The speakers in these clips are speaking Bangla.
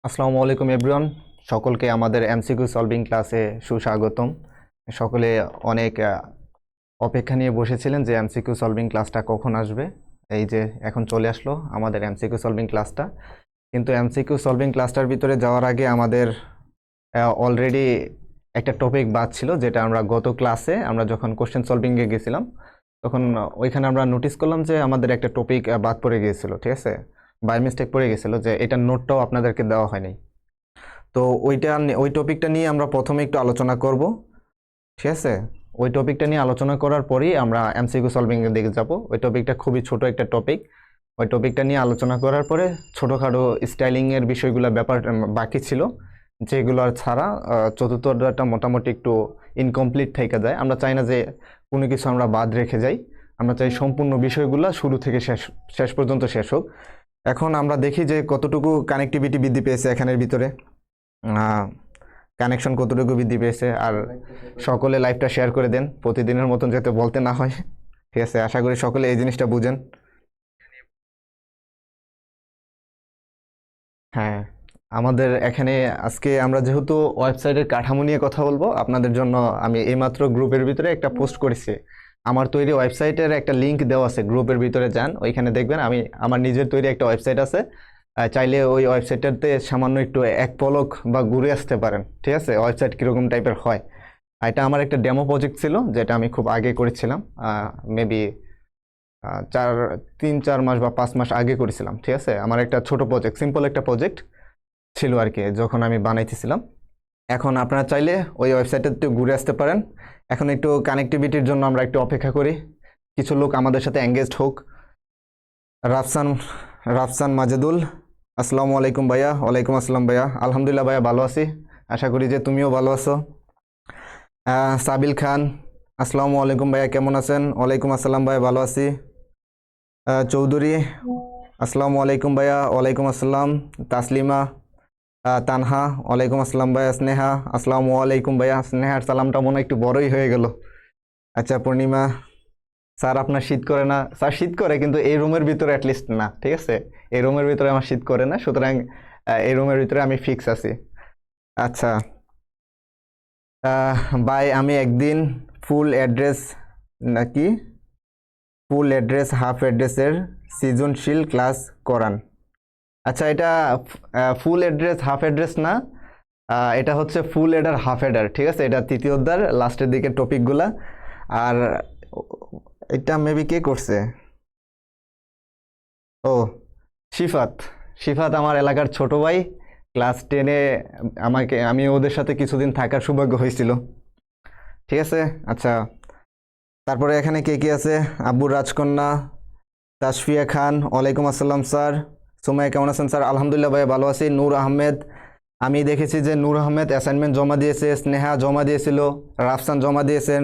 আসসালামু আলাইকুম এভরিওয়ান। সকলকে আমাদের এমসিকিউ সলভিং ক্লাসে সুস্বাগতম। সকলে অনেক অপেক্ষা নিয়ে বসেছিলেন যে এমসিকিউ সলভিং ক্লাসটা কখন আসবে। এই যে এখন চলে আসলো আমাদের এমসিকিউ সলভিং ক্লাসটা। কিন্তু এমসিকিউ সলভিং ক্লাসটার ভিতরে যাওয়ার আগে আমাদের অলরেডি একটা টপিক বাদ ছিল, যেটা আমরা গত ক্লাসে আমরা যখন কোশ্চেন সলভিংয়ে গেছিলাম তখন ওইখানে আমরা নোটিস করলাম যে আমাদের একটা টপিক বাদ পড়ে গিয়েছিল। ঠিক আছে, বাই মিস্টেক পড়ে গেছিলো, যে এটার নোটটাও আপনাদেরকে দেওয়া হয়নি। তো ওই টপিকটা নিয়ে আমরা প্রথমে একটু আলোচনা করব। ঠিক আছে, ওই টপিকটা নিয়ে আলোচনা করার পরেই আমরা এমসিকিউ সলভিং এর দিকে যাব। ওই টপিকটা খুবই ছোট একটা টপিক। ওই টপিকটা নিয়ে আলোচনা করার পরে ছোটোখাটো স্টাইলিং এর বিষয়গুলো ব্যাপার বাকি ছিল, যেগুলো ছাড়া চতুর্থ অধ্যায়টা মোটামুটি একটু ইনকমপ্লিট থেকে যায়। আমরা চাই না যে কোনো কিছু আমরা বাদ রেখে যাই, আমরা চাই সম্পূর্ণ বিষয়গুলো শুরু থেকে শেষ শেষ পর্যন্ত শেষ হোক। এখন আমরা দেখি যে কতটুকু কানেক্টিভিটি বৃদ্ধি পেয়েছে এখানের ভিতরে, কানেকশন কতটুকু বৃদ্ধি পেয়েছে। আর সকলে লাইভটা শেয়ার করে দেন প্রতিদিনের মতন, যাতে বলতে না হয়। ঠিক আছে, আশা করি সকলে এই জিনিসটা বুঝেন। হ্যাঁ, আমাদের এখানে আজকে আমরা যেহেতু ওয়েবসাইটের কাঠামো নিয়ে কথা বলবো আপনাদের জন্য, আমি এইমাত্র গ্রুপের ভিতরে একটা পোস্ট করেছি। আমার তৈরি ওয়েবসাইটের একটা লিংক দেওয়া আছে, গ্রুপের ভিতরে যান, ওইখানে দেখবেন আমি আমার নিজের তৈরি একটা ওয়েবসাইট আছে। চাইলে ওই ওয়েবসাইটটাতে সামান্য একটু এক পলক বা ঘুরে আসতে পারেন। ঠিক আছে, ওয়েবসাইট কীরকম টাইপের হয়। এটা আমার একটা ডেমো প্রজেক্ট ছিল, যেটা আমি খুব আগে করেছিলাম, মেবি 3-4 মাস বা 5 মাস আগে করেছিলাম। ঠিক আছে, আমার একটা ছোট প্রজেক্ট, সিম্পল একটা প্রজেক্ট ছিল আর কি, যখন আমি বানাইতেছিলাম। এখন আপনারা চাইলে ওই ওয়েবসাইটে ঘুরে আসতে পারেন। এখন একটু কানেক্টিভিটির জন্য আমরা একটু অপেক্ষা করি, কিছু লোক আমাদের সাথে এঙ্গেজড হোক। রাফসান রাফসান মাজেদুল, আসসালামু আলাইকুম ভাইয়া। ওয়ালাইকুম আসসালাম ভাইয়া। আলহামদুলিল্লাহ ভাইয়া, ভালো আছি, আশা করি যে তুমিও ভালো আছো। সাবিল খান, আসসালামু আলাইকুম ভাইয়া, কেমন আছেন? ওয়ালাইকুম আসসালাম ভাইয়া, ভালো আছি। চৌধুরী, আসসালামু আলাইকুম ভাইয়া। ওয়ালাইকুম আসসালাম। তাসলিমা, তানহা, ওয়ালাইকুম আসসালাম ভাইয়া। স্নেহা, আসসালামু আলাইকুম ভাইয়া। স্নেহার সালামটা মনে হয় একটু বড়ই হয়ে গেল। আচ্ছা, পূর্ণিমা, স্যার আপনার শীত করে না? স্যার শীত করে, কিন্তু এই রুমের ভিতরে অ্যাটলিস্ট না। ঠিক আছে, এই রুমের ভিতরে আমার শীত করে না, সুতরাং এই রুমের ভিতরে আমি ফিক্স আছি। আচ্ছা, ভাই আমি একদিন ফুল অ্যাড্রেস নাকি ফুল অ্যাড্রেস হাফ অ্যাড্রেসের সৃজনশীল ক্লাস করান। আচ্ছা, এটা ফুল অ্যাড্রেস হাফ অ্যাড্রেস না, এটা হচ্ছে ফুল এডার হাফ এডার। ঠিক আছে, এটা তৃতীয় অধ্যায়ের লাস্টের দিকে টপিকগুলা। আর এটা মেবি কে করছে? ও, শিফাত। শিফাত আমার এলাকার ছোট ভাই, ক্লাস 10-এ আমি ওদের সাথে কিছুদিন থাকার সৌভাগ্য হয়েছিল। ঠিক আছে, আচ্ছা, তারপরে এখানে কে কে আছে? আব্বুর রাজকন্যা, তাসফিয়া খান, ওয়ালাইকুম আসসালাম স্যার। সুমাইয়া, কেমন আছেন স্যার? আলহামদুলিল্লাহ ভাই, ভালো আছি। নূর আহমেদ, আমি দেখেছি যে নূর আহমেদ অ্যাসাইনমেন্ট জমা দিয়েছে, স্নেহা জমা দিয়েছিল, রাফসান জমা দিয়েছেন,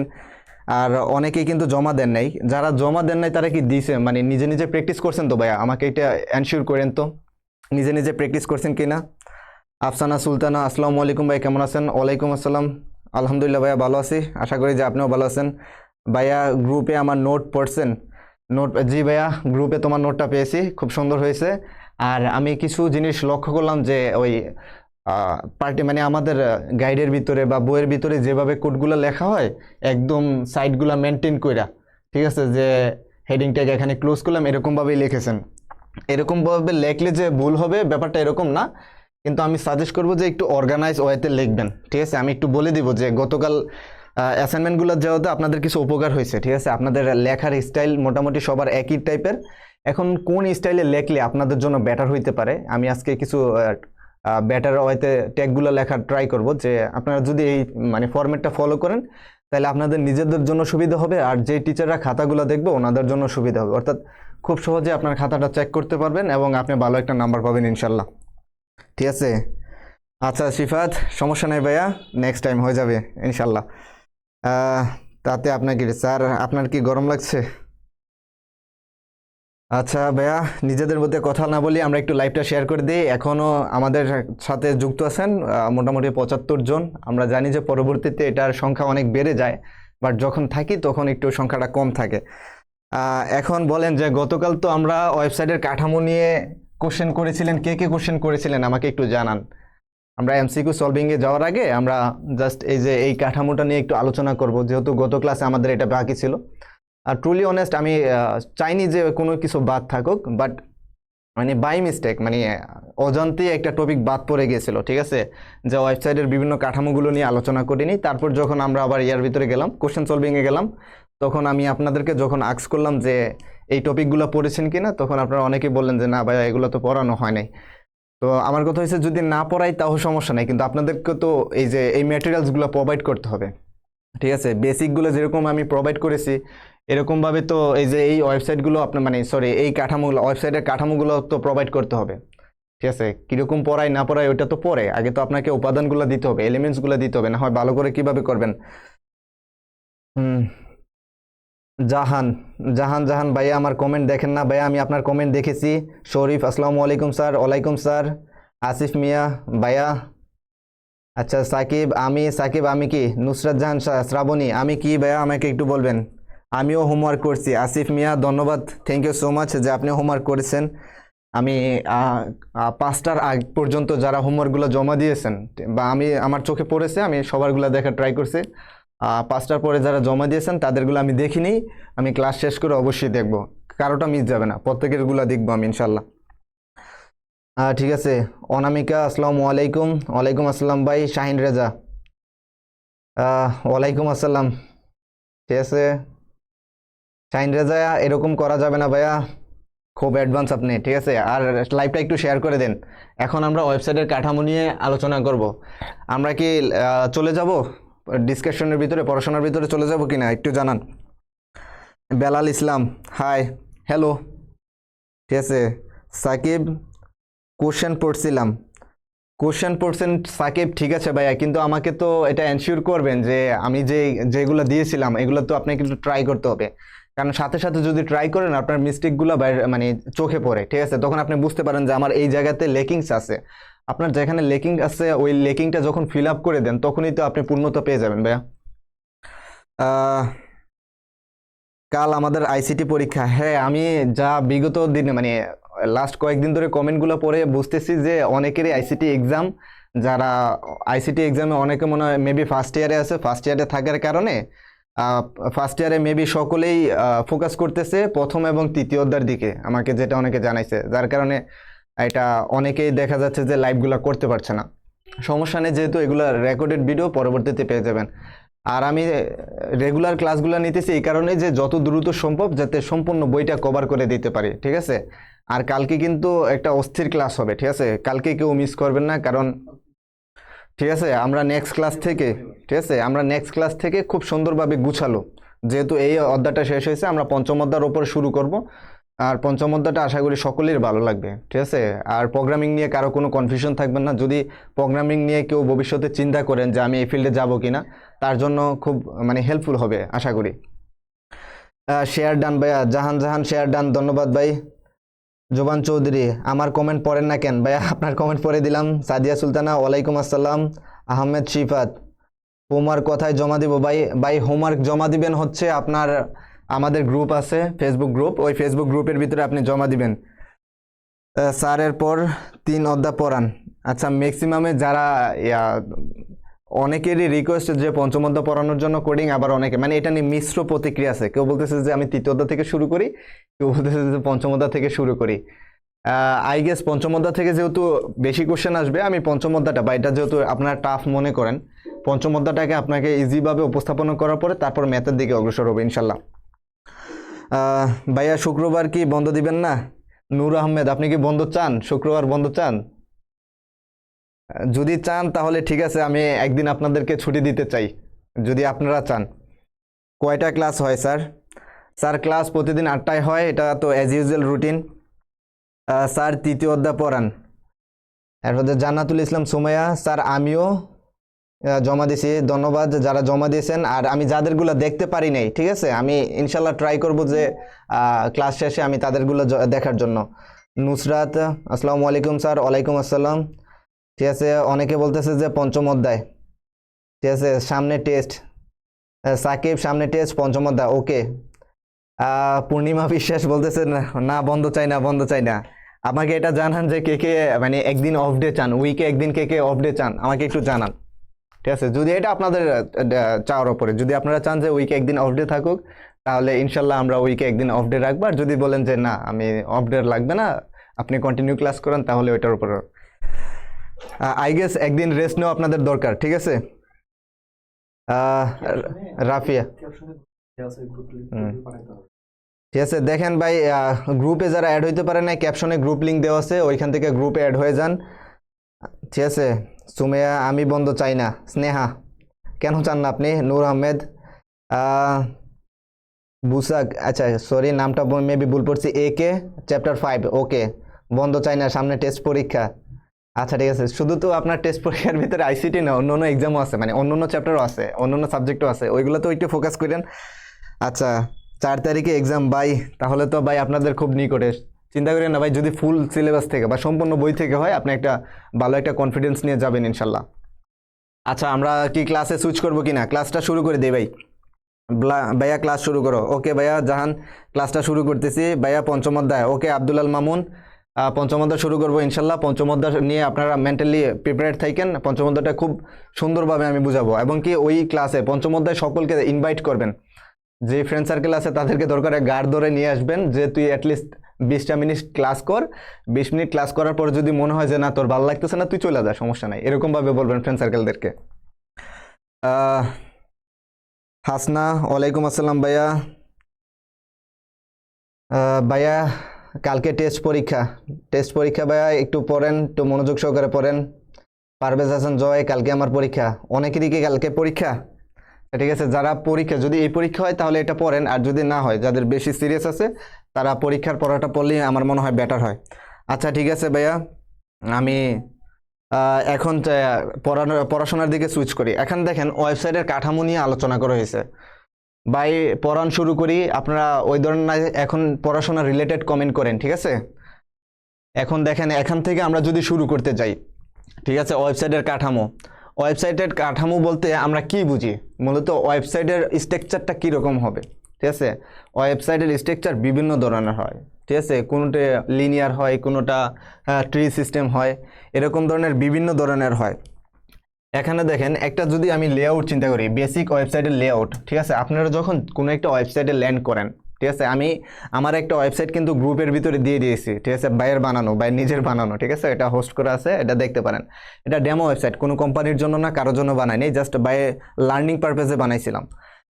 আর অনেকেই কিন্তু জমা দেন নাই। যারা জমা দেন নাই তারা কি দিয়েছে, মানে নিজে নিজে প্র্যাকটিস করছেন তো ভাইয়া? আমাকে এটা এনশিওর করেন তো, নিজে নিজে প্র্যাকটিস করছেন কিনা। আফসানা সুলতানা, আসসালামু আলাইকুম ভাই, কেমন আছেন? ওয়ালাইকুম আসসালাম। আলহামদুলিল্লাহ ভাইয়া, ভালো আছি, আশা করি যে আপনিও ভালো আছেন। ভাইয়া গ্রুপে আমার নোট পড়ছেন? নোট, জি ভাইয়া, গ্রুপে তোমার নোটটা পেয়েছি, খুব সুন্দর হয়েছে। আর আমি কিছু জিনিস লক্ষ্য করলাম যে ওই পার্টি মানে আমাদের গাইডের ভিতরে বা বইয়ের ভিতরে যেভাবে কোডগুলো লেখা হয়, একদম সাইডগুলো মেনটেন কইরা, ঠিক আছে, যে হেডিংটাকে এখানে ক্লোজ করলাম, এরকমভাবেই লিখেছেন। এরকমভাবে লেখলে যে ভুল হবে ব্যাপারটা এরকম না, কিন্তু আমি সাজেস্ট করবো যে একটু অর্গানাইজ ওয়েতে লিখবেন। ঠিক আছে, আমি একটু বলে দিব যে গতকাল অ্যাসাইনমেন্টগুলো যাওয়াতে আপনাদের কিছু উপকার হয়েছে। ঠিক আছে, আপনাদের লেখার স্টাইল মোটামুটি সবার একই টাইপের। এখন কোন স্টাইলে লেখলে আপনাদের জন্য বেটার হইতে পারে, আমি আজকে কিছু বেটার ওয়েতে ট্যাগগুলো লেখার ট্রাই করব, যে আপনারা যদি এই মানে ফরম্যাটটা ফলো করেন তাহলে আপনাদের নিজেদের জন্য সুবিধা হবে, আর যে টিচাররা খাতাগুলো দেখবে ওনাদের জন্য সুবিধা হবে। অর্থাৎ খুব সহজে আপনার খাতাটা চেক করতে পারবেন এবং আপনি ভালো একটা নাম্বার পাবেন ইনশাল্লাহ। ঠিক আছে, আচ্ছা শিফাত, সমস্যা নেই ভাইয়া, নেক্সট টাইম হয়ে যাবে ইনশাল্লাহ। তাতে আপনার কি স্যার, আপনার কি গরম লাগছে? আচ্ছা ভাইয়া, নিজেদের মধ্যে কথা না বলি আমরা একটু লাইভটা শেয়ার করে দিই। এখনও আমাদের সাথে যুক্ত আছেন মোটামুটি 75 জন। আমরা জানি যে পরবর্তীতে এটার সংখ্যা অনেক বেড়ে যায়, বাট যখন থাকি তখন একটু সংখ্যাটা কম থাকে। এখন বলেন যে গতকাল তো আমরা ওয়েবসাইটের কাঠামো নিয়ে কোশ্চেন করেছিলেন, কে কে কোশ্চেন করেছিলেন আমাকে একটু জানান। আমরা এমসিকিউ সলভিং এ যাওয়ার আগে আমরা জাস্ট এই যে এই কাঠামোটা নিয়ে একটু আলোচনা করব, যেহেতু গত ক্লাসে আমাদের এটা বাকি ছিল। আর ট্রুলি অনেস্ট আমি চাইনি যে কোনো কিছু বাদ থাকুক, বাট মানে বাই মিস্টেক মানে অজান্তে একটা টপিক বাদ পড়ে গিয়েছিল, ঠিক আছে, যে ওয়েবসাইটের বিভিন্ন কাঠামোগুলো নিয়ে আলোচনা করিনি। তারপর যখন আমরা আবার ইয়ার ভিতরে গেলাম, কোশ্চেন সলভিংয়ে গেলাম, তখন আমি আপনাদেরকে যখন আস্ক করলাম যে এই টপিকগুলো পড়েছেন কিনা, তখন আপনারা অনেকেই বললেন যে না ভাইয়া এগুলো তো পড়ানো হয় নাই। তো আমার কথা হয়েছে যদি না পড়াই তাও সমস্যা নেই, কিন্তু আপনাদেরকে তো এই যে এই ম্যাটেরিয়ালসগুলো প্রোভাইড করতে হবে, ঠিক আছে। বেসিকগুলো যেরকম আমি প্রোভাইড করেছি এরকমভাবে তো এই যে এই ওয়েবসাইটগুলো আপনার মানে সরি এই কাঠামোগুলো, ওয়েবসাইটের কাঠামোগুলো তো প্রোভাইড করতে হবে, ঠিক আছে। কীরকম পড়াই না পড়াই ওইটা তো পরে, আগে তো আপনাকে উপাদানগুলো দিতে হবে, এলিমেন্টসগুলো দিতে হবে, না হয় ভালো করে কিভাবে করবেন। জাহান জাহান জাহান ভাইয়া আমার কমেন্ট দেখেন না ভাইয়া, আমি আপনার কমেন্ট দেখেছি। শরীফ আসসালামু আলাইকুম স্যার। ওয়ালাইকুম স্যার। আসিফ মিয়া ভাইয়া, আচ্ছা সাকিব আমি কি নুসরাত জাহান শ্রাবণী আমি কি ভাইয়া আমাকে একটু বলবেন। আমিও হোমওয়ার্ক করছি। আসিফ মিয়া ধন্যবাদ, থ্যাংক ইউ সো মাচ যে আপনি হোমওয়ার্ক করেছেন। আমি 5টার আগ পর্যন্ত যারা হোমওয়ার্কগুলো জমা দিয়েছেন বা আমি আমার চোখে পড়েছে, আমি সবারগুলো দেখার ট্রাই করছি। 5টার পরে যারা জমা দিয়েছেন তাদেরগুলো আমি দেখিনি, আমি ক্লাস শেষ করে অবশ্যই দেখব, কারোটা মিস যাবে না, প্রত্যেকেরগুলো দেখবো আমি ইনশাল্লাহ। ঠিক আছে। অনামিকা আসসালামু আলাইকুম। ওয়ালাইকুম আসসালাম ভাই। শাহিন রেজা ওয়ালাইকুম আসসালাম। ঠিক আছে শাহিন রেজা, এরকম করা যাবে না ভাইয়া, খুব অ্যাডভান্স আপনি, ঠিক আছে। আর লাইভটা একটু শেয়ার করে দেন। এখন আমরা ওয়েবসাইটের কাঠামো নিয়ে আলোচনা করব। আমরা কি চলে যাব ডিসকাশনের ভিতরে, পড়াশোনার ভিতরে চলে যাব কিনা একটু জানান। বেলাল ইসলাম হাই হ্যালো, ঠিক আছে। সাকিব কোশ্চেন পড়ছেন সাকিব, ঠিক আছে ভাইয়া, কিন্তু আমাকে তো এটা এনশিওর করবেন যে আমি যেগুলো দিয়েছিলাম এগুলো তো আপনাকে একটু ট্রাই করতে হবে, কারণ সাথে সাথে যদি ট্রাই করেন আপনার মিস্টেকগুলো মানে চোখে পড়ে, ঠিক আছে, তখন আপনি বুঝতে পারেন যে আমার এই জায়গাতে লেকিংস আছে। আপনার যেখানে লেকিং আছে ওই লেকিংটা যখন ফিল আপ করে দেন তখনই তো আপনি পূর্ণতা পেয়ে যাবেন ভাইয়া। কাল আমাদের আইসিটি পরীক্ষা। হ্যাঁ, আমি যা বিগত দিনে মানে লাস্ট কয়েকদিন ধরে কমেন্টগুলো পড়ে বুঝতেছি যে অনেকেরই আইসিটি এক্সাম, যারা আইসিটি এক্সামে অনেকে মনে হয় মেবি ফার্স্ট ইয়ারে আছে, ফার্স্ট ইয়ারে থাকার কারণে ফার্স্ট ইয়ারে মেবি সকলেই ফোকাস করতেছে প্রথম এবং তৃতীয় অধ্যায়ের দিকে, আমাকে যেটা অনেকে জানাইছে, যার কারণে এটা অনেকেই দেখা যাচ্ছে যে লাইভগুলো করতে পারছে না। সমস্যা নেই, যেহেতু এগুলো রেকর্ডেড ভিডিও পরবর্তীতে পেয়ে যাবেন। আর আমি রেগুলার ক্লাসগুলো নিতেছি এই কারণে যে যত দ্রুত সম্ভব যাতে সম্পূর্ণ বইটা কভার করে দিতে পারি, ঠিক আছে। আর কালকে কিন্তু একটা অস্থির ক্লাস হবে, ঠিক আছে, কালকে কেউ মিস করবেন না, কারণ ঠিক আছে আমরা নেক্সট ক্লাস থেকে খুব সুন্দরভাবে গুছালো, যেহেতু এই অধ্যায়টা শেষ হয়েছে আমরা পঞ্চম অধ্যায়ের ওপরে শুরু করব। আর পঞ্চম অধ্যায়টা আশা করি সকলের ভালো লাগবে, ঠিক আছে। আর প্রোগ্রামিং নিয়ে কারো কোনো কনফিউশন থাকবে না। যদি প্রোগ্রামিং নিয়ে কেউ ভবিষ্যতে চিন্তা করেন যে আমি এই ফিল্ডে যাব কিনা, তার জন্য খুব মানে হেল্পফুল হবে আশা করি। শেয়ার ডান ভাইয়া, জাহান শেয়ার ডান, ধন্যবাদ ভাই। জোবান চৌধুরী আমার কমেন্ট পড়েন না কেন ভাইয়া, আপনার কমেন্ট পড়ে দিলাম। সাদিয়া সুলতানা ওয়ালাইকুম আসসালাম। আহমেদ শিফাত হোমওয়ার্ক কোথায় জমা দিব ভাই হোমওয়ার্ক জমা দিবেন হচ্ছে আপনার আমাদের গ্রুপ আছে, ফেসবুক গ্রুপ, ওই ফেসবুক গ্রুপের ভিতরে আপনি জমা দিবেন। স্যারের পর 3 অধ্যায় পড়ান। আচ্ছা, ম্যাক্সিমামে যারা অনেকেরই রিকোয়েস্ট যে পঞ্চম অধ্যায় পড়ানোর জন্য কোডিং, আবার অনেকে মানে এটা নিয়ে মিশ্র প্রতিক্রিয়া আছে, কেউ বলতেছে যে আমি তৃতীয় অধ্যায় থেকে শুরু করি, কেউ বলতেছে যে পঞ্চম অধ্যায় থেকে শুরু করি। আই গেস পঞ্চম অধ্যায় থেকে যেহেতু বেশি কোশ্চেন আসবে, আমি পঞ্চম অধ্যায়টা বা এটা যেহেতু আপনারা টাফ মনে করেন, পঞ্চম অধ্যায়টাকে আপনাকে ইজিভাবে উপস্থাপন করার পরে তারপর ম্যাথের দিকে অগ্রসর হবে ইনশাল্লাহ। ভাইয়া শুক্রবার কি বন্ধ দিবেন না? নূর আহমেদ আপনি কি বন্ধ চান, শুক্রবার বন্ধ চান? যদি চান তাহলে ঠিক আছে, আমি একদিন আপনাদেরকে ছুটি দিতে চাই যদি আপনারা চান। কয়টা ক্লাস হয় স্যার ক্লাস প্রতিদিন 8টায় হয়, এটা তো অ্যাজ ইউজুয়াল রুটিন। স্যার তৃতীয় অধ্যায় পড়ান। এরপর জান্নাতুল ইসলাম সুমাইয়া, স্যার আমিও জমা দিয়েছি, ধন্যবাদ যারা জমা দিয়েছেন। আর আমি যাদেরগুলো দেখতে পারি নাই, ঠিক আছে, আমি ইনশাল্লাহ ট্রাই করব যে ক্লাস শেষে আমি তাদেরগুলো দেখার জন্য। নুসরাত আসসালামু আলাইকুম স্যার। ওয়ালাইকুম আসসালাম। ঠিক আছে, অনেকে বলতেছে যে পঞ্চম অধ্যায়, ঠিক আছে, সামনে টেস্ট। সাকিব সামনে টেস্ট পঞ্চম অধ্যায়, ওকে। পূর্ণিমা বিশ্বাস বলতেছে না বন্ধ চাই না। আমাকে এটা জানান যে কে কে মানে একদিন অফ ডে চান, উইকে একদিন কে কে অফ ডে চান, আমাকে একটু জানান। ঠিক আছে, যদি এটা আপনাদের চাওয়ার উপরে, যদি আপনারা চান যে উইকে একদিন অফ ডে থাকুক, তাহলে ইনশাল্লাহ আমরা উইকে একদিন অফ ডে রাখবো। আর যদি বলেন যে না আমি অফ ডে লাগবে না, আপনি কন্টিনিউ ক্লাস করেন, তাহলে ওইটার উপর আই গেস একদিন রেস্ট নেওয়া আপনাদের দরকার। ঠিক আছে রাফিয়া, ঠিক আছে দেখেন ভাই, গ্রুপে যারা অ্যাড হইতে পারে না, ক্যাপশনে গ্রুপ লিঙ্ক দেওয়া আছে, ওইখান থেকে গ্রুপে অ্যাড হয়ে যান। ঠিক আছে, সুমেয়া আমি বন্ধ চাই না। স্নেহা কেন চান না আপনি? নূর আহমেদ, বুসাক, আচ্ছা সরি নামটা মেবি ভুল পড়ছি, এ কে চ্যাপ্টার 5 ওকে, বন্ধ চাই না, সামনে টেস্ট পরীক্ষা। আচ্ছা ঠিক আছে, শুধু তো আপনার টেস্ট পরীক্ষার ভিতরে আইসিটি না, অন্য অন্য এক্সামও আছে, মানে অন্য অন্য চ্যাপ্টারও আছে, অন্য অন্য সাবজেক্টও আছে, ওইগুলো তো একটু ফোকাস করেন। আচ্ছা 4 তারিখে এক্সাম ভাই, তাহলে তো ভাই আপনাদের খুব নিকটে। চিন্তা করেন না ভাই, যদি ফুল সিলেবাস থেকে বা সম্পূর্ণ বই থেকে হয়, আপনি একটা ভালো একটা কনফিডেন্স নিয়ে যাবেন ইনশাল্লাহ। আচ্ছা আমরা কি ক্লাসে সুইচ করবো কিনা? ক্লাসটা শুরু করে দিই ভাই। ভাইয়া ক্লাস শুরু করো। ওকে ভাইয়া জাহান, ক্লাসটা শুরু করতেছি। ভাইয়া পঞ্চম অধ্যায়, ওকে আব্দুল আল মামুন, পঞ্চম অধ্যায় শুরু করবো ইনশাল্লাহ। পঞ্চম অধ্যায় নিয়ে আপনারা মেন্টালি প্রিপেয়ার্ড থাকেন, পঞ্চম অধ্যায়টা খুব সুন্দরভাবে আমি বুঝাবো, এবং কি ওই ক্লাসে পঞ্চম অধ্যায় সকলকে ইনভাইট করবেন, যে ফ্রেন্ড সার্কেল আছে তাদেরকে দরকার গার্ড ধরে নিয়ে আসবেন, যে তুই অ্যাটলিস্ট 20টা মিনিট ক্লাস কর, 20 মিনিট ক্লাস করার পর যদি মনে হয় যে না তোর ভালো লাগতেছে না, তুই চলে যা, সমস্যা নাই, এরকমভাবে বলবেন ফ্রেন্ড সার্কেলদেরকে। হাসনা ওয়ালাইকুম আসসালাম ভাইয়া। ভাইয়া কালকে টেস্ট পরীক্ষা ভাইয়া, একটু পড়েন, একটু মনোযোগ সহকারে পড়েন। পারভেজ হাসান জয়, কালকে আমার পরীক্ষা। অনেকেরই কি কালকে পরীক্ষা? ঠিক আছে, যারা পরীক্ষা, যদি এই পরীক্ষা হয় তাহলে এটা পড়েন, আর যদি না হয়, যাদের বেশি সিরিয়াস আছে তারা পরীক্ষার পড়াটা পড়লেই আমার মনে হয় বেটার হয়। আচ্ছা ঠিক আছে ভাইয়া, আমি এখন পড়াশোনার দিকে সুইচ করি। এখন দেখেন ওয়েবসাইটের কাঠামো নিয়ে আলোচনা করা হয়েছে ভাই, পড়ান শুরু করি। আপনারা ওই ধরনের এখন পড়াশোনা রিলেটেড কমেন্ট করেন, ঠিক আছে? এখন দেখেন এখান থেকে আমরা যদি শুরু করতে যাই, ঠিক আছে, ওয়েবসাইটের কাঠামো বলতে আমরা কি বুঝি? মূলত ওয়েবসাইটের স্ট্রাকচারটা কীরকম হবে, ঠিক আছে? ওয়েবসাইটের স্ট্রাকচার বিভিন্ন ধরনের হয়, ঠিক আছে, কোনোটা লিনিয়ার হয়, কোনোটা ট্রি সিস্টেম হয়, এরকম ধরনের বিভিন্ন ধরনের হয়। এখানে দেখেন একটা যদি আমি লেআউট চিন্তা করি, বেসিক ওয়েবসাইটের লেআউট, ঠিক আছে, আপনারা যখন কোনো একটা ওয়েবসাইটে ল্যান্ড করেন, ঠিক আছে, আমি আমার একটা ওয়েবসাইট কিন্তু গ্রুপের ভিতরে দিয়ে দিয়েছি, ঠিক আছে, বাইরের নিজের বানানো, ঠিক আছে, এটা হোস্ট করা আছে, এটা দেখতে পারেন। এটা ডেমো ওয়েবসাইট, কোনো কোম্পানির জন্য না, কারোর জন্য বানাইনি, জাস্ট বাই লার্নিং পারপাসে বানাইছিলাম,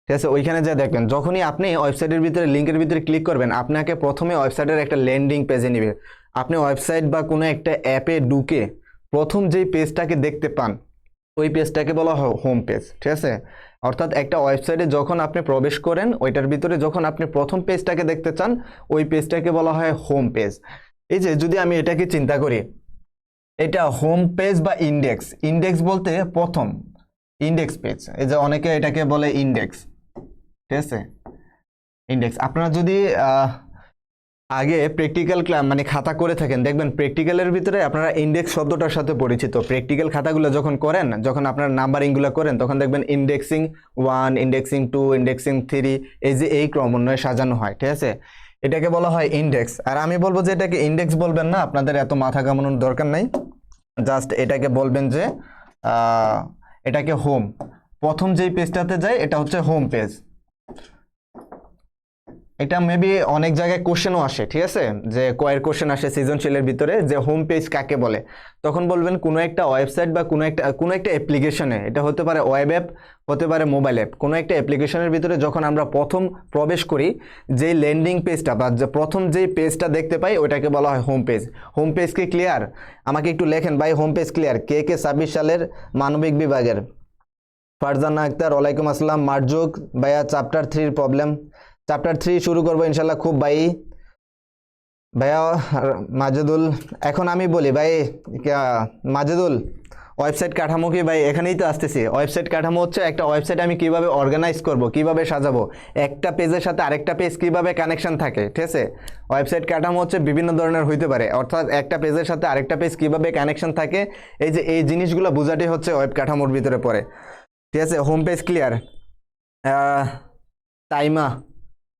ঠিক আছে। ওইখানে যা দেখবেন, যখনই আপনি ওয়েবসাইটের ভিতরে লিঙ্কের ভিতরে ক্লিক করবেন, আপনাকে প্রথমে ওয়েবসাইটের একটা ল্যান্ডিং পেজে নেবে। আপনি ওয়েবসাইট বা কোনো একটা অ্যাপে ঢুকে প্রথম যেই পেজটাকে দেখতে পান, ওই পেজটাকে বলা হয় হোম পেজ, ঠিক আছে। অর্থাৎ একটা ওয়েবসাইটে যখন আপনি প্রবেশ করেন, ওইটার ভিতরে যখন আপনি প্রথম পেজটাকে দেখতে চান, ওই পেজটাকে বলা হয় হোম পেজ। এই যে যদি আমি এটাকে চিন্তা করি, এটা হোম পেজ বা ইন্ডেক্স বলতে প্রথম ইন্ডেক্স পেজ, এই যে অনেকে এটাকে বলে ইন্ডেক্স, ঠিক আছে, ইন্ডেক্স। আপনারা যদি আগে প্র্যাকটিক্যাল মানে খাতা করে থাকেন, দেখবেন প্র্যাকটিক্যালের ভিতরে আপনারা ইন্ডেক্স শব্দটার সাথে পরিচিত। প্র্যাকটিক্যাল খাতাগুলো যখন করেন, যখন আপনারা নাম্বারিংগুলো করেন, তখন দেখবেন ইন্ডেক্সিং 1, ইন্ডেক্সিং 2, ইন্ডেক্সিং 3, এই যে এই ক্রমান্বয়ে সাজানো হয়, ঠিক আছে, এটাকে বলা হয় ইন্ডেক্স। আর আমি বলবো যে এটাকে ইন্ডেক্স বলবেন না, আপনাদের এত মাথা কামানোর দরকার নাই, জাস্ট এটাকে বলবেন যে এটাকে হোম, প্রথম যেই পেজটাতে যায় এটা হচ্ছে হোম পেজ। এটা মেবি অনেক জায়গায় কোশ্চেনও আসে, ঠিক আছে, যে কয়ের কোশ্চেন আসে সৃজনশীলের ভিতরে, যে হোম পেজ কাকে বলে। তখন বলবেন কোনো একটা ওয়েবসাইট বা কোনো একটা অ্যাপ্লিকেশনে, এটা হতে পারে ওয়েব অ্যাপ, হতে পারে মোবাইল অ্যাপ, কোনো একটা অ্যাপ্লিকেশনের ভিতরে যখন আমরা প্রথম প্রবেশ করি, যেই ল্যান্ডিং পেজটা বা প্রথম যেই পেজটা দেখতে পাই, ওইটাকে বলা হয় হোম পেজ। হোম পেজ কি ক্লিয়ার? আমাকে একটু লেখেন ভাই, হোম পেজ ক্লিয়ার কে কে? 26 সালের মানবিক বিভাগের ফারজানা আক্তার, ওয়ালাইকুম আসসালাম। মার্জুক ভাইয়া চ্যাপ্টার 3 প্রবলেম, চ্যাপ্টার 3 শুরু করবো ইনশাল্লাহ খুব ভাইয়া মাজেদুল। এখন আমি বলি ভাই, মাজেদুল ওয়েবসাইট কাঠামো কি ভাই? এখানেই তো আসতেছি। ওয়েবসাইট কাঠামো হচ্ছে একটা ওয়েবসাইট আমি কিভাবে অর্গানাইজ করব, কিভাবে সাজাবো, একটা পেজের সাথে আরেকটা পেজ কিভাবে কানেকশন থাকে, ঠিক আছে। ওয়েবসাইট কাঠামো হচ্ছে বিভিন্ন ধরনের হইতে পারে, অর্থাৎ একটা পেজের সাথে আরেকটা পেজ কিভাবে কানেকশন থাকে, এই যে এই জিনিসগুলো বোঝাটাই হচ্ছে ওয়েব কাঠামোর ভিতরে পড়ে, ঠিক আছে। Home page clear? Taymiyyah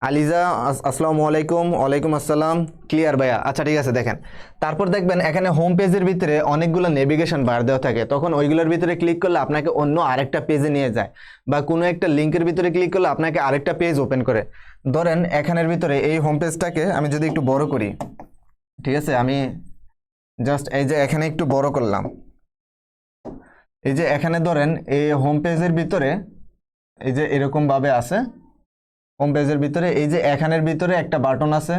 Aliza আসসালামু আলাইকুম। ওয়ালাইকুম আসসালাম। ক্লিয়ার ভাইয়া। আচ্ছা ঠিক আছে, দেখেন তারপর দেখবেন এখানে হোম পেজের ভিতরে অনেকগুলো নেভিগেশন বার দেওয়া থাকে, তখন ওইগুলোর ভিতরে ক্লিক করলে আপনাকে অন্য আরেকটা পেজে নিয়ে যায়, বা কোনো একটা লিঙ্কের ভিতরে ক্লিক করলে আপনাকে আরেকটা পেজ ওপেন করে। ধরেন এখানের ভিতরে এই হোম পেজটাকে আমি যদি একটু বড় করি, ঠিক আছে, আমি জাস্ট এই যে এখানে একটু বড় করলাম, এই যে এখানে ধরেন এই হোম পেজের ভিতরে এই যে এরকম ভাবে আছে। হোম পেজের ভিতরে এই যে এখানের ভিতরে একটা বাটন আছে,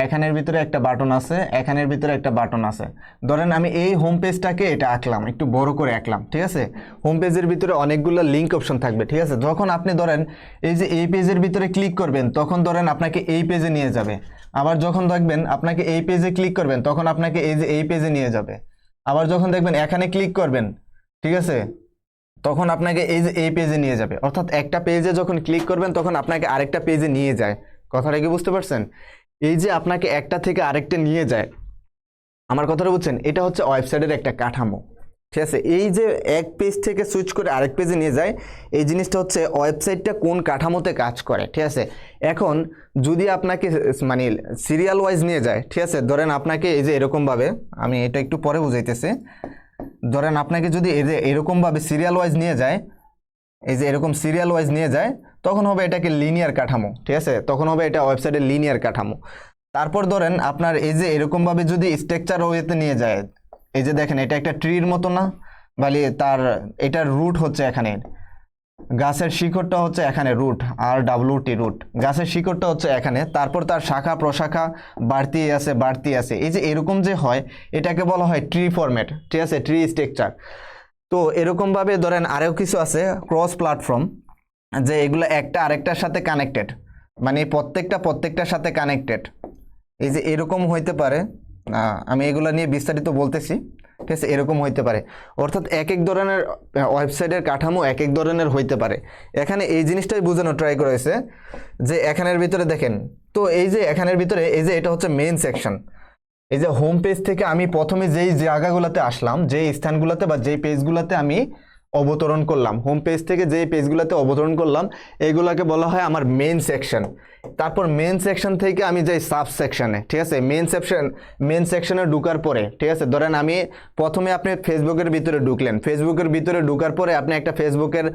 এখানের ভিতরে একটা বাটন আছে, এখানের ভিতরে একটা বাটন আছে। ধরেন আমি এই হোম পেজটাকে এটা আঁকলাম, একটু বড় করে আঁকলাম, ঠিক আছে। হোম পেজের ভিতরে অনেকগুলো লিঙ্ক অপশন থাকবে, ঠিক আছে। যখন আপনি ধরেন এই যে এই পেজের ভিতরে ক্লিক করবেন, তখন ধরেন আপনাকে এই পেজে নিয়ে যাবে। আবার যখন দেখবেন আপনাকে এই পেজে ক্লিক করবেন, তখন আপনাকে এই যে এই পেজে নিয়ে যাবে। আবার যখন দেখবেন এখানে ক্লিক করবেন, ঠিক আছে, তখন আপনাকে এই যে এই পেজে নিয়ে যাবে। অর্থাৎ একটা পেজে যখন ক্লিক করবেন তখন আপনাকে আরেকটা পেজে নিয়ে যায়। কথাটা কি বুঝতে পারছেন? এই যে আপনাকে একটা থেকে আরেকটা নিয়ে যায়, আমার কথাটা বুঝছেন? এটা হচ্ছে ওয়েবসাইটের একটা কাঠামো, ঠিক আছে। এই যে এক পেজ থেকে সুইচ করে আরেক পেজে নিয়ে যায়, এই জিনিসটা হচ্ছে ওয়েবসাইটটা কোন কাঠামোতে কাজ করে, ঠিক আছে। এখন যদি আপনাকে মানে সিরিয়াল ওয়াইজ নিয়ে যায়, ঠিক আছে, ধরেন আপনাকে এই যে এরকমভাবে, আমি এটা একটু পরে বুঝাইতেছি, ধরেন আপনাকে যদি এই যে এরকমভাবে সিরিয়াল ওয়াইজ নিয়ে যায়, এই যে এরকম সিরিয়াল ওয়াইজ নিয়ে যায়, তখন হবে এটাকে লিনিয়ার কাঠামো, ঠিক আছে, তখন হবে এটা ওয়েবসাইটের লিনিয়ার কাঠামো। তারপর ধরেন আপনার এই যে এরকমভাবে যদি স্ট্রাকচার ওয়েতে নিয়ে যায়, এই যে দেখেন এটা একটা ট্রির মতো না, বলে তার এটার রুট হচ্ছে এখানে, গাছের শিকড়টা হচ্ছে এখানে রুট, RWT রুট, গাছের শিকড়টা হচ্ছে এখানে, তারপর তার শাখা প্রশাখা বাড়তি আছে বাড়তি আছে, এই যে এরকম যে হয়, এটাকে বলা হয় ট্রি ফরম্যাট, ঠিক আছে, ট্রি স্ট্রাকচার। তো এরকমভাবে ধরেন আরও কিছু আছে ক্রস প্ল্যাটফর্ম, যে এগুলো একটা আরেকটার সাথে কানেক্টেড, মানে প্রত্যেকটার সাথে কানেক্টেড। এই যে এরকম হইতে পারে, আমি এগুলো নিয়ে বিস্তারিত বলতেছি, ঠিক আছে, এরকম হইতে পারে। অর্থাৎ এক এক ধরনের ওয়েবসাইটের কাঠামো এক এক ধরনের হইতে পারে। এখানে এই জিনিসটাই বোঝানো ট্রাই করা হয়েছে যে এখানের ভিতরে দেখেন, তো এই যে এখানের ভিতরে এই যে এটা হচ্ছে মেইন সেকশন। এই যে হোম পেজ থেকে আমি প্রথমে যেই জায়গাগুলোতে আসলাম, যেই স্থানগুলোতে বা যেই পেজগুলোতে আমি অবতরণ করলাম, হোম পেজ থেকে যেই পেজগুলোতে অবতরণ করলাম, এইগুলোকে বলা হয় আমার মেইন সেকশন। তারপর মেইন সেকশন থেকে আমি যাই সাব সেকশনে, ঠিক আছে। মেইন সেকশনে ঢুকার পরে, ঠিক আছে, ধরেন আমি প্রথমে আপনি ফেসবুকের ভিতরে ঢুকলেন, ফেসবুকের ভিতরে ঢুকার পরে আপনি একটা ফেসবুকের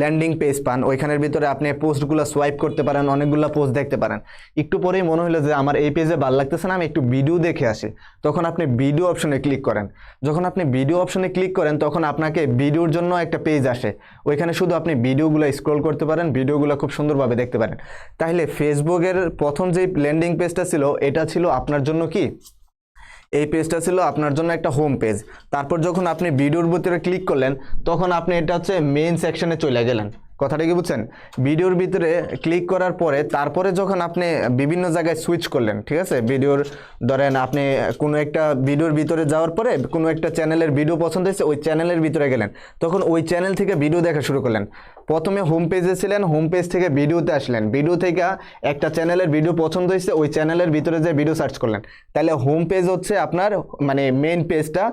ল্যান্ডিং পেজ পান, ওইখানের ভিতরে আপনি পোস্টগুলো সোয়াইপ করতে পারেন, অনেকগুলো পোস্ট দেখতে পারেন। একটু পরেই মনে হলো যে আমার এই পেজে ভালো লাগতেছে না, আমি একটু ভিডিও দেখে আসি, তখন আপনি ভিডিও অপশনে ক্লিক করেন। যখন আপনি ভিডিও অপশনে ক্লিক করেন, তখন আপনাকে ভিডিওর জন্য একটা পেজ আসে, ওইখানে শুধু আপনি ভিডিওগুলো স্ক্রল করতে পারেন, ভিডিওগুলো খুব সুন্দরভাবে দেখতে পারেন। তাহলে ফেসবুকের প্রথম যে ল্যান্ডিং পেজটা ছিল, এটা ছিল আপনার জন্য কি, এই পেজটা ছিল আপনার জন্য একটা হোম পেজ। তারপর যখন আপনি ভিডিওর ভিতরে ক্লিক করলেন, তখন আপনি এটা হচ্ছে মেইন সেকশনে চলে গেলেন। কথাটা কি বুঝছেন? ভিডিওর ভিতরে ক্লিক করার পরে তারপরে যখন আপনি বিভিন্ন জায়গায় সুইচ করলেন, ঠিক আছে, ভিডিওর ধরেন আপনি কোনো একটা ভিডিওর ভিতরে যাওয়ার পরে কোনো একটা চ্যানেলের ভিডিও পছন্দ হয়েছে, ওই চ্যানেলের ভিতরে গেলেন, তখন ওই চ্যানেল থেকে ভিডিও দেখা শুরু করলেন। প্রথমে হোম পেজে ছিলেন, হোম পেজ থেকে ভিডিওতে আসলেন, ভিডিও থেকে একটা চ্যানেলের ভিডিও পছন্দ হয়েছে, ওই চ্যানেলের ভিতরে যে ভিডিও সার্চ করলেন। তাহলে হোম পেজ হচ্ছে আপনার মানে মেইন পেজটা,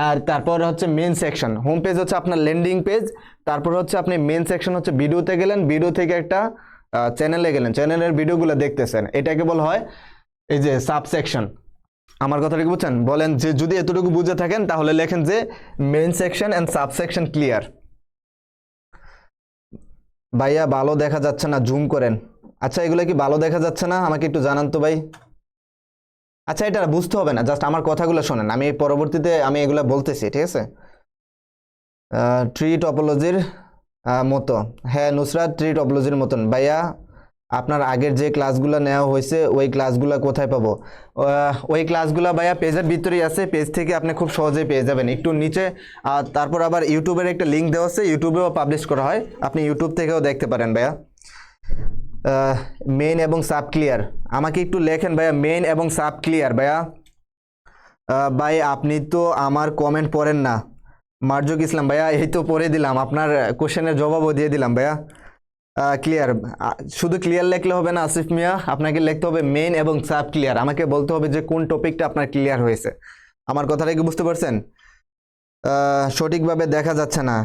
আর তারপর হচ্ছে মেইন সেকশন। হোম পেজ হচ্ছে আপনার ল্যান্ডিং পেজ, তারপর হচ্ছে আপনি মেইন সেকশন হচ্ছে ভিডিওতে গেলেন, ভিডিও থেকে একটা চ্যানেলে গেলেন, চ্যানেলের ভিডিওগুলো দেখতেছেন, এটাকে বলা হয় এই যে সাব সেকশন। আমার কথাটা কি বুঝছেন? বলেন যে যদি এতটুকু বুঝে থাকেন তাহলে লেখেন যে main section and sub section clear. ভাইয়া ভালো দেখা যাচ্ছে না, জুম করেন। আচ্ছা এগুলো কি ভালো দেখা যাচ্ছে না? আমাকে একটু জানান তো ভাই। আচ্ছা এটা বুঝতে হবে না, জাস্ট আমার কথাগুলো শোনেন, আমি পরবর্তীতে আমি এগুলো বলতেছি, ঠিক আছে। ট্রি টপোলজির মতো, হ্যাঁ নুসরাত, ট্রি টপোলজির মতন। ভাইয়া আপনার আগের যে ক্লাসগুলো নেওয়া হয়েছে ওই ক্লাসগুলো কোথায় পাবো? ওই ক্লাসগুলো ভাইয়া পেজের ভিতরেই আছে, পেজ থেকে আপনি খুব সহজেই পেয়ে যাবেন, একটু নিচে। আর তারপর আবার ইউটিউবের একটা লিঙ্ক দেওয়া আছে, ইউটিউবেও পাবলিশ করা হয়, আপনি ইউটিউব থেকেও দেখতে পারেন ভাইয়া। মেইন এবং সাব ক্লিয়ার, আমাকে একটু লেখেন ভাইয়া, মেইন এবং সাব ক্লিয়ার ভাইয়া। ভাই আপনি তো আমার কমেন্ট পড়েন না। মার্জুক ইসলাম ভাইয়া, এই তো পড়ে দিলাম, আপনার কোশ্চেনের জবাবও দিয়ে দিলাম ভাইয়া। ক্লিয়ার, শুধু ক্লিয়ার লিখলে হবে না আসিফ মিয়া, আপনাকে লিখতে হবে মেইন এবং সাব ক্লিয়ার, আমাকে বলতে হবে যে কোন টপিকটা আপনার ক্লিয়ার হয়েছে। আমার কথাটা কি বুঝতে পারছেন? সঠিকভাবে দেখা যাচ্ছে না।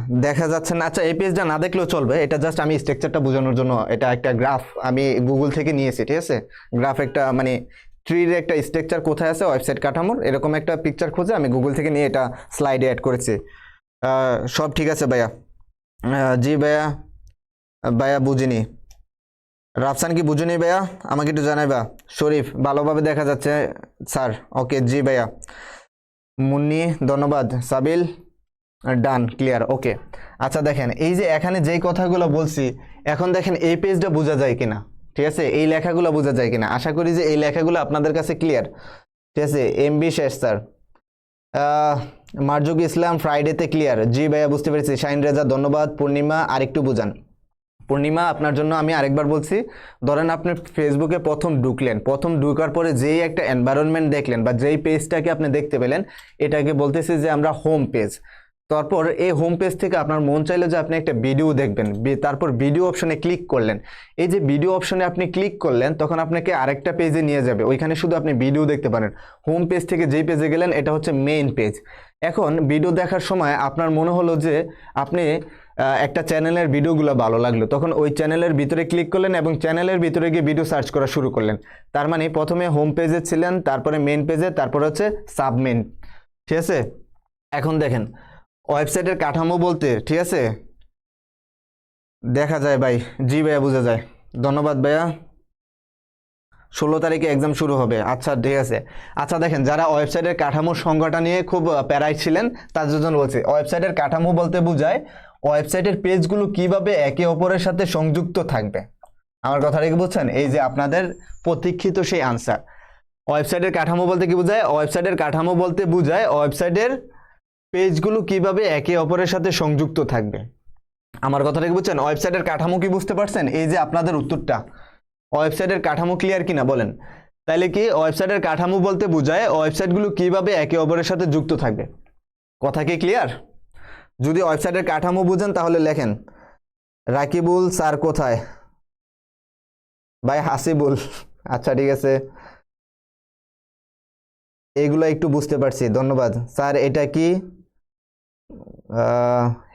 আচ্ছা, এই পেজটা না দেখলেও চলবে, এটা জাস্ট আমি স্ট্রাকচারটা বোঝানোর জন্য, এটা একটা গ্রাফ আমি গুগল থেকে নিয়েছি, ঠিক আছে? গ্রাফ একটা মানে ট্রির একটা স্ট্রাকচার কোথায় আছে ওয়েবসাইট কাঠামোর, এরকম একটা পিকচার খুঁজে আমি গুগল থেকে নিয়ে এটা স্লাইডে অ্যাড করেছি। সব ঠিক আছে ভাইয়া? জি ভাইয়া, ভাইয়া বুঝিনি। রাফসান কি বুঝুনি ভাইয়া? আমাকে একটু জানাইবা। শরীফ, ভালোভাবে দেখা যাচ্ছে স্যার। ওকে, জি ভাইয়া। মুন্নি ধন্যবাদ। সাবিল, ডান, ক্লিয়ার, ওকে। আচ্ছা দেখেন, এই যে এখানে যেই কথাগুলো বলছি, এখন দেখেন এই পেজটা বোঝা যায় কিনা, ঠিক আছে? এই লেখাগুলো বোঝা যায় কিনা? আশা করি যে এই লেখাগুলো আপনাদের কাছে ক্লিয়ার, ঠিক আছে? এমবি শেষ স্যার। মার্জুক ইসলাম ফ্রাইডেতে ক্লিয়ার। জি ভাইয়া বুঝতে পেরেছি। শাইন রেজা ধন্যবাদ। পূর্ণিমা আরেকটু বুঝান। পূর্ণিমা, আপনার জন্য আমি আরেকবার বলছি, ধরেন আপনি ফেসবুকে প্রথম ঢুকার পরে যেই একটা এনভায়রনমেন্ট দেখলেন বা যেই পেজটাকে আপনি দেখতে পেলেন, এটাকে বলতেছি যে আমরা হোম পেজ। তারপর এই হোম পেজ থেকে আপনার মন চাইলে যে আপনি একটা ভিডিও দেখবেন, তারপর ভিডিও অপশনে ক্লিক করলেন। এই যে ভিডিও অপশনে আপনি ক্লিক করলেন, তখন আপনাকে আরেকটা পেজে নিয়ে যাবে, ওইখানে শুধু আপনি ভিডিও দেখতে পারেন। হোম পেজ থেকে যেই পেজে গেলেন, এটা হচ্ছে মেইন পেজ। এখন ভিডিও দেখার সময় আপনার মনে হলো যে আপনি একটা চ্যানেলের ভিডিওগুলো ভালো লাগলো, তখন ওই চ্যানেলের ভিতরে ক্লিক করলেন এবং চ্যানেলের ভিতরে গিয়ে ভিডিও সার্চ করা শুরু করলেন। তার মানে প্রথমে হোম পেজে ছিলেন, তারপরে মেইন পেজে, তারপর হচ্ছে সাবমেইন, ঠিক আছে? এখন দেখেন ওয়েবসাইটের কাঠামো বলতে, ঠিক আছে, দেখা যায় ভাই। জি ভাইয়া, বোঝা যায়। ধন্যবাদ ভাইয়া। 16 তারিখে এক্সাম শুরু হবে। আচ্ছা ঠিক আছে। আচ্ছা দেখেন, যারা ওয়েবসাইটের কাঠামোর সংজ্ঞাটা নিয়ে খুব প্যারায় ছিলেন, তাদের জন্য বলছি, ওয়েবসাইটের কাঠামো বলতে বোঝায় ওয়েবসাইটের পেজগুলো কিভাবে একে অপরের সাথে সংযুক্ত থাকবে। আমার কথাটা কি বুঝছেন? এই যে আপনাদের প্রতীক্ষিত সেই আনসার। ওয়েবসাইটের কাঠামো বলতে কি বোঝায়? ওয়েবসাইটের কাঠামো বলতে বোঝায় ওয়েবসাইটের পেজগুলো কিভাবে একে অপরের সাথে সংযুক্ত থাকবে। আমার কথাটা কি বুঝছেন? ওয়েবসাইটের কাঠামো কি বুঝতে পারছেন? এই যে আপনাদের উত্তরটা, ওয়েবসাইটের কাঠামো ক্লিয়ার কিনা বলেন? তাইলে কি ওয়েবসাইটের কাঠামো বলতে বোঝায় ওয়েবসাইটগুলো কিভাবে একে অপরের সাথে যুক্ত থাকবে। কথা কি ক্লিয়ার? যদি ওয়েবসাইটের কাঠামো বুঝেন তাহলে লেখেন। রাকিবুল স্যার কোথায়? ভাই হাসিবুল। আচ্ছা ঠিক আছে, এইগুলো একটু বুঝতে পারছি, ধন্যবাদ স্যার। এটা কি?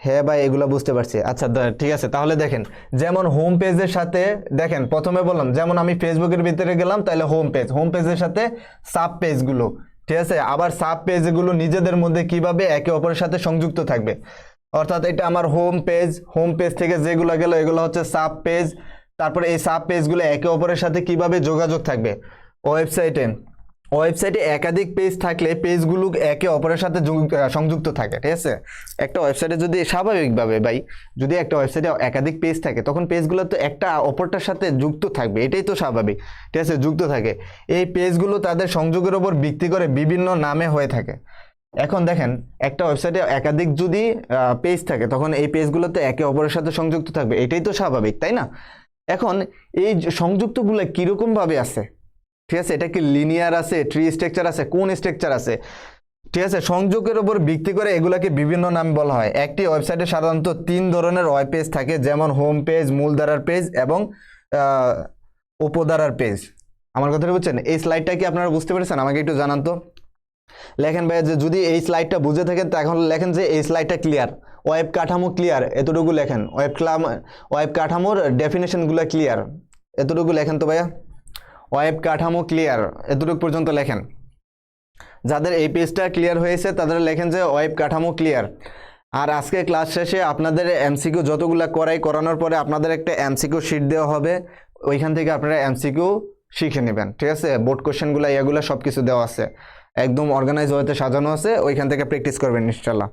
হ্যাঁ ভাই, এগুলো বুঝতে পারছি। আচ্ছা ঠিক আছে, তাহলে দেখেন, যেমন হোম পেজের সাথে, দেখেন প্রথমে বললাম যেমন আমি ফেসবুকের ভিতরে গেলাম, তাহলে হোম পেজের সাথে সাব পেজগুলো, ঠিক আছে? আবার সাব পেজগুলো নিজেদের মধ্যে কিভাবে একে অপরের সাথে সংযুক্ত থাকবে। অর্থাৎ এটা আমার হোম পেজ থেকে যেগুলো গেল এগুলো হচ্ছে সাব পেজ। তারপরে এই সাব পেজগুলো একে অপরের সাথে কিভাবে যোগাযোগ থাকবে। ওয়েবসাইটে একাধিক পেজ থাকলে পেজগুলো একে অপরের সাথে সংযুক্ত থাকে, ঠিক আছে? একটা ওয়েবসাইটে যদি স্বাভাবিকভাবে ভাই, যদি একটা ওয়েবসাইটে একাধিক পেজ থাকে, তখন পেজগুলো তো একটা অপরটার সাথে যুক্ত থাকবে, এটাই তো স্বাভাবিক, ঠিক আছে? যুক্ত থাকে। এই পেজগুলো তাদের সংযোগের উপর ভিত্তি করে বিভিন্ন নামে হয়ে থাকে। এখন দেখেন, একটা ওয়েবসাইটে একাধিক যদি পেজ থাকে, তখন এই পেজগুলোতে একে অপরের সাথে সংযুক্ত থাকবে, এটাই তো স্বাভাবিক, তাই না? এখন এই সংযুক্তগুলো কিরকম ভাবে আছে, ঠিক আছে? এটা কি লিনিয়ার আছে, ট্রি স্ট্রাকচার আছে, কোন স্ট্রাকচার আছে, ঠিক আছে? সংযোগের উপর ভিত্তি করে এগুলাকে বিভিন্ন নাম বলা হয়। একটি ওয়েবসাইটে সাধারণত 3 ধরনের ওয়েব পেজ থাকে, যেমন হোম পেজ, মূলধারার পেজ এবং উপধারার পেজ। আমার কথাটা বুঝছেন? এই স্লাইডটা কি আপনারা বুঝতে পেরেছেন? আমাকে একটু জানান তো। লেখেন ভাইয়া যে যদি এই স্লাইডটা বুঝে থাকেন, তাহলে লেখেন যে এই স্লাইডটা ক্লিয়ার, ওয়েব কাঠামো ক্লিয়ার, এতটুকু লেখেন। ওয়েব কাঠামোর ডেফিনেশনগুলো ক্লিয়ার, এতটুকু লেখেন তো ভাইয়া। ওয়েব কাঠামো ক্লিয়ার, এতটুকু পর্যন্ত লেখেন। যাদের এই পেজটা ক্লিয়ার হয়েছে তাদের লেখেন যে ওয়েব কাঠামো ক্লিয়ার। আর আজকে ক্লাস শেষে আপনাদের এমসিকিউ যতগুলো করানোর পরে আপনাদের একটা এমসিকিউ শিট দেওয়া হবে, ওইখান থেকে আপনারা এমসিকিউ শিখে নেবেন, ঠিক আছে? বোর্ড কোশ্চেনগুলো এগুলো সব কিছু দেওয়া আছে, একদম অর্গানাইজ হতে সাজানো আছে, ওইখান থেকে প্র্যাকটিস করবেন ইনশাল্লাহ।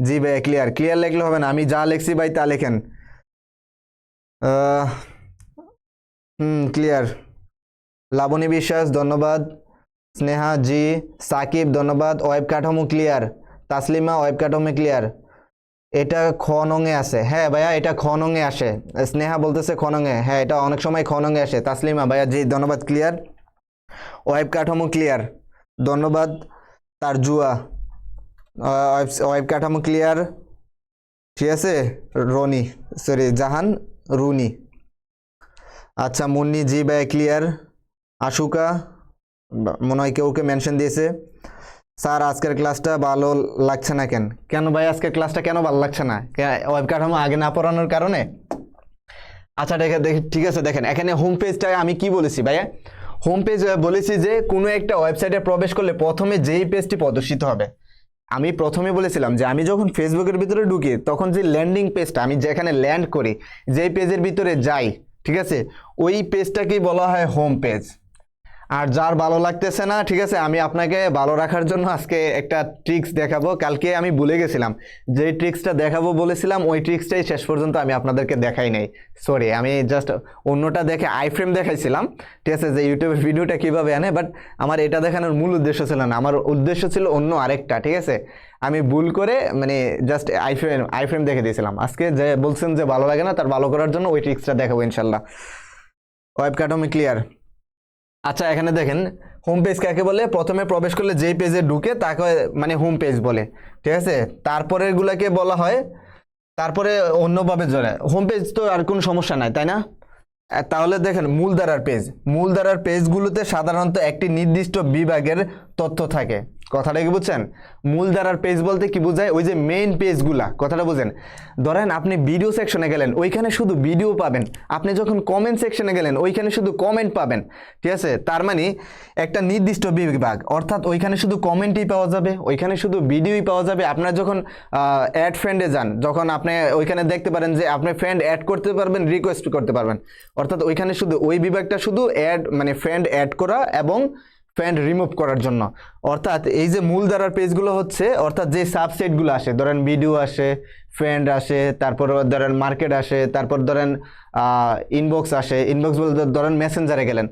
জি ভাই, ক্লিয়ার লিখলে হবে না, আমি যা লিখছি ভাই তা লেখেন। ক্লিয়ার। লাবণী বিশ্বাস ধন্যবাদ। স্নেহা জি। সাকিব ধন্যবাদ। ওয়েব কাঠামো ক্লিয়ার। তাসলিমা ওয়েব কাঠামো ক্লিয়ার। এটা খ নঙে আছে। হ্যাঁ ভাইয়া, এটা খ নঙে আসে। স্নেহা বলতেছে খ নঙে, হ্যাঁ এটা অনেক সময় খ নঙে আসে। তাসলিমা ভাইয়া জি ধন্যবাদ, ক্লিয়ার। ওয়েব কাঠামো ক্লিয়ার, ধন্যবাদ। তারজুয়া ওয়েব কাঠামো ক্লিয়ার, ঠিক আছে। জাহান রুনি। আচ্ছা মুন্নি জি ভাইয়া ক্লিয়ার। আশুকা মনে হয় কেউ মেনশন দিয়েছে। স্যার আজকের ক্লাসটা ভালো লাগছে না কেন? কেন ভাই আজকের ক্লাসটা কেন ভালো লাগছে না? ওয়েব কাঠামো আগে না পড়ানোর কারণে? আচ্ছা ঠিক আছে, দেখেন এখানে হোম পেজটা আমি কি বলেছি ভাইয়া? হোম পেজ বলেছি যে কোনো একটা ওয়েবসাইটে প্রবেশ করলে প্রথমে যেই পেজটি প্রদর্শিত হবে, আমি প্রথমে বলেছিলাম যে আমি যখন ফেসবুকের ভিতরে ঢুকি তখন যে ল্যান্ডিং পেজটা, আমি যেখানে ল্যান্ড করি, যেই পেজের ভিতরে যাই, ঠিক আছে, ওই পেজটাকেই বলা হয় হোম পেজ। আর যার ভালো লাগতেছে না, ঠিক আছে, আমি আপনাকে ভালো রাখার জন্য আজকে একটা ট্রিক্স দেখাবো। কালকে আমি ভুলে গেছিলাম, যে ট্রিক্সটা দেখাবো বলেছিলাম ওই ট্রিক্সটাই শেষ পর্যন্ত আমি আপনাদেরকে দেখাই নাই। সরি, আমি জাস্ট অন্যটা দেখে আইফ্রেম দেখাইছিলাম, ঠিক আছে, যে ইউটিউবের ভিডিওটা কিভাবে আনে, বাট আমার এটা দেখানোর মূল উদ্দেশ্য ছিল না, আমার উদ্দেশ্য ছিল অন্য আরেকটা, ঠিক আছে। আমি ভুল করে মানে জাস্ট আইফ্রেম দেখে দিয়েছিলাম। আজকে যে বলছেন যে ভালো লাগে না, তার ভালো করার জন্য ওই ট্রিক্সটা দেখাবো ইনশাল্লাহ। ওয়েব কাঠামো ক্লিয়ার? আচ্ছা এখানে দেখেন হোম পেজ কাকে বলে? প্রথমে প্রবেশ করলে যেই পেজে ঢুকে তাকে মানে হোম পেজ বলে, ঠিক আছে। তারপরে এগুলাকে বলা হয়, তারপরে অন্যভাবে জড়ে হোম পেজ, তো আর কোনো সমস্যা নাই, তাই না? তাহলে দেখেন মূলধারার পেজ, মূলধারার পেজগুলোতে সাধারণত একটি নির্দিষ্ট বিভাগের তথ্য থাকে। কথাটা কি বুঝছেন? মূলধারার পেজ বলতে কি বোঝায়? ওই যে মেইন পেজগুলা, কথাটা বুঝেন। ধরেন আপনি ভিডিও সেকশনে গেলেন, ওইখানে শুধু ভিডিও পাবেন। আপনি যখন কমেন্ট সেকশনে গেলেন, ওইখানে শুধু কমেন্ট পাবেন, ঠিক আছে। তার মানে একটা নির্দিষ্ট বিভাগ, অর্থাৎ ওইখানে শুধু কমেন্টই পাওয়া যাবে, ওইখানে শুধু ভিডিওই পাওয়া যাবে। আপনার যখন অ্যাড ফ্রেন্ডে যান, যখন আপনি ওইখানে দেখতে পারেন যে আপনি ফ্রেন্ড অ্যাড করতে পারবেন, রিকোয়েস্ট করতে পারবেন, অর্থাৎ ওইখানে শুধু ওই বিভাগটা শুধু অ্যাড মানে ফ্রেন্ড অ্যাড করা এবং ফ্রেন্ড রিমুভ করার জন্য। অর্থাৎ এই যে মূলধারার পেজগুলো হচ্ছে, অর্থাৎ যে সাবসেটগুলো আসে, ধরেন ভিডিও আসে, ফ্রেন্ড আসে, তারপর ধরেন মার্কেট আসে, তারপর ধরেন ইনবক্স আসে। ইনবক্স বলতে ধরেন মেসেঞ্জারে গেলেন,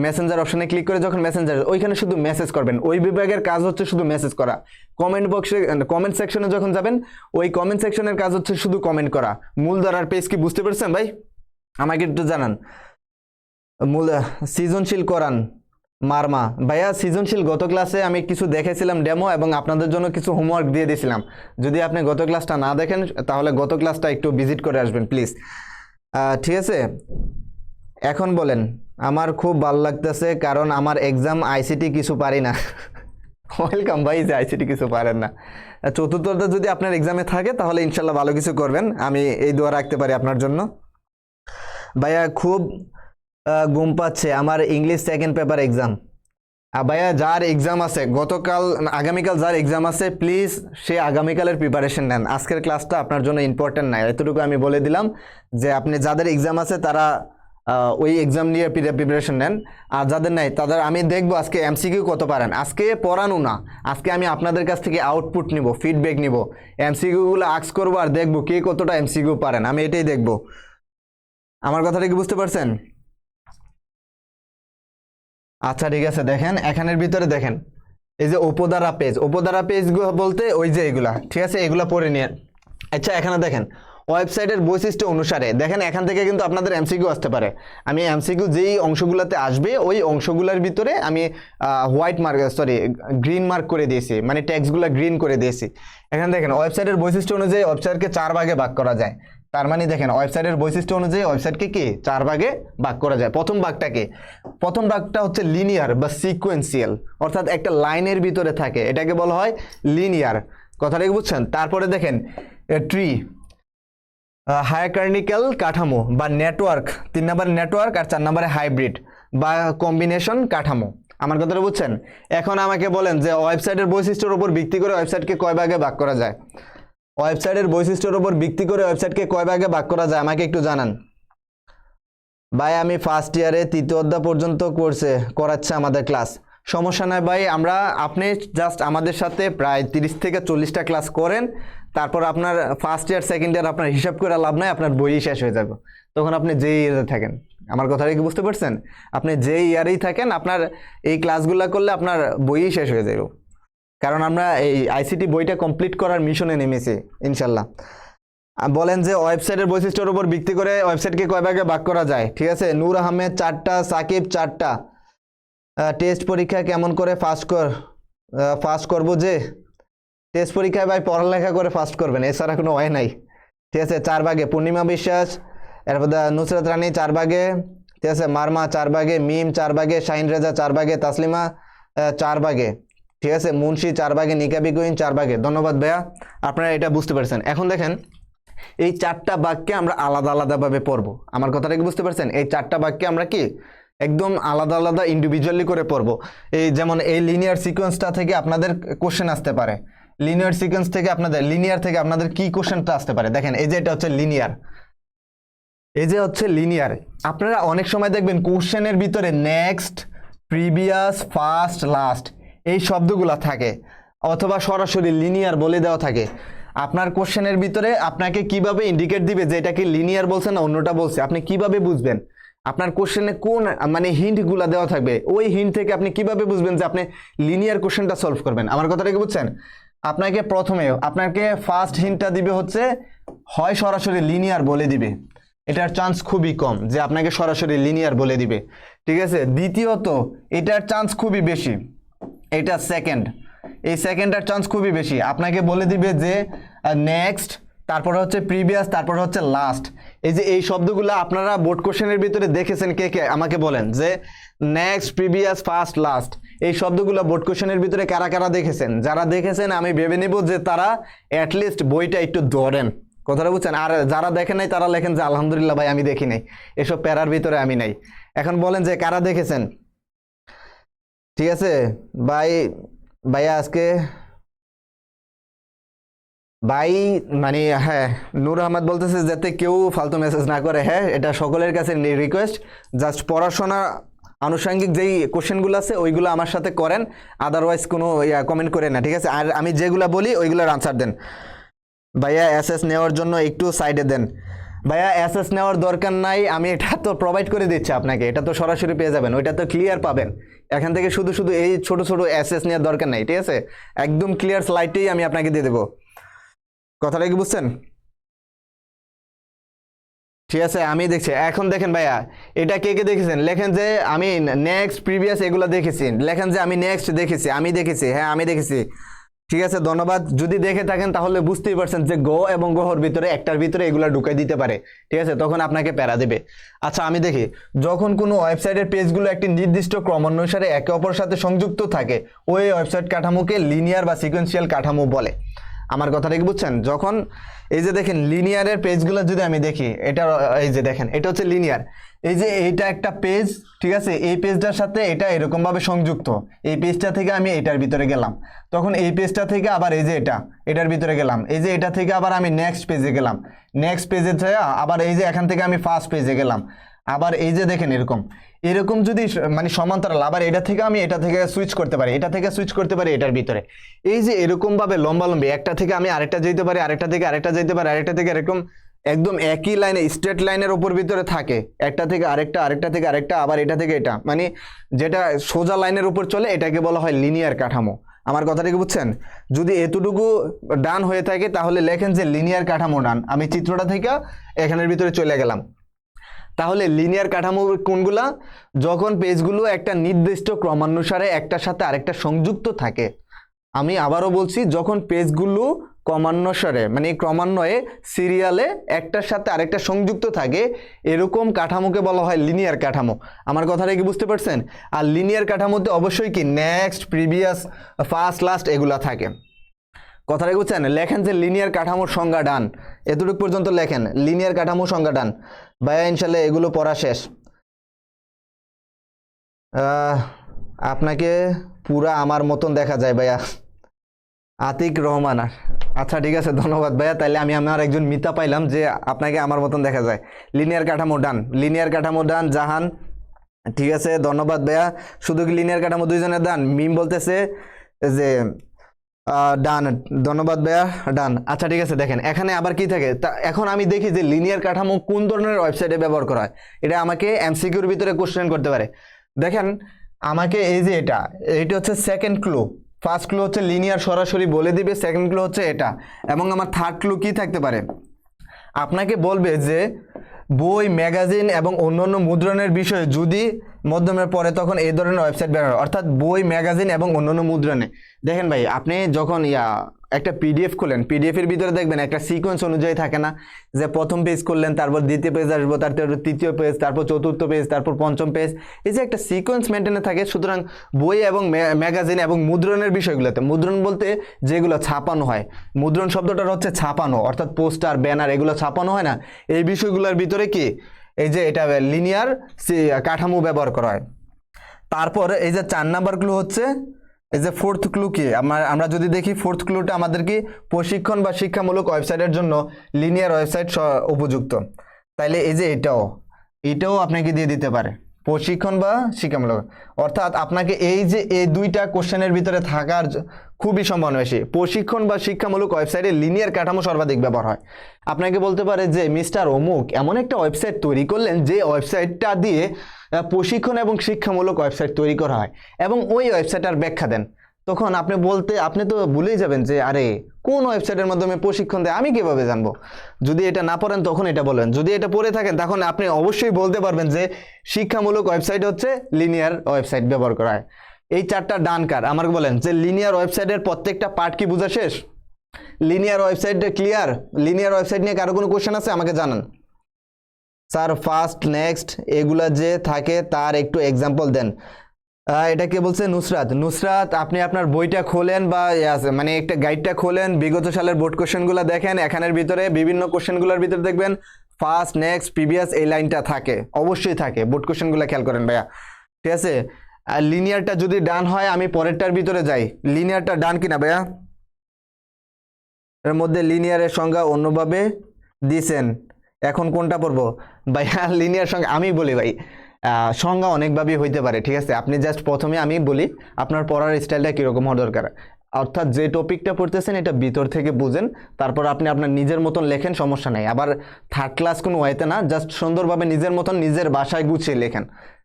মেসেঞ্জার অপশনে ক্লিক করে যখন মেসেঞ্জার, ওইখানে শুধু মেসেজ করবেন, ওই বিভাগের কাজ হচ্ছে শুধু মেসেজ করা। কমেন্ট বক্সে কমেন্ট সেকশনে যখন যাবেন, ওই কমেন্ট সেকশনের কাজ হচ্ছে শুধু কমেন্ট করা। মূলধারার পেজ কি বুঝতে পেরেছেন ভাই? আমাকে একটু জানান। মূল সৃজনশীল করান মারমা ভাইয়া, সৃজনশীল গত ক্লাসে আমি কিছু দেখেছিলাম ডেমো, এবং আপনাদের জন্য কিছু হোমওয়ার্ক দিয়ে দিয়েছিলাম। যদি আপনি গত ক্লাসটা না দেখেন তাহলে গত ক্লাসটা একটু ভিজিট করে আসবেন প্লিজ, ঠিক আছে। এখন বলেন। আমার খুব ভালো লাগতেছে কারণ আমার এক্সাম আইসিটি কিছু পারি না। ওয়েলকাম ভাই, যে আইসিটি কিছু পারেন না। চতুর্থটা যদি আপনার এক্সামে থাকে তাহলে ইনশাল্লাহ ভালো কিছু করবেন, আমি এই দোয়া রাখতে পারি আপনার জন্য। ভাইয়া খুব ঘুম পাচ্ছে, আমার ইংলিশ সেকেন্ড পেপার এক্সাম। ভাইয়া যার এক্সাম আছে গতকাল, আগামীকাল যার এক্সাম আছে, প্লিজ সে আগামীকালের প্রিপারেশন নেন। আজকের ক্লাসটা আপনার জন্য ইম্পর্টেন্ট নাই, এতটুকু আমি বলে দিলাম যে আপনি যাদের এক্সাম আছে তারা ওই এক্সাম নিয়ে প্রিপারেশন নেন। আর যাদের নাই তাদের আমি দেখবো আজকে এমসিকিউ কত পারেন। আজকে পড়ানো না, আজকে আমি আপনাদের কাছ থেকে আউটপুট নিব, ফিডব্যাক নিব, এমসিকিউগুলো আস্ক করবো আর দেখবো কে কতটা এমসিকিউ পারেন, আমি এটাই দেখবো। আমার কথাটা কি বুঝতে পারছেন? আচ্ছা ঠিক আছে, দেখেন এখানের ভিতরে দেখেন এই যে উপধারা পেজ, উপধারা পেজ বলতে ওই যে এগুলা, ঠিক আছে, এগুলা পড়ে নিয়ে। আচ্ছা এখানে দেখেন ওয়েবসাইটের বৈশিষ্ট্য অনুসারে, দেখেন এখান থেকে কিন্তু আপনাদের এমসিকিউ আসতে পারে। আমি এমসিকিউ যেই অংশগুলোতে আসবে ওই অংশগুলোর ভিতরে আমি white mark sorry green mark করে দিয়েছি, মানে ট্যাক্সগুলো গ্রিন করে দিয়েছি। এখানে দেখেন ওয়েবসাইটের বৈশিষ্ট্য অনুযায়ী ওয়েবসাইটকে 4 ভাগে ভাগ করা যায়। তার মানে দেখেন ওয়েবসাইটের বৈশিষ্ট্য অনুযায়ী ওয়েবসাইটকে কি 4 ভাগে ভাগ করা যায়। প্রথম ভাগটা হচ্ছে লিনিয়ার বা সিকোয়েন্সিয়াল, অর্থাৎ একটা লাইনের ভিতরে থাকে, এটাকে বলা হয় লিনিয়ার। কথাটা কি বুঝছেন? তারপরে দেখেন ট্রি, হায়ারার্কিক্যাল কাঠামো বা নেটওয়ার্ক, 3 নম্বরে নেটওয়ার্ক, আর 4 নম্বরে হাইব্রিড বা কম্বিনেশন কাঠামো। আমার কথাটা বুঝছেন? এখন আমাকে বলেন যে ওয়েবসাইটের বৈশিষ্ট্যের উপর ভিত্তি করে ওয়েবসাইটকে কয় ভাগে ভাগ করা যায়? ওয়েবসাইটের বৈশিষ্ট্যের উপর ভিত্তি করে ওয়েবসাইটকে কয় ভাগে ভাগ করা যায় আমাকে একটু জানান। ভাই আমি ফার্স্ট ইয়ারে 3য় অধ্যায় পর্যন্ত করাচ্ছে আমাদের ক্লাস। সমস্যা নাই ভাই, আপনি জাস্ট আমাদের সাথে প্রায় 30 থেকে 40টা ক্লাস করেন, তারপর আপনার ফার্স্ট ইয়ার সেকেন্ড ইয়ার আপনার হিসাব করে লাভ নাই, আপনার বই শেষ হয়ে যাবে। তখন আপনি যেই ইয়ারে থাকেন, আমার কথাটা কি বুঝতে পারছেন? আপনি যেই ইয়ারেই থাকেন, আপনার এই ক্লাসগুলো করলে আপনার বই শেষ হয়ে যাবে। কারণ আমরা এই আইসিটি বইটা কমপ্লিট করার মিশনে নেমেছি ইনশাল্লাহ। বলেন যে ওয়েবসাইটের বৈশিষ্ট্যের উপর ভিত্তি করে ওয়েবসাইটকে কয় ভাগে ভাগ করা যায়? ঠিক আছে, নূর আহমেদ 4টা, সাকিব 4টা। টেস্ট পরীক্ষা কেমন করে ফাস্ট করবো? যে টেস্ট পরীক্ষায় ভাই পড়ালেখা করে ফাস্ট করবেন, এছাড়া কোনো ওয়ে নাই। ঠিক আছে, 4 ভাগে পূর্ণিমা বিশ্বাস, এরপর নুসরাত রানী 4 ভাগে, ঠিক আছে, মারমা 4 ভাগে, মিম 4 ভাগে, শাহিন রেজা 4 ভাগে, তাসলিমা 4 ভাগে, ঠিক আছে, মুন্সি 4 ভাগে, নিকাবিগইন 4 ভাগে। ধন্যবাদ ভাইয়া, আপনারা এটা বুঝতে পারছেন। এখন দেখেন এই 4টা বাক্যে আমরা আলাদা আলাদাভাবে পড়বো। আমার কথাটা কি বুঝতে পারছেন? এই 4টা বাক্যে আমরা কি একদম আলাদা আলাদা ইন্ডিভিজুয়ালি করে পড়বো। এই যেমন এই লিনিয়ার সিকোয়েন্সটা থেকে আপনাদের কোশ্চেন আসতে পারে, লিনিয়ার সিকোয়েন্স থেকে আপনাদের, লিনিয়ার থেকে আপনাদের কি কোশ্চেনটা আসতে পারে। দেখেন এই যে এটা হচ্ছে লিনিয়ার, এই যে হচ্ছে লিনিয়ার। আপনারা অনেক সময় দেখবেন কোশ্চেনের ভিতরে নেক্সট, প্রিভিয়াস, ফার্স্ট, লাস্ট এই শব্দগুলা থাকে, অথবা সরাসরি লিনিয়ার বলে দেওয়া থাকে। আপনার কোশ্চেনের ভিতরে আপনাকে কিভাবে ইন্ডিকেট দিবে যে এটা কি লিনিয়ার বলছে না অন্যটা বলছে, আপনি কিভাবে বুঝবেন? আপনার কোশ্চেনে কোন মানে হিন্টগুলা দেওয়া থাকবে, ওই হিন্ট থেকে আপনি কিভাবে বুঝবেন যে আপনি লিনিয়ার কোশ্চেনটা সলভ করবেন? আমার কথাটা কি বুঝছেন? আপনাকে প্রথমে আপনাকে ফার্স্ট হিন্টটা দিবে হচ্ছে হয় সরাসরি লিনিয়ার বলে দিবে, এটার চান্স খুবই কম যে আপনাকে সরাসরি লিনিয়ার বলে দিবে, ঠিক আছে। দ্বিতীয়ত এটার চান্স খুবই বেশি, এটা সেকেন্ড, এই সেকেন্ডটার চান্স খুবই বেশি, আপনাকে বলে দিবে যে নেক্সট, তারপরে হচ্ছে প্রিভিয়াস, তারপরে হচ্ছে লাস্ট। এই যে এই শব্দগুলো আপনারা বোর্ড কোশ্চেনের ভিতরে দেখেছেন কে কে আমাকে বলেন, যে নেক্সট, প্রিভিয়াস, ফার্স্ট, লাস্ট এই শব্দগুলো বোর্ড কোশ্চেনের ভিতরে কারা কারা দেখেছেন? যারা দেখেছেন আমি ভেবে নেব যে তারা অ্যাটলিস্ট বইটা একটু ধরেন, কথাটা বুঝছেন। আর যারা দেখেন নাই তারা লেখেন যে আলহামদুলিল্লাহ ভাই আমি দেখি নাই, এসব প্যারার ভিতরে আমি নাই। এখন বলেন যে কারা দেখেছেন, ঠিক আছে ভাই? ভাইয়া আজকে ভাই মানে হ্যাঁ, নূর আহমদ বলতেছে যাতে কেউ ফালতু মেসেজ না করে। হ্যাঁ, এটা সকলের কাছে রিকোয়েস্ট, জাস্ট পড়াশোনা আনুষঙ্গিক যেই কোশ্চেনগুলো আছে ওইগুলো আমার সাথে করেন, আদারওয়াইজ কোনো কমেন্ট করে না, ঠিক আছে। আর আমি যেগুলো বলি ওইগুলোর আনসার দেন। ভাইয়া এসএস নেওয়ার জন্য একটু সাইডে দেন। ভাইয়া এসএস নেওয়ার দরকার নাই, আমি এটা তো প্রোভাইড করে দিচ্ছি আপনাকে, এটা তো সরাসরি পেয়ে যাবেন, ওইটা তো ক্লিয়ার পাবেন। এখান থেকে শুধু শুধু এই ছোট ছোট এসএস নেওয়ার দরকার নাই, ঠিক আছে। একদম ক্লিয়ার স্লাইডটাই আমি আপনাকে দিয়ে দেবো, কথাটা কি বুঝছেন? ঠিক আছে, আমি দেখছি। এখন দেখেন ভাইয়া এটা কে কে দেখেছেন, লেখেন যে আমি নেক্সট, প্রিভিয়াস এগুলো দেখেছি, লেখেন যে আমি নেক্সট দেখেছি, আমি দেখেছি, হ্যাঁ আমি দেখেছি, ঠিক আছে ধন্যবাদ। যদি দেখে থাকেন তাহলে বুঝতেই পারছেন যে গ এবং গহর ভিতরে একটার ভিতরে এগুলো ঢুকাই দিতে পারে, ঠিক আছে, তখন আপনাকে প্যারা দেবে। আচ্ছা আমি দেখি, যখন কোনো ওয়েবসাইটের পেজগুলো একটি নির্দিষ্ট ক্রমানুসারে একে অপরের সাথে সংযুক্ত থাকে ওই ওয়েবসাইট কাঠামোকে লিনিয়ার বা সিকোয়েন্সিয়াল কাঠামো বলে। আমার কথাটা কি বুঝছেন? যখন এই যে দেখেন লিনিয়ারের পেজগুলো যদি আমি দেখি, এটা এই যে দেখেন এটা হচ্ছে লিনিয়ার, এই যে এইটা একটা পেজ, ঠিক আছে, এই পেজটার সাথে এটা এরকম ভাবে সংযুক্ত, এই পেজটা থেকে আমি এটার ভিতরে গেলাম, তখন এই পেজটা থেকে আবার এই যে এটার ভিতরে গেলাম, এই যে এটা থেকে আবার আমি নেক্সট পেজে গেলাম, নেক্সট পেজে থেকে আবার এই যে এখান থেকে আমি ফার্স্ট পেজে গেলাম, আবার এই যে দেখেন এরকম এরকম যদি মানে সমান্তরাল, আবার এটা থেকে আমি এটা থেকে সুইচ করতে পারি, এটা থেকে সুইচ করতে পারি এটার ভিতরে, এই যে এরকম ভাবে লম্বালম্বি একটা থেকে আমি আরেকটা যেতে পারি, আরেকটা থেকে আরেকটা যেতে পারি, আরেকটা থেকে এরকম একদম একই লাইনে স্ট্রেট লাইনের উপর ভিতরে থাকে, একটা থেকে আরেকটা, আরেকটা থেকে আরেকটা, আবার এটা থেকে এটা, মানে যেটা সোজা লাইনের উপর চলে এটাকে বলা হয় লিনিয়ার কাঠামো। আমার কথাটা কি বুঝছেন? যদি এতটুকু ডান হয়ে থাকে তাহলে লেখেন যে লিনিয়ার কাঠামো ডান। আমি চিত্রটা থেকে এখানের ভিতরে চলে গেলাম। তাহলে লিনিয়ার কাঠামো কোনগুলা? যখন পেজগুলো একটা নির্দিষ্ট ক্রমানুসারে একটার সাথে আরেকটা সংযুক্ত থাকে। আমি আবারও বলছি, যখন পেজগুলো ক্রমানুসারে মানে ক্রমান্বয়ে সিরিয়ালে একটার সাথে আরেকটা সংযুক্ত থাকে এরকম কাঠামোকে বলা হয় লিনিয়ার কাঠামো। আমার কথাটা কি বুঝতে পারছেন? আর লিনিয়ার কাঠামোতে অবশ্যই কি নেক্সট, প্রিভিয়াস, ফার্স্ট, লাস্ট এগুলা থাকে। কথাটা বুঝছেন? লেখেন যে লিনিয়ার কাঠামোর সংজ্ঞা ডান, এতটুকু পর্যন্ত লেখেন লিনিয়ার কাঠামোর সংজ্ঞা ডান। ভাইয়া ইনশাল্লাহ এগুলো পড়া শেষ। আপনাকে পুরা আমার মতন দেখা যায় ভাইয়া, আতিক রহমান। আচ্ছা ঠিক আছে ধন্যবাদ ভাইয়া, তাইলে আমি আমার একজন মিতা পাইলাম যে আপনাকে আমার মতন দেখা যায়। লিনিয়ার কাঠামো ডান, লিনিয়ার কাঠামো ডান জাহান, ঠিক আছে ধন্যবাদ ভাইয়া। শুধু কি লিনিয়ার কাঠামো দুইজনের ডান? মিম বলতেছে যে ডান, ধন্যবাদ ভাইয়া, ডান। আচ্ছা ঠিক আছে, দেখেন এখানে আবার কি থাকে, এখন আমি দেখি যে লিনিয়ার কাঠামো কোন ধরনের ওয়েবসাইটে ব্যবহার করা হয়। এটা আমাকে এমসিকিউর ভিতরে কোশ্চেন করতে পারে। দেখেন আমাকে এই যে এটা হচ্ছে সেকেন্ড ক্লু, ফার্স্ট ক্লু হচ্ছে লিনিয়ার সরাসরি বলে দিবে, সেকেন্ড ক্লু হচ্ছে এটা, এবং আমার থার্ড ক্লু কি থাকতে পারে? আপনাকে বলবে যে বই, ম্যাগাজিন এবং অন্যান্য মুদ্রণের বিষয়ে যদি মধ্যমের পরে তখন এই ধরনের ওয়েবসাইট ব্যবহার, অর্থাৎ বই, ম্যাগাজিন এবং অন্যান্য মুদ্রণে। দেখেন ভাই আপনি যখন একটা পিডিএফ খুলেন, পিডিএফ এর ভিতরে দেখবেন একটা সিকোয়েন্স অনুযায়ী থাকে না, যে প্রথম পেজ করলেন, তারপর দ্বিতীয় পেজ আসবো, তারপর তৃতীয় পেজ, তারপর চতুর্থ পেজ, তারপর পঞ্চম পেজ, এই যে একটা সিকোয়েন্স মেনটেনে থাকে। সুতরাং বই এবং ম্যাগাজিন এবং মুদ্রণের বিষয়গুলোতে, মুদ্রণ বলতে যেগুলো ছাপানো হয়, মুদ্রণ শব্দটার হচ্ছে ছাপানো, অর্থাৎ পোস্টার, ব্যানার এগুলো ছাপানো হয় না, এই বিষয়গুলোর ভিতরে কি এই যে এটা লিনিয়ার কাঠামো ব্যবহার করা হয়। তারপর এই যে 4 নাম্বার ক্লু হচ্ছে, এই যে ফোর্থ ক্লু কি, আমরা যদি দেখি ফোর্থ ক্লুটা আমাদের কি প্রশিক্ষণ বা শিক্ষামূলক ওয়েবসাইটের জন্য লিনিয়ার ওয়েবসাইট উপযুক্ত। তাইলে এই যে এটাও আপনাকে দিয়ে দিতে পারে প্রশিক্ষণ বা শিক্ষামূলক, অর্থাৎ আপনাকে এই যে এই দুইটা কোশ্চেনের ভিতরে থাকার খুবই সম্ভাবনা বেশি। প্রশিক্ষণ বা শিক্ষামূলক ওয়েবসাইটে লিনিয়ার কাঠামো সর্বাধিক ব্যবহার হয়। আপনাকে বলতে পারে যে মিস্টার অমুক এমন একটা ওয়েবসাইট তৈরি করলেন যে ওয়েবসাইটটা দিয়ে প্রশিক্ষণ এবং শিক্ষামূলক ওয়েবসাইট তৈরি করা হয়, এবং ওই ওয়েবসাইটার ব্যাখ্যা দেন। তখন আপনি তো ভুলেই যাবেন যে আরে কোন ওয়েবসাইটের মাধ্যমে প্রশিক্ষণ দেয় আমি কিভাবে জানবো। যদি এটা না পড়েন তখন এটা বলবেন, যদি এটা পড়ে থাকেন তখন আপনি অবশ্যই বলতে পারবেন যে শিক্ষামূলক ওয়েবসাইট হচ্ছে লিনিয়ার ওয়েবসাইট ব্যবহার করা হয়। এই 4টা ডান কার আমাকে বলেন যে লিনিয়ার ওয়েবসাইটের প্রত্যেকটা পার্ট কি বোঝা শেষ? Linear website clear? Linear website নিয়ে কারো কোনো কোশ্চেন আছে আমাকে জানান। স্যার ফার্স্ট নেক্সট এগুলা যে থাকে তার একটু এক্সাম্পল দেন। এটা কে বলছে? নুসরাত আপনি আপনার বইটা খোলেন বা মানে একটা গাইডটা খোলেন, বিগত সালের বোর্ড কোশ্চেনগুলো দেখেন, এখানের ভিতরে বিভিন্ন কোশ্চেনগুলোর ভিতরে দেখবেন ফার্স্ট নেক্সট প্রিভিয়াস এই লাইনটা থাকে, অবশ্যই থাকে। বোর্ড কোশ্চেনগুলো খেয়াল করেন ভাইয়া, ঠিক আছে? আর লিনিয়ারটা যদি ডান হয় আমি পরেরটার ভিতরে যাই, লিনিয়ারটা ডান কিনা ভাইয়া? এর মধ্যে লিনিয়ারের সংজ্ঞা অন্যভাবে দিছেন, এখন কোনটা পড়বো ভাইয়া? লিনিয়ার সংজ্ঞা আমি বলি ভাই, সংজ্ঞা অনেকভাবেই হইতে পারে, ঠিক আছে? আপনি জাস্ট প্রথমে আমি বলি আপনার পড়ার স্টাইলটা কীরকম হওয়া দরকার, অর্থাৎ যে টপিকটা পড়তেছেন এটা ভিতর থেকে বুঝেন, তারপর আপনি আপনার নিজের মতন লেখেন, সমস্যা নেই। আবার থার্ড ক্লাস কোনো ওয়েতে না, জাস্ট সুন্দরভাবে নিজের মতন নিজের ভাষায় গুছিয়ে লেখেন।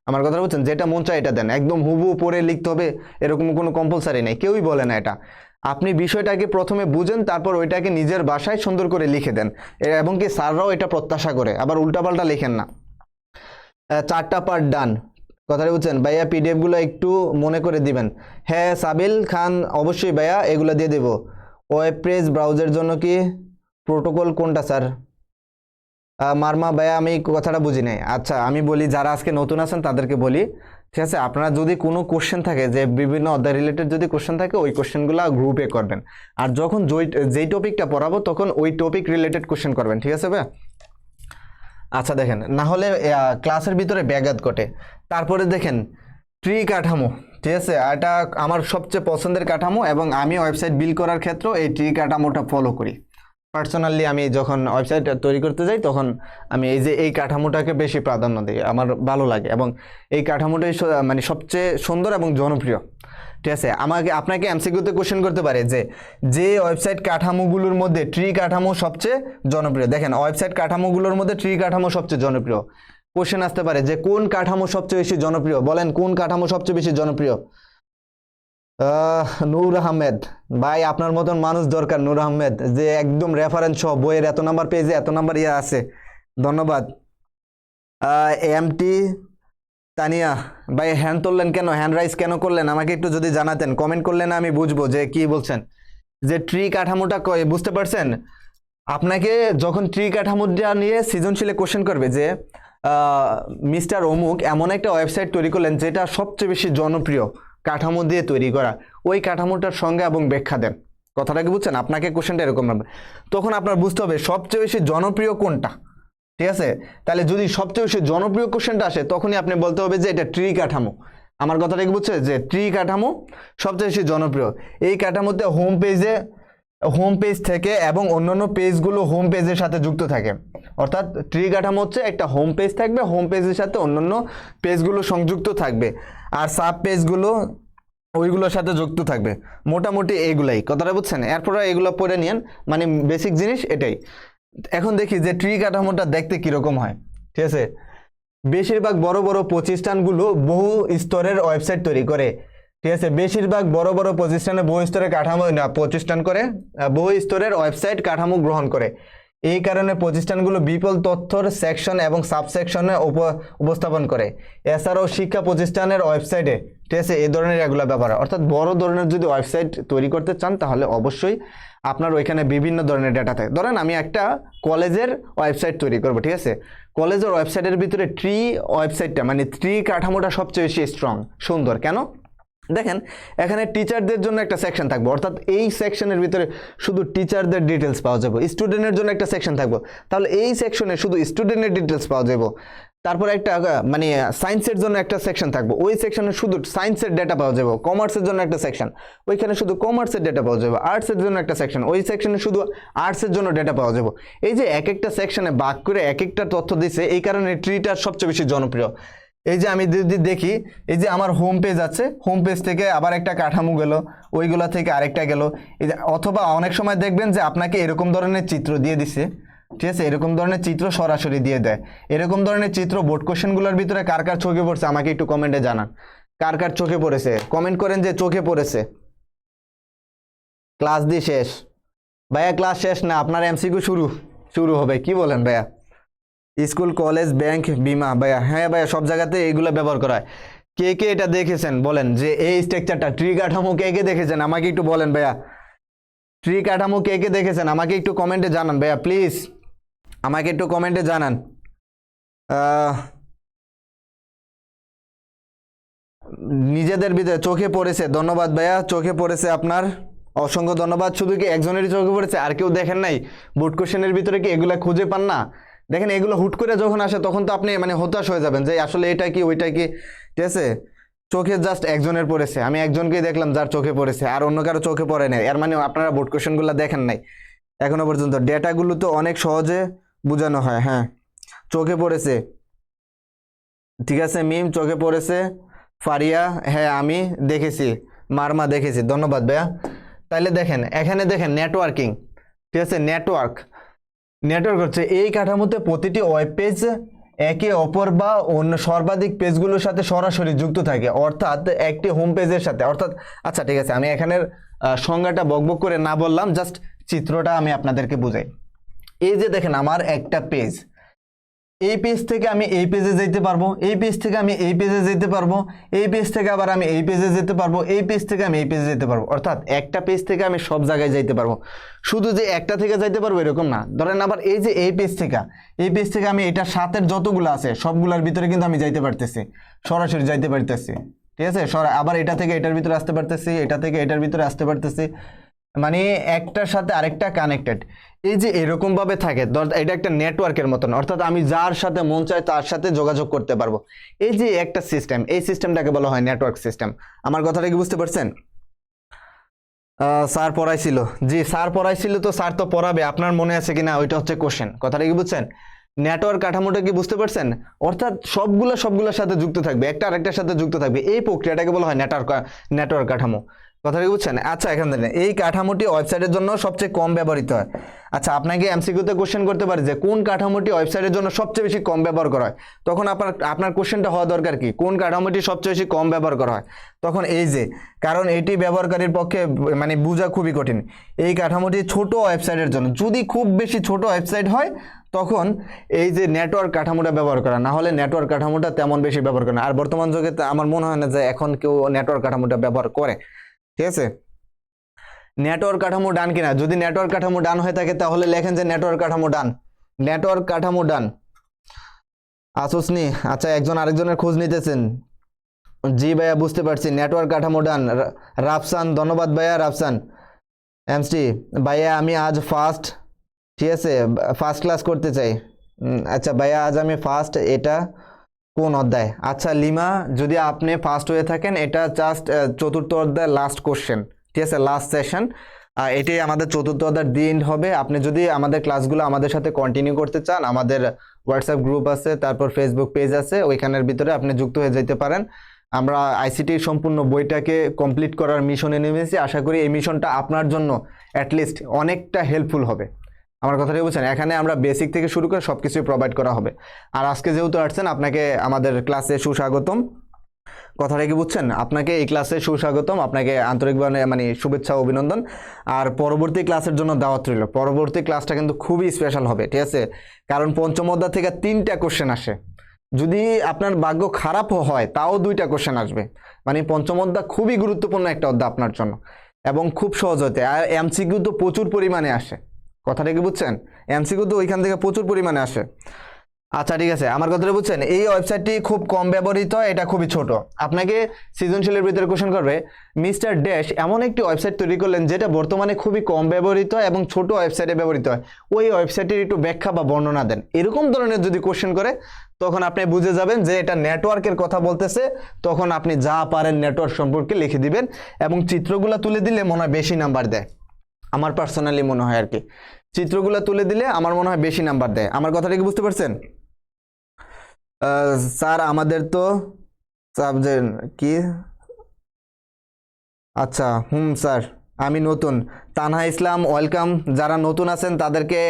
আমার কথা বুঝছেন? যেটা মন চায় এটা দেন, একদম হুবহু পড়ে লিখতে হবে এরকম কোনো কম্পালসারি নেই, কেউই বলে না এটা। আপনি বিষয়টাকে প্রথমে বুঝেন, তারপর ওইটাকে নিজের ভাষায় সুন্দর করে লিখে দেন, এবং কি স্যাররাও এটা প্রত্যাশা করে, আবার উল্টাপাল্টা লেখেন না। 4টা পার্ট ডান, কথাটা বুঝছেন ভাইয়া? পিডিএফ গুলো একটু মনে করে দিবেন। হ্যাঁ সাবিল খান, অবশ্যই ভাইয়া এগুলো দিয়ে দেব। ওয়েব পেজ ব্রাউজারের জন্য কি প্রোটোকল কোনটা স্যার? মারমা ভাইয়া আমি কথাটা বুঝি নাই। আচ্ছা আমি বলি, যারা আজকে নতুন আছেন তাদেরকে বলি, ঠিক আছে? আপনারা যদি কোনো কোশ্চেন থাকে, যে বিভিন্ন অধ্যায় রিলেটেড যদি কোশ্চেন থাকে, ওই কোশ্চেনগুলো গ্রুপে করবেন, আর যখন যেই টপিকটা পড়াবো তখন ওই টপিক রিলেটেড কোশ্চেন করবেন, ঠিক আছে ভাইয়া? আচ্ছা দেখেন, না হলে ক্লাসের ভিতরে ব্যাঘাত ঘটে। তারপরে দেখেন ট্রি কাঠামো, ঠিক আছে? এটা আমার সবচেয়ে পছন্দের কাঠামো, এবং আমি ওয়েবসাইট বিল্ড করার ক্ষেত্রে এই ট্রি কাঠামোটা ফলো করি। পার্সোনালি আমি যখন ওয়েবসাইট তৈরি করতে যাই তখন আমি এই কাঠামোটাকে বেশি প্রাধান্য দিই, আমার ভালো লাগে, এবং এই কাঠামোটাই মানে সবচেয়ে সুন্দর এবং জনপ্রিয়, ঠিক আছে? আপনাকে এমসিকিউতে কোশ্চেন করতে পারে যে ওয়েবসাইট কাঠামোগুলোর মধ্যে ট্রি কাঠামো সবচেয়ে জনপ্রিয়। দেখেন ওয়েবসাইট কাঠামোগুলোর মধ্যে ট্রি কাঠামো সবচেয়ে জনপ্রিয়। কোশ্চেন আসতে পারে যে কোন কাঠামো সবচেয়ে বেশি জনপ্রিয়, বলেন কোন কাঠামো সবচেয়ে বেশি জনপ্রিয়? নূর আহমেদ ভাই, আপনার মতন মানুষ দরকার নূর আহমেদ, যে একদম রেফারেন্স সহ বইয়ের এত নাম্বার পেজে এত নাম্বার আছে, ধন্যবাদ। এমটি তানিয়া ভাই, হ্যান্ড তুললেন কেন, হ্যান্ড রাইজ কেন করলেন আমাকে একটু যদি জানাতেন, কমেন্ট করলে না আমি বুঝবো যে কি বলছেন। যে ট্রি কাঠামোটা বুঝতে পারছেন? আপনাকে যখন ট্রি কাঠামোটা নিয়ে সৃজনশীলে কোশ্চেন করবে যে মিস্টার অমুক এমন একটা ওয়েবসাইট তৈরি করলেন যেটা সবচেয়ে বেশি জনপ্রিয় কাঠামো দিয়ে তৈরি করা, ওই কাঠামোটার সংজ্ঞা এবং ব্যাখ্যা দেন। কথাটা কি বুঝছেন? আপনাকে কোশ্চেনটা এরকম হবে, তখন আপনার বুঝতে হবে সবচেয়ে বেশি জনপ্রিয় কোনটা, ঠিক আছে? তাহলে যদি সবচেয়ে বেশি জনপ্রিয় কোশ্চেনটা আসে তখনই আপনি বলতে হবে যে এটা ট্রি কাঠামো। আমার কথাটা কি বুঝছে? যে ট্রি কাঠামো সবচেয়ে বেশি জনপ্রিয়। এই কাঠামোতে হোম পেজ থেকে এবং অন্যান্য পেজগুলো হোম পেজের সাথে যুক্ত থাকে, অর্থাৎ ট্রি কাঠামো হচ্ছে একটা হোম পেজ থাকবে, হোম পেজের সাথে অন্যান্য পেজগুলো সংযুক্ত থাকবে, আর সাব পেজগুলো ওইগুলোর সাথে যুক্ত থাকবে। মোটামুটি এইগুলাই, কথাটা বুঝছেন? এরপরে এগুলো পড়ে নিয়েন, মানে বেসিক জিনিস এটাই। এখন দেখি যে ট্রি কাঠামোটা দেখতে কিরকম হয়, ঠিক আছে? বেশিরভাগ বড় বড় প্রতিষ্ঠানগুলো বহু স্তরের ওয়েবসাইট তৈরি করে, ঠিক আছে? বেশিরভাগ বড় বড় প্রতিষ্ঠানে বহু স্তরের কাঠামো না প্রতিষ্ঠান করে বহু স্তরের ওয়েবসাইট কাঠামো গ্রহণ করে। এই কারণে প্রতিষ্ঠানগুলো বিপুল তথ্যর সেকশন এবং সাবসেকশনে উপস্থাপন করে। এছাড়াও শিক্ষা প্রতিষ্ঠানের ওয়েবসাইটে, ঠিক আছে, এই ধরনের এগুলো ব্যবহার হয়। অর্থাৎ বড় ধরনের যদি ওয়েবসাইট তৈরি করতে চান তাহলে অবশ্যই আপনার ওইখানে বিভিন্ন ধরনের ডেটা থাকে। ধরেন আমি একটা কলেজের ওয়েবসাইট তৈরি করব, ঠিক আছে, কলেজের ওয়েবসাইটের ভিতরে ট্রি ওয়েবসাইটটা মানে ট্রি কাঠামোটা সবচেয়ে বেশি স্ট্রং, সুন্দর। কেন? দেখেন এখানে টিচারদের জন্য একটা সেকশন থাকবে, অর্থাৎ এই সেকশনের ভিতরে শুধু টিচারদের ডিটেলস পাওয়া যাবে। স্টুডেন্টের জন্য একটা সেকশন থাকবে, তাহলে এই সেকশনে শুধু স্টুডেন্টের ডিটেলস পাওয়া যাবে। তারপর একটা মানে সায়েন্সের জন্য একটা সেকশন থাকবে, ওই সেকশনে শুধু সায়েন্সের ডেটা পাওয়া যাবে। কমার্সের জন্য একটা সেকশন, ওইখানে শুধু কমার্সের ডেটা পাওয়া যাবে। আর্টসের জন্য একটা সেকশন, ওই সেকশনে শুধু আর্টসের জন্য ডেটা পাওয়া যাবে। এই যে এক একটা সেকশনে ভাগ করে এক একটা তথ্য দিছে, এই কারণে ট্রিটা সবচেয়ে বেশি জনপ্রিয়। এই যে আমি যদি দেখি, এই যে আমার হোম পেজ আছে, হোম পেজ থেকে আবার একটা কাঠামো গেল, ওইগুলা থেকে আরেকটা গেল। এই যে অথবা অনেক সময় দেখবেন যে আপনাকে এরকম ধরনের চিত্র দিয়ে দিছে, ঠিক আছে, এরকম ধরনের চিত্র সরাসরি দিয়ে দেয়। এরকম ধরনের চিত্র বোর্ড কোশ্চেনগুলোর ভিতরে কার কার চোখে পড়ছে আমাকে একটু কমেন্টে জানান। কার কার চোখে পড়েছে কমেন্ট করেন যে চোখে পড়েছে। ক্লাস দিয়ে শেষ ভাইয়া? ক্লাস শেষ না, আপনার এমসিকিউ শুরু হবে। কি বলেন ভাইয়া? স্কুল, কলেজ, ব্যাংক, বিমা। ভাইয়া হ্যাঁ ভাইয়া, সব জায়গাতে এইগুলো ব্যবহার করা হয়। কে কে এটা দেখেছেন বলেন, যে এই স্ট্রাকচারটা ট্রি কাঠামো কে কে দেখেছেন আমাকে একটু বলেন ভাইয়া। ট্রি কাঠামো কে কে দেখেছেন আমাকে একটু কমেন্টে জানান ভাইয়া, প্লিজ আমাকে একটু কমেন্টে জানান। নিজেদের ভিতরে চোখে পড়েছে, ধন্যবাদ ভাইয়া, চোখে পড়েছে আপনার, অসংখ্য ধন্যবাদ। শুধু কি একজনেরই চোখে পড়েছে, আর কেউ দেখেন নাই? বোর্ড কোশ্চেনের ভিতরে কি এগুলা খুঁজে পান না? দেখেন এগুলো হুট করে যখন আসে তখন তো আপনি মানে হতাশ হয়ে যাবেন যে আসলে এটা কি ওইটা কি, ঠিক আছে। চোখে জাস্ট একজনের পড়েছে, আমি একজনকেই দেখলাম যার চোখে পড়েছে, আর অন্য কারো চোখে পড়ে নাই। এর মানে আপনারা বোর্ড কোশ্চেনগুলো দেখেন নাই এখনো পর্যন্ত। ডেটাগুলো তো অনেক সহজে বোঝানো হয়। হ্যাঁ চোখে পড়েছে, ঠিক আছে। মিম চোখে পড়েছে। ফারিয়া হ্যাঁ আমি দেখেছি। মারমা দেখেছি, ধন্যবাদ ভাইয়া। তাইলে দেখেন এখানে দেখেন নেটওয়ার্কিং, ঠিক আছে, নেটওয়ার্ক হচ্ছে এই কাঠামোতে প্রতিটি ওয়েব পেজ একে অপর বা অন্য সর্বাধিক পেজগুলোর সাথে সরাসরি যুক্ত থাকে, অর্থাৎ একটি হোম পেজের সাথে। অর্থাৎ আচ্ছা ঠিক আছে, আমি এখানের সংজ্ঞাটা বকবক করে না বললাম, জাস্ট চিত্রটা আমি আপনাদেরকে বুঝাই। এই যে দেখেন আমার একটা পেজ, এই পেজ থেকে আমি এই পেজে যেতে পারবো, এই পেজ থেকে আমি এই পেজে যেতে পারবো, এই পেজ থেকে আবার আমি এই পেজে যেতে পারবো, এই পেজ থেকে আমি এই পেজে যেতে পারবো। অর্থাৎ একটা পেজ থেকে আমি সব জায়গায় যাইতে পারবো। শুধু যে একটা থেকে যাইতে পারবো এরকম না। ধরেন আবার এই যে এই পেজ থেকে আমি এটার সাথের যতগুলো আছে সবগুলোর ভিতরে কিন্তু আমি যাইতে পারতেছি, সরাসরি যাইতে পারতেছি, ঠিক আছে। আবার এটা থেকে এটার ভিতরে আসতে পারতেছি, এটা থেকে এটার ভিতরে আসতে পারতেছি, মানে একটার সাথে আরেকটা কানেক্টেড। এই যে এরকম ভাবে থাকে, এটা একটা নেটওয়ার্কের মতন, অর্থাৎ আমি যার সাথে মন চায় তার সাথে যোগাযোগ করতে পারবো। এই যে একটা সিস্টেম, এই সিস্টেমটাকে বলা হয় নেটওয়ার্ক সিস্টেম। আমার কথাটা কি বুঝতে পারছেন? স্যার পড়াইছিল, জি স্যার পড়াইছিল, তো স্যার তো পড়াবে, আপনার মনে আছে কিনা ওইটা হচ্ছে কোশ্চেন। কথাটা কি বুঝছেন? নেটওয়ার্ক কাঠামোটা কি বুঝতে পারছেন? অর্থাৎ সবগুলোর সাথে যুক্ত থাকবে, একটা আরেকটার সাথে যুক্ত থাকবে, এই প্রক্রিয়াটাকে বলা হয় নেটওয়ার্ক কাঠামো। কথা কি বুঝছেন? আচ্ছা এখান থেকে এই কাঠামোটি ওয়েবসাইটের জন্য সবচেয়ে কম ব্যবহৃত হয়। আচ্ছা আপনাকে এমসিকিউতে কোশ্চেন করতে পারে যে কোন কাঠামোটি ওয়েবসাইটের জন্য সবচেয়ে বেশি কম ব্যবহার করা হয়, তখন আপনার কোশ্চেনটা হওয়া দরকার কি, কোন কাঠামোটি সবচেয়ে বেশি কম ব্যবহার করা হয়। তখন এই যে, কারণ এটি ব্যবহারকারীর পক্ষে মানে বোঝা খুবই কঠিন। এই কাঠামোটি ছোট ওয়েবসাইটের জন্য, যদি খুব বেশি ছোট ওয়েবসাইট হয় তখন এই যে নেটওয়ার্ক কাঠামোটা ব্যবহার করা, না হলে নেটওয়ার্ক কাঠামোটা তেমন বেশি ব্যবহার করে না। আর বর্তমান যুগে আমার মনে হয় না যে এখন কেউ নেটওয়ার্ক কাঠামোটা ব্যবহার করে, ঠিক আছে। নেটওয়ার্ক কাঠামো ডান কিনা? যদি নেটওয়ার্ক কাঠামো ডান হয়ে থাকে তাহলে লেখেন যে নেটওয়ার্ক কাঠামো ডান, নেটওয়ার্ক কাঠামো ডান। আসুসনি, আচ্ছা একজন আরেকজনের খোঁজ নিতেছেন। জি ভাইয়া বুঝতে পারছি, নেটওয়ার্ক কাঠামো ডান। রাফসান, ধন্যবাদ ভাইয়া রাফসান। এমসটি ভাইয়া আমি আজ ফার্স্ট, ঠিক আছে, ফার্স্ট ক্লাস করতে চাই। আচ্ছা ভাইয়া আজ আমি ফার্স্ট, এটা কোন অধ্যায়? আচ্ছা লিমা, যদি আপনি ফার্স্ট হয়ে থাকেন এটা জাস্ট চতুর্থ অধ্যায় লাস্ট কোশ্চেন, ঠিক আছে, লাস্ট সেশন। এটাই আমাদের চতুর্থ অধ্যায়ের দিন হবে। আপনি যদি আমাদের ক্লাসগুলো আমাদের সাথে কন্টিনিউ করতে চান, আমাদের হোয়াটসঅ্যাপ গ্রুপ আছে, তারপর ফেসবুক পেজ আছে, ওইখানের ভিতরে আপনি যুক্ত হয়ে যেতে পারেন। আমরা আইসিটির সম্পূর্ণ বইটাকে কমপ্লিট করার মিশনে নেমেছি। আশা করি এই মিশনটা আপনার জন্য অ্যাটলিস্ট অনেকটা হেল্পফুল হবে। আমার কথাটা বুঝছেন? এখানে আমরা বেসিক থেকে শুরু করে সবকিছুই প্রোভাইড করা হবে। আর আজকে যেহেতু আসছেন, আপনাকে আমাদের ক্লাসে সুস্বাগতম। কথাটা কি বুঝছেন? আপনাকে এই ক্লাসে সুস্বাগতম, আপনাকে আন্তরিকভাবে মানে শুভেচ্ছা ও অভিনন্দন। আর পরবর্তী ক্লাসের জন্য দাওয়াত রইল। পরবর্তী ক্লাসটা কিন্তু খুবই স্পেশাল হবে, ঠিক আছে? কারণ পঞ্চম অধ্যায় থেকে 3টা কোশ্চেন আসে। যদি আপনার ভাগ্য খারাপও হয় তাও 2টা কোশ্চেন আসবে। মানে পঞ্চম অধ্যায় খুবই গুরুত্বপূর্ণ একটা অধ্যায় আপনার জন্য, এবং খুব সহজ হতে। আর এমসিকিউ তো প্রচুর পরিমাণে আসে। কথাটা কি বুঝছেন? এমসিকিউ তো ওইখান থেকে প্রচুর পরিমাণে আসে। আচ্ছা ঠিক আছে, আমার কথাটা বুঝছেন? এই ওয়েবসাইটটি খুব কম ব্যবহৃত, এটা খুবই ছোট। আপনাকে সৃজনশীলের ভিতরে কোশ্চেন করবে, মিস্টার ড্যাশ এমন একটি ওয়েবসাইট তৈরি করলেন যেটা বর্তমানে খুবই কম ব্যবহৃত এবং ছোট ওয়েবসাইটে ব্যবহৃত হয়, ওই ওয়েবসাইটের একটু ব্যাখ্যা বা বর্ণনা দেন। এরকম ধরনের যদি কোশ্চেন করে তখন আপনি বুঝে যাবেন যে এটা নেটওয়ার্কের কথা বলতেছে। তখন আপনি যা পারেন নেটওয়ার্ক সম্পর্কে লিখে দিবেন, এবং চিত্রগুলো তুলে দিলে মনে হয় বেশি নাম্বার দেয়। আমার পার্সোনালি মনে হয় আর কি, চিত্রগুলো তুলে দিলে আমার মনে হয় বেশি নাম্বার দেয়। আমার কথাটা কি বুঝতে পারছেন? স্যার আমাদের তো সাবজেক্ট কি? আচ্ছা স্যার আমি নতুন। তানহা ইসলাম ওয়েলকাম। যারা নতুন আছেন তাদেরকে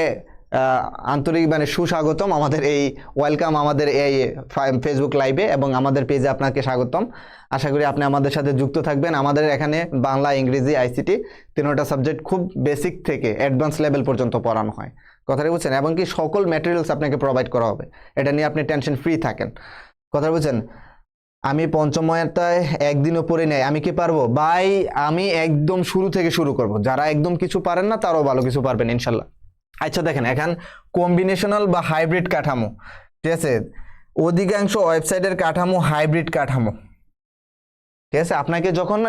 আন্তরিক মানে সুস্বাগতম আমাদের এই ওয়েলকাম আমাদের এই ফেসবুক লাইভে, এবং আমাদের পেজে আপনাকে স্বাগতম। আশা করি আপনি আমাদের সাথে যুক্ত থাকবেন। আমাদের এখানে বাংলা, ইংরেজি, আইসিটি তিনটা সাবজেক্ট খুব বেসিক থেকে অ্যাডভান্স লেভেল পর্যন্ত পড়ানো হয়। কথাটা বুঝছেন? এবং কি সকল ম্যাটেরিয়ালস আপনাকে প্রোভাইড করা হবে, এটা নিয়ে আপনি টেনশন ফ্রি থাকেন। কথা বুঝছেন? আমি পঞ্চম অধ্যায় একদিনও পড়ে নেই, আমি কি পারবো ভাই? আমি একদম শুরু থেকে শুরু করব। যারা একদম কিছু পারেন না তারাও ভালো কিছু পারবেন ইনশাল্লাহ। আচ্ছা দেখেন, এখন কম্বিনেশনাল বা হাইব্রিড কাঠামো, ঠিক আছে? অধিকাংশ ওয়েবসাইটের কাঠামো হাইব্রিড কাঠামো, ঠিক আছে? আপনাকে যখন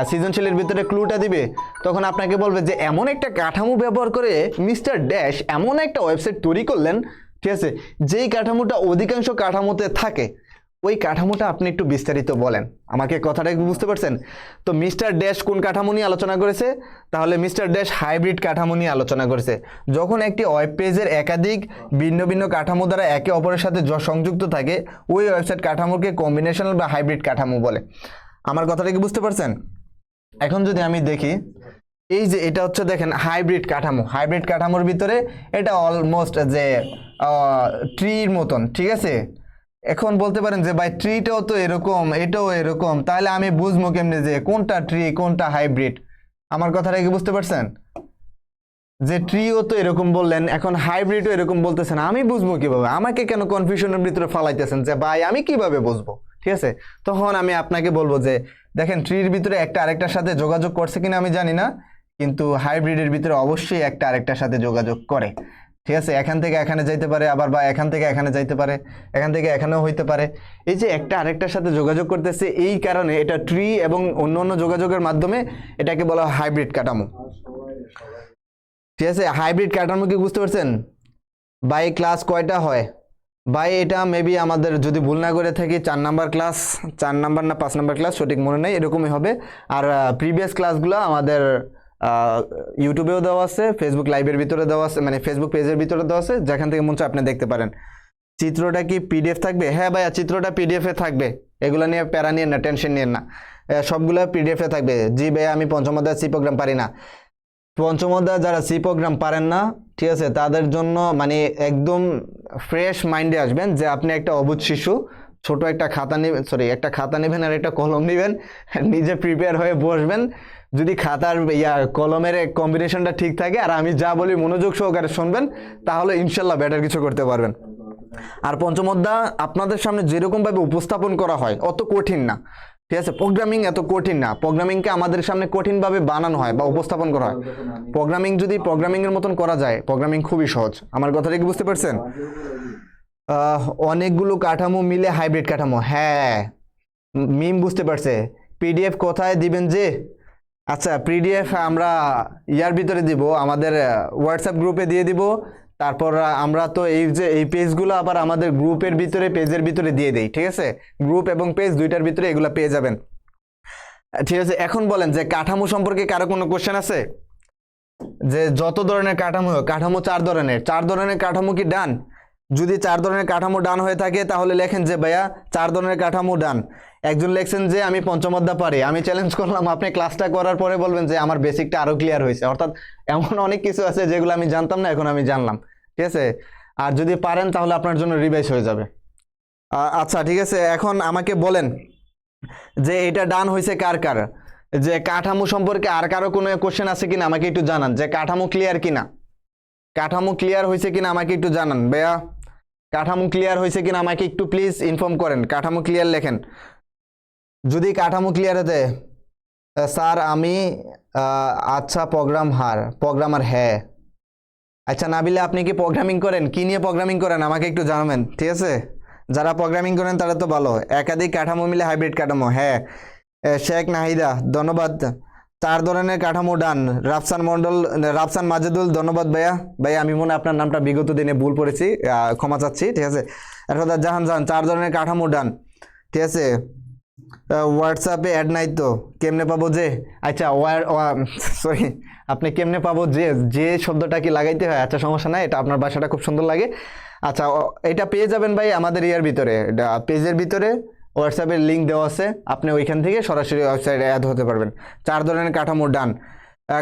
সৃজনশীলের ভিতরে ক্লুটা দিবে তখন আপনাকে বলবে যে এমন একটা কাঠামো ব্যবহার করে মিস্টার ড্যাশ এমন একটা ওয়েবসাইট তৈরি করলেন, ঠিক আছে, যেই কাঠামোটা অধিকাংশ কাঠামোতে থাকে। ওই কাঠামোটা আপনি একটু বিস্তারিত বলেন আমাকে। কথাটা বুঝতে পারছেন? তো মিস্টার ড্যাশ কোন কাঠামো নিয়ে আলোচনা করেছে? তাহলে মিস্টার ড্যাশ হাইব্রিড কাঠামো নিয়ে আলোচনা করেছে। যখন একটি ওয়েব পেজের একাধিক ভিন্ন ভিন্ন কাঠামো দ্বারা একে অপরের সাথে সংযুক্ত থাকে, ওই ওয়েবসাইট কাঠামোকে কম্বিনেশনাল বা হাইব্রিড কাঠামো বলে। আমার কথাটা কি বুঝতে পারছেন? এখন যদি আমি দেখি, এই যে এটা হচ্ছে দেখেন হাইব্রিড কাঠামো। হাইব্রিড কাঠামোর ভিতরে এটা অলমোস্ট যে ট্রির মতন, ঠিক আছে? এখন বলতে পারেন যে ভাই ট্রিটাও তো এরকম, এটাও এরকম, তাহলে আমি বুঝবো কেমনে যে কোনটা ট্রি কোনটা হাইব্রিড? আমার কথাটা কি বুঝতে পারছেন? যে ট্রিও তো এরকম বললেন, এখন হাইব্রিডও এরকম বলতেছেন, আমি বুঝবো কিভাবে? আমাকে কেন কনফিউশনের ভিতরে ফালাইতেছেন যে ভাই আমি কিভাবে বুঝবো? ঠিক আছে, তখন আমি আপনাকে বলবো যে দেখেন ট্রির ভিতরে একটা আরেকটার সাথে যোগাযোগ করছে কিনা আমি জানি না, কিন্তু হাইব্রিডের ভিতরে অবশ্যই একটা আরেকটার সাথে যোগাযোগ করে। ঠিক আছে, এখান থেকে এখানে যাইতে পারে, আবার বা এখান থেকে এখানে যাইতে পারে, এখান থেকে এখানেও হইতে পারে। এই যে একটা আরেকটার সাথে যোগাযোগ করতেছে, এই কারণে এটা ট্রি এবং অন্য অন্য যোগাযোগের মাধ্যমে এটাকে বলা হয় হাইব্রিড কাঠামো। ঠিক আছে, হাইব্রিড কাঠামো কি বুঝতে পারছেন? বাই ক্লাস কয়টা হয় ভাই? এটা মেবি আমাদের যদি ভুল না করে থাকি 4 নাম্বার ক্লাস, 4 নাম্বার না 5 নাম্বার ক্লাস সঠিক মনে নেই, এরকমই হবে। আর প্রিভিয়াস ক্লাসগুলো আমাদের ইউটিউবেও দেওয়া আছে, ফেসবুক লাইভের ভিতরে দেওয়া আছে, মানে ফেসবুক পেজের ভিতরে দেওয়া আছে, যেখান থেকে মন চায় আপনি দেখতে পারেন। চিত্রটা কি পিডিএফ থাকবে? হ্যাঁ ভাইয়া, চিত্রটা পিডিএফ এ থাকবে, এগুলো নিয়ে প্যারা নিয়ে না, টেনশন নিয়ে না, সবগুলো পিডিএফ এ থাকবে। জি ভাইয়া, আমি পঞ্চম অধ্যায় সি প্রোগ্রাম পারি না। পঞ্চম অধ্যায় যারা সি প্রোগ্রাম পারেন না, ঠিক আছে, তাদের জন্য মানে একদম ফ্রেশ মাইন্ডে আসবেন যে আপনি একটা অবুঝ শিশু। ছোট একটা খাতা নেবেন, একটা খাতা নেবেন আর একটা কলম নেবেন, নিজে প্রিপেয়ার হয়ে বসবেন। যদি খাতার কলমের কম্বিনেশনটা ঠিক থাকে আর আমি যা বলি মনোযোগ সহকারে শুনবেন, তাহলে ইনশাল্লাহ বেটার কিছু করতে পারবেন। আর পঞ্চম অধ্যায় আপনাদের সামনে যেরকম ভাবে উপস্থাপন করা হয় অত কঠিন না, ঠিক আছে? প্রোগ্রামিং এত কঠিন না, প্রোগ্রামিংকে আমাদের সামনে কঠিনভাবে বানানো হয় বা উপস্থাপন করা হয়। প্রোগ্রামিং যদি প্রোগ্রামিং এর মতন করা যায়, প্রোগ্রামিং খুবই সহজ। আমার কথাটা কি বুঝতে পারছেন? অনেকগুলো কাঠামো মিলে হাইব্রিড কাঠামো, হ্যাঁ মিম বুঝতে পারছে। পিডিএফ কোথায় দিবেন যে? আচ্ছা, পিডিএফ আমরা ইয়ার ভিতরে দিব, আমাদের হোয়াটসঅ্যাপ গ্রুপে দিয়ে দিব। তারপর আমরা তো এই যে এই পেজগুলো আবার আমাদের গ্রুপের ভিতরে, পেজের ভিতরে দিয়ে দেই, ঠিক আছে? গ্রুপ এবং পেজ দুইটার ভিতরে এগুলো পেয়ে যাবেন। ঠিক আছে, এখন বলেন যে কাঠামো সম্পর্কে কারো কোনো কোশ্চেন আছে? যে যত ধরনের কাঠামো, কাঠামো 4 ধরনের, 4 ধরনের কাঠামো কি ডান? যদি 4 ধরনের কাঠামো ডান হয়ে থাকে তাহলে লেখেন যে ভাইয়া 4 ধরনের কাঠামো ডান। একজন লেখছেন যে আমি পঞ্চম অধ্যায় পারি। আমি চ্যালেঞ্জ করলাম আপনি ক্লাসটা করার পরে বলবেন যে আমার বেসিকটা আরো ক্লিয়ার হয়েছে। অর্থাৎ এমন অনেক কিছু আছে যেগুলো আমি জানতাম না, এখন আমি জানলাম, ঠিক আছে? আর যদি পারেন তাহলে আপনার জন্য রিভাইজ হয়ে যাবে। আচ্ছা ঠিক আছে, এখন আমাকে বলেন যে এটা ডান হয়েছে কার কার, যে কাঠামো সম্পর্কে আর কারো কোনো কোশ্চেন আছে কিনা আমাকে একটু জানান, যে কাঠামো ক্লিয়ার কিনা, কাঠামো ক্লিয়ার হয়েছে কিনা আমাকে একটু জানান ভাইয়া, কাঠামো ক্লিয়ার হয়েছে কিনা আমাকে একটু প্লিজ ইনফর্ম করেন, কাঠামো ক্লিয়ার লেখেন। যদি কাঠামো ক্লিয়ার হতে স্যার আমি আচ্ছা প্রোগ্রামার হ্যাঁ। আচ্ছা নাবিলা আপনি কি প্রোগ্রামিং করেন, কি নিয়ে প্রোগ্রামিং করেন আমাকে একটু জানাবেন, ঠিক আছে? যারা প্রোগ্রামিং করেন তারা তো ভালো, একাধিক কাঠামো মিলে হাইব্রিড কাঠামো, হ্যাঁ। শেখ নাহিদা ধন্যবাদ। 4 ধরনের কাঠামো ডান। রাফসান মাজেদুল ধন্যবাদ ভাইয়া। ভাইয়া আমি মনে হয় আপনার নামটা বিগত দিনে ভুল পড়েছি, ক্ষমা চাচ্ছি, ঠিক আছে। এরপর জাহান 4 ধরনের কাঠামো ডান, ঠিক আছে। হোয়াটসঅ্যাপে অ্যাড নাই তো কেমনে পাবো যে, আচ্ছা সরি আপনি কেমনে পাবো যে, যে শব্দটা কি লাগাইতে হয়, আচ্ছা সমস্যা নাই, এটা আপনার ভাষাটা খুব সুন্দর লাগে। আচ্ছা এটা পেয়ে যাবেন ভাই আমাদের ইয়ার ভিতরে, পেজের ভিতরে হোয়াটসঅ্যাপের লিঙ্ক দেওয়া আছে, আপনি ওইখান থেকে সরাসরি ওয়েবসাইটে অ্যাড হতে পারবেন। 4 ধরনের কাঠামো ডান।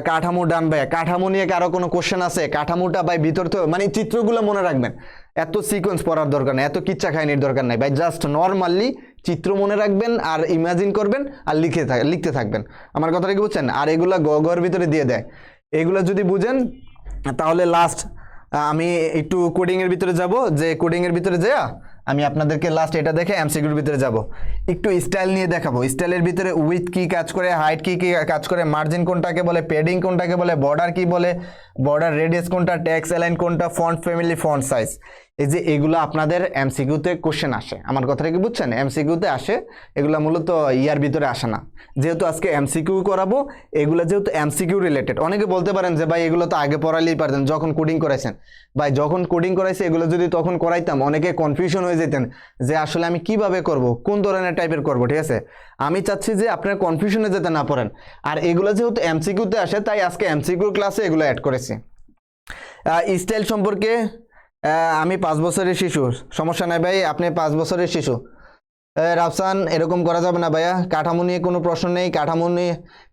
কাঠামো ডান ভাই, কাঠামো নিয়ে কারো কোনো কোশ্চেন আছে? কাঠামোটা ভাই ভিতর তো মানে চিত্রগুলো মনে রাখবেন, এত সিকোয়েন্স পড়ার দরকার নেই, এত কিচ্ছা খাইনির দরকার নাই ভাই, জাস্ট নর্মালি চিত্র মনে রাখবেন আর ইমাজিন করবেন আর লিখতে থাকবেন। আমার কথাটা কি বুঝছেন? আর এগুলা গগর ভিতরে দিয়ে দেয়, এগুলো যদি বুঝেন তাহলে লাস্ট আমি একটু কোডিংয়ের ভিতরে যাব, যে কোডিংয়ের ভিতরে যা আমি আপনাদেরকে লাস্ট এটা দেখে এমসিকিউর ভিতরে যাব, একটু স্টাইল নিয়ে দেখাবো। স্টাইলের ভিতরে উইথ কি কাজ করে, হাইট কি কি কাজ করে, মার্জিন কোনটাকে বলে, পেডিং কোনটাকে বলে, বর্ডার কি বলে, বর্ডার রেডিয়াস কোনটা, টেক্সট অ্যালাইন কোনটা, ফন্ট ফ্যামিলি, ফন্ট সাইজ, এই যে এগুলো আপনাদের এমসিকিউতে কোশ্চেন আসে। আমার কথাটা কি বুঝছেন? এমসিকিউতে আসে, এগুলো মূলত ইয়ার ভিতরে আসে না। যেহেতু আজকে এমসিকিউ করাবো, এগুলো যেহেতু এমসিকিউ রিলেটেড, অনেকে বলতে পারেন যে ভাই এগুলো তো আগে পড়ালেই পারতেন যখন কোডিং করাইছেন। ভাই যখন কোডিং করাইছে এগুলো যদি তখন করাইতাম, অনেকে কনফিউশন হয়ে যেতেন যে আসলে আমি কিভাবে করব, কোন ধরনের টাইপের করব, ঠিক আছে? আমি চাচ্ছি যে আপনার কনফিউশনে যেতে না পড়েন। আর এগুলো যেহেতু এমসিকিউতে আসে, তাই আজকে এমসিকিউ ক্লাসে এগুলো অ্যাড করেছি। স্টাইল সম্পর্কে আমি 5 বছরের শিশু, সমস্যা নাই ভাই, আপনি 5 বছরের শিশু। রাফসান এরকম করা যাবে না ভাইয়া, কাঠামো নিয়ে কোনো প্রশ্ন নেই।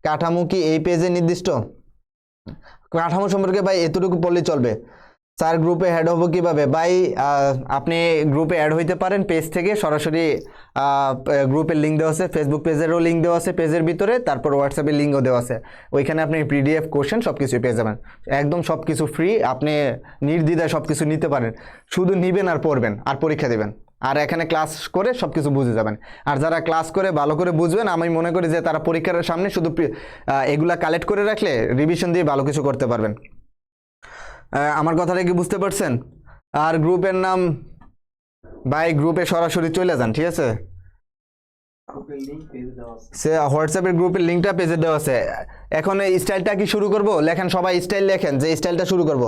কাঠামো কি এই পেজে নির্দিষ্ট? কাঠামো সম্পর্কে ভাই এতটুকু পড়লেই চলবে। স্যার গ্রুপে অ্যাড হবো কিভাবে? ভাই আপনি গ্রুপে অ্যাড হইতে পারেন পেজ থেকে সরাসরি, গ্রুপের লিঙ্ক দেওয়া আছে, ফেসবুক পেজেরও লিঙ্ক দেওয়া আছে পেজের ভিতরে, তারপর হোয়াটসঅ্যাপের লিঙ্কও দেওয়া আছে, ওইখানে আপনি পিডিএফ কোশ্চেন সব কিছুই পেয়ে যাবেন, একদম সব কিছু ফ্রি, আপনি নির্দ্বিধায় সব কিছু নিতে পারেন, শুধু নিবেন আর পড়বেন আর পরীক্ষা দেবেন, আর এখানে ক্লাস করে সব কিছু বুঝে যাবেন। আর যারা ক্লাস করে ভালো করে বুঝবেন, আমি মনে করি যে তারা পরীক্ষার সামনে শুধু এগুলা কালেক্ট করে রাখলে রিভিশন দিয়ে ভালো কিছু করতে পারবেন। আমার কথাটা কি বুঝতে পারছেন? আর গ্রুপের নাম ভাই, গ্রুপে সরাসরি চলে যান, ঠিক আছে? সে হোয়াটসঅ্যাপের গ্রুপের লিঙ্কটা পেজে দেওয়া আছে। এখন এই স্টাইলটা কি শুরু করব? লেখেন সবাই স্টাইল লেখেন, যে স্টাইলটা শুরু করব।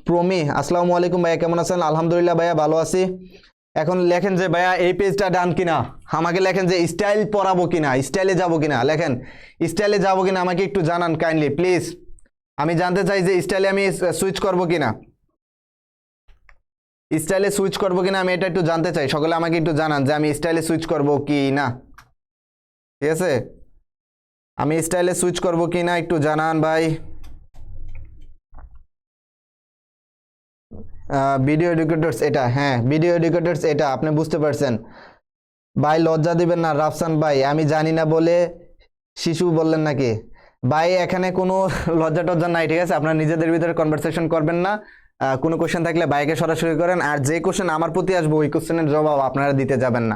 প্রমি আসসালামু আলাইকুম ভাইয়া, কেমন আছেন? আলহামদুলিল্লাহ ভাইয়া ভালো আছি। এখন লেখেন যে ভাইয়া এই পেজটা ডান কিনা, আমাকে লেখেন যে স্টাইল পড়াবো কিনা, স্টাইলে যাবো কিনা, লেখেন স্টাইলে যাবো কিনা, আমাকে একটু জানান কাইন্ডলি প্লিজ। আমি জানতে চাই যে স্টাইলে আমি সুইচ করবো কিনা, স্টাইলে সুইচ করবো কিনা আমি এটা একটু জানতে চাই। সকলে আমাকে একটু জানান যে আমি স্টাইলে সুইচ করবো কি না, ঠিক আছে? আমি স্টাইলে সুইচ করবো কি না একটু জানান ভাই। ভিডিও এডুকেটরস এটা, হ্যাঁ ভিডিও এডুকেটরস এটা, আপনি বুঝতে পারছেন ভাই, লজ্জা দিবেন না রাফসান ভাই, আমি জানি না বলে শিশু বললেন নাকি? ভাই এখানে কোনো লজ্জা টজ্জা নাই, ঠিক আছে? আপনারা নিজেদের ভিতরে কনভারসেশন করবেন না, কোনো কোশ্চেন থাকলে ভাইকে সরাসরি করেন, আর যে কোশ্চেন আমার প্রতি আসবো ওই কোশ্চেনের জবাব আপনারা দিতে যাবেন না,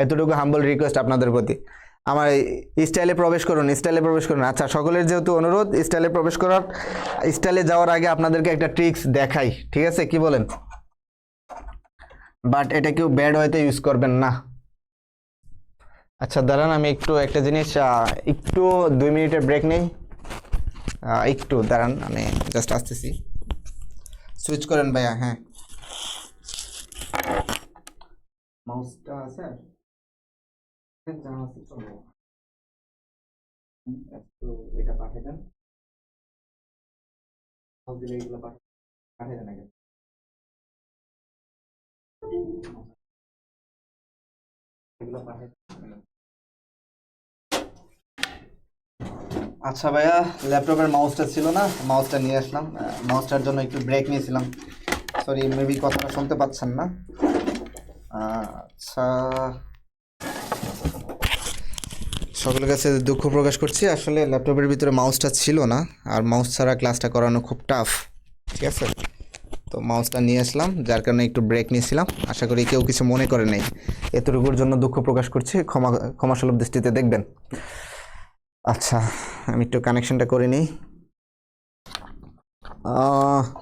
এতটুকু হাম্বল রিকোয়েস্ট আপনাদের প্রতি। আমার স্টাইলে প্রবেশ করুন, স্টাইলে প্রবেশ করুন। আচ্ছা সকলের যেহেতু অনুরোধ স্টাইলে প্রবেশ করার, স্টাইলে যাওয়ার আগে আপনাদেরকে একটা ট্রিক্স দেখাই, ঠিক আছে? কি বলেন? বাট এটা কেউ ব্যাড হয়তো ইউজ করবেন না। আচ্ছা দাঁড়ান, আমি একটু একটা জিনিস, একটু 2 মিনিটের ব্রেক নেই, একটু দাঁড়ান, আমি জাস্ট আসতেছি। সুইচ করেন ভাইয়া, হ্যাঁ মাউসটা আছে, এটা পাঠিয়ে দেন, এগুলো পাঠিয়ে দেন আগে। আচ্ছা ভাইয়া, ল্যাপটপের মাউসটা ছিল না, মাউসটা নিয়ে আসলাম, মাউসটার জন্য একটু ব্রেক নিয়েছিলাম, সরি মেবি কথাটা শুনতে পাচ্ছেন না। আচ্ছা সকলের কাছে দুঃখ প্রকাশ করছি, আসলে ল্যাপটপের ভিতরে মাউসটা ছিল না, আর মাউস ছাড়া ক্লাসটা করানো খুব টাফ। ঠিক আছে, তো মাউসটা নিয়ে আসলাম, যার কারণে একটু ব্রেক নিয়েছিলাম। আশা করি কেউ কিছু মনে করে নাই। এতটুকুর জন্য দুঃখ প্রকাশ করছি, ক্ষমাসুলভ দৃষ্টিতে দেখবেন। আচ্ছা, আমি একটু কানেকশনটা করে নিই।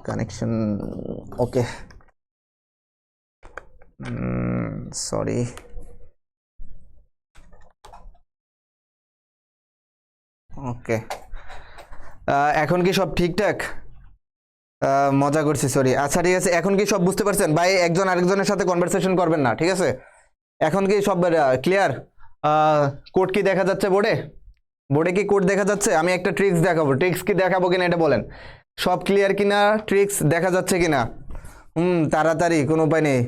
Connection okay, sorry. ওকে, এখন কি সব ঠিকঠাক? মজা করছি, সরি। আচ্ছা ঠিক আছে, এখন কি সব বুঝতে পারছেন? ভাই একজন আরেকজনের সাথে কনভারসেশন করবেন না, ঠিক আছে? এখন কি সব ক্লিয়ার? কোড কি দেখা যাচ্ছে বোর্ডে? বোর্ডে কি কোড দেখা যাচ্ছে? আমি একটা ট্রিক্স দেখাবো, ট্রিক্স কি দেখাবো কিনা এটা বলেন। সব ক্লিয়ার কিনা, ট্রিক্স দেখা যাচ্ছে কিনা? তাড়াতাড়ি, কোনো উপায় নেই।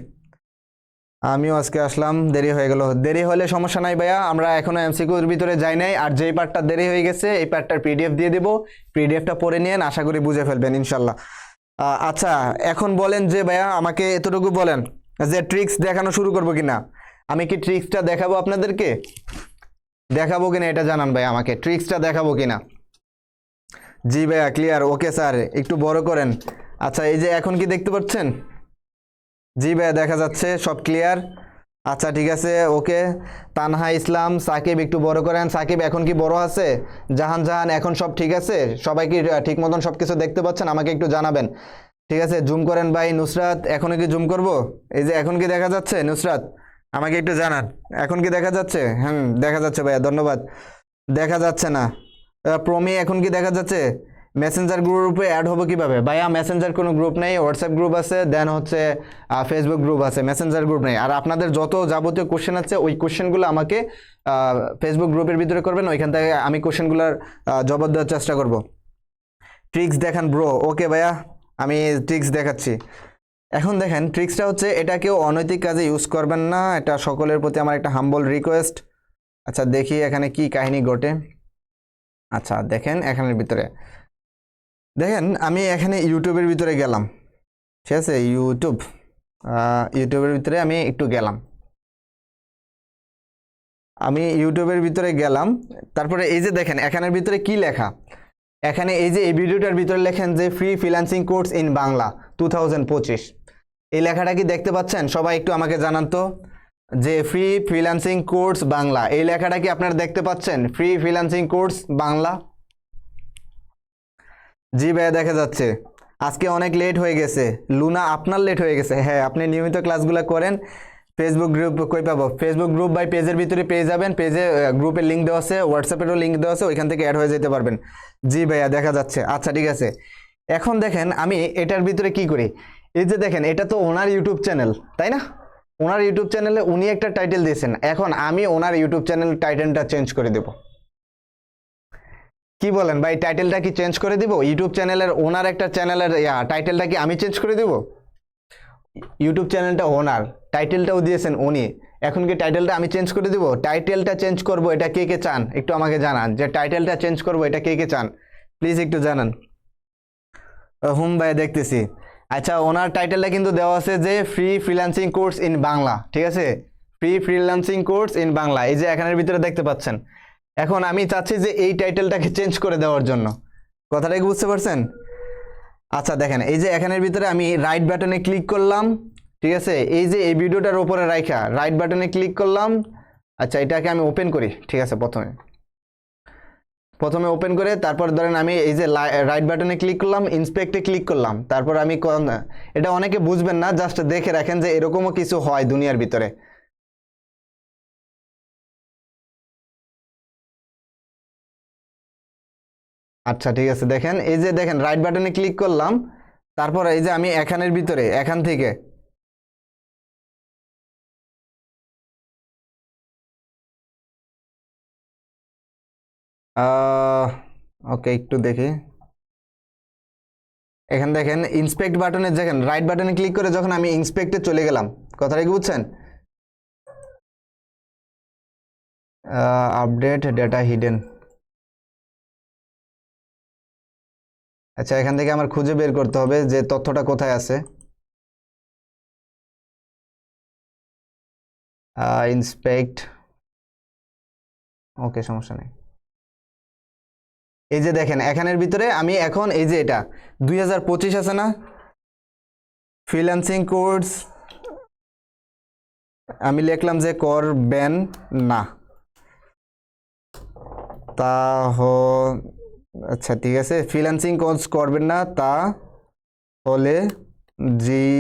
আমিও আজকে আসলাম, দেরি হয়ে গেল। দেরি হলে সমস্যা নাই ভাইয়া, আমরা এখনো এমসিকিউর ভিতরে যাই নাই। আর যেই পার্টটা দেরি হয়ে গেছে এই পার্টটার পিডিএফ দিয়ে দেবো, পিডিএফটা পড়ে নিয়ে আশা করি বুঝে ফেলবেন ইনশাল্লাহ। আচ্ছা, এখন বলেন যে ভাইয়া আমাকে এতটুকু বলেন যে ট্রিক্স দেখানো শুরু করবো কিনা। আমি কি ট্রিক্সটা দেখাবো আপনাদেরকে? দেখাবো কিনা এটা জানান ভাই আমাকে, ট্রিক্সটা দেখাবো কিনা। জি ভাইয়া ক্লিয়ার, ওকে স্যার একটু বড় করেন। আচ্ছা, এই যে এখন কি দেখতে পাচ্ছেন? জি ভাইয়া দেখা যাচ্ছে, সব ক্লিয়ার। আচ্ছা ঠিক আছে, ওকে। তানহা ইসলাম, সাকিব একটু বড় করেন। সাকিব এখন কি বড় আছে? জাহান জাহান এখন সব ঠিক আছে? সবাই কি ঠিক মতন সব কিছু দেখতে পাচ্ছেন? আমাকে একটু জানাবেন। ঠিক আছে, জুম করেন ভাই। নুসরাত এখনো কি জুম করব? এই যে এখন কি দেখা যাচ্ছে নুসরাত? আমাকে একটু জানান, এখন কি দেখা যাচ্ছে? দেখা যাচ্ছে ভাইয়া, ধন্যবাদ। দেখা যাচ্ছে না। প্রমি এখন কি দেখা যাচ্ছে? মেসেঞ্জার গ্রুপে অ্যাড হবো কিভাবে? ভাইয়া মেসেঞ্জার কোনো গ্রুপ নেই, হোয়াটসঅ্যাপ গ্রুপ আছে, দেন হচ্ছে ফেসবুক গ্রুপ আছে, মেসেঞ্জার গ্রুপ নেই। আর আপনাদের যত যাবতীয় কোশ্চেন আছে ওই কোশ্চেনগুলো আমাকে ফেসবুক গ্রুপের ভিতরে করবেন, ওইখান থেকে আমি কোশ্চেনগুলোর জবাব দেওয়ার চেষ্টা করব। ট্রিক্স দেখান ব্রো। ওকে ভাইয়া, আমি ট্রিক্স দেখাচ্ছি। এখন দেখেন, ট্রিক্সটা হচ্ছে এটা কেউ অনৈতিক কাজে ইউজ করবেন না, এটা সকলের প্রতি আমার একটা হাম্বল রিকোয়েস্ট। আচ্ছা দেখি এখানে কি কাহিনী ঘটে। আচ্ছা দেখেন, এখানের ভিতরে দেখেন, আমি এখানে ইউটিউবের ভিতরে গেলাম। ঠিক আছে, ইউটিউবের ভিতরে আমি একটু গেলাম। আমি ইউটিউবের ভিতরে গেলাম, তারপরে এই যে দেখেন এখানের ভিতরে কি লেখা। এখানে এই যে এই ভিডিওটার ভিতরে লেখেন যে free freelancing course in Bangla 2025। এই লেখাটা কি দেখতে পাচ্ছেন? সবাই একটু আমাকে জানান তো, যে ফ্রি ফ্রিল্যান্সিং কোর্স বাংলা, এই লেখাটা কি আপনারা দেখতে পাচ্ছেন? Free freelancing course Bangla. জি ভাইয়া দেখা যাচ্ছে। আজকে অনেক লেট হয়ে গেছে। লুনা আপনার লেট হয়ে গেছে? হ্যাঁ, আপনি নিয়মিত ক্লাসগুলো করেন। ফেসবুক গ্রুপ কই পাবো? ফেসবুক গ্রুপ বাই পেজের ভিতরে পেয়ে যাবেন, পেজে গ্রুপের লিঙ্ক দেওয়া আছে, হোয়াটসঅ্যাপেরও লিঙ্ক দেওয়া আছে, ওইখান থেকে অ্যাড হয়ে যেতে পারবেন। জি ভাইয়া দেখা যাচ্ছে। আচ্ছা ঠিক আছে, এখন দেখেন আমি এটার ভিতরে কি করি। এই যে দেখেন, এটা তো ওনার ইউটিউব চ্যানেল, তাই না? ওনার ইউটিউব চ্যানেলে উনি একটা টাইটেল দিয়েছেন, এখন আমি ওনার ইউটিউব চ্যানেল টাইটেলটা চেঞ্জ করে দেব। কি বলেন ভাই, টাইটেলটা কি চেঞ্জ করে দিব? ইউটিউব চ্যানেলের ওনার একটা চ্যানেলের টাইটেলটা কি আমি চেঞ্জ করে দিব? ইউটিউব চ্যানেলটা ওনার, টাইটেলটাও দিয়েছেন উনি, এখন কি টাইটেলটা আমি চেঞ্জ করে দিব? টাইটেলটা চেঞ্জ করব, এটা কে কে চান একটু আমাকে জানান, যে টাইটেলটা চেঞ্জ করব এটা কে কে চান, প্লিজ একটু জানান। হুম ভাই দেখতেছি। আচ্ছা, ওনার টাইটেলটা কিন্তু দেওয়া আছে যে free freelancing course in Bangla, ঠিক আছে? Free freelancing course in Bangla, এই যে এখানের ভিতরে দেখতে পাচ্ছেন। এখন আমি চাচ্ছি যে এই টাইটেলটাকে চেঞ্জ করে দেওয়ার জন্য। কথাটা কি বুঝতে পারছেন? আচ্ছা দেখেন, এই যে এখানের ভিতরে আমি রাইট বাটনে ক্লিক করলাম, ঠিক আছে? এই যে এই ভিডিওটার উপরে রাইখা রাইট বাটনে ক্লিক করলাম। আচ্ছা এটাকে আমি ওপেন করি, ঠিক আছে? প্রথমে ওপেন করে তারপর ধরেন আমি এই যে রাইট বাটনে ক্লিক করলাম, ইন্সপেক্টে ক্লিক করলাম, তারপর আমি এটা অনেকে বুঝবেন না, জাস্ট দেখে রাখেন যে এরকমও কিছু হয় দুনিয়ার ভিতরে। আচ্ছা ঠিক আছে, দেখেন এই যে দেখেন রাইট বাটনে ক্লিক করলাম, তারপর এই যে আমি এখানের ভিতরে এখান থেকে ওকে একটু দেখি। এখানে দেখেন ইন্সপেক্ট বাটনে দেখেন, রাইট বাটনে ক্লিক করে যখন আমি ইন্সপেক্টে চলে গেলাম, কথাটা কি বুঝছেন? Update data hidden. আচ্ছা, এখান থেকে আমার খুঁজে বের করতে হবে যে তথ্যটা কোথায় আছে। ইন্সপেক্ট, ওকে, সমস্যা নেই। এই যে দেখেন এখানের ভিতরে আমি এখন এই যে এটা 2025 আছে না, ফ্রিল্যান্সিং কোর্স আমি লিখলাম যে করবেন না, আচ্ছা ঠিক আছে, ফ্রিল্যান্সিং কোর্স করবেন না তাহলে জীবন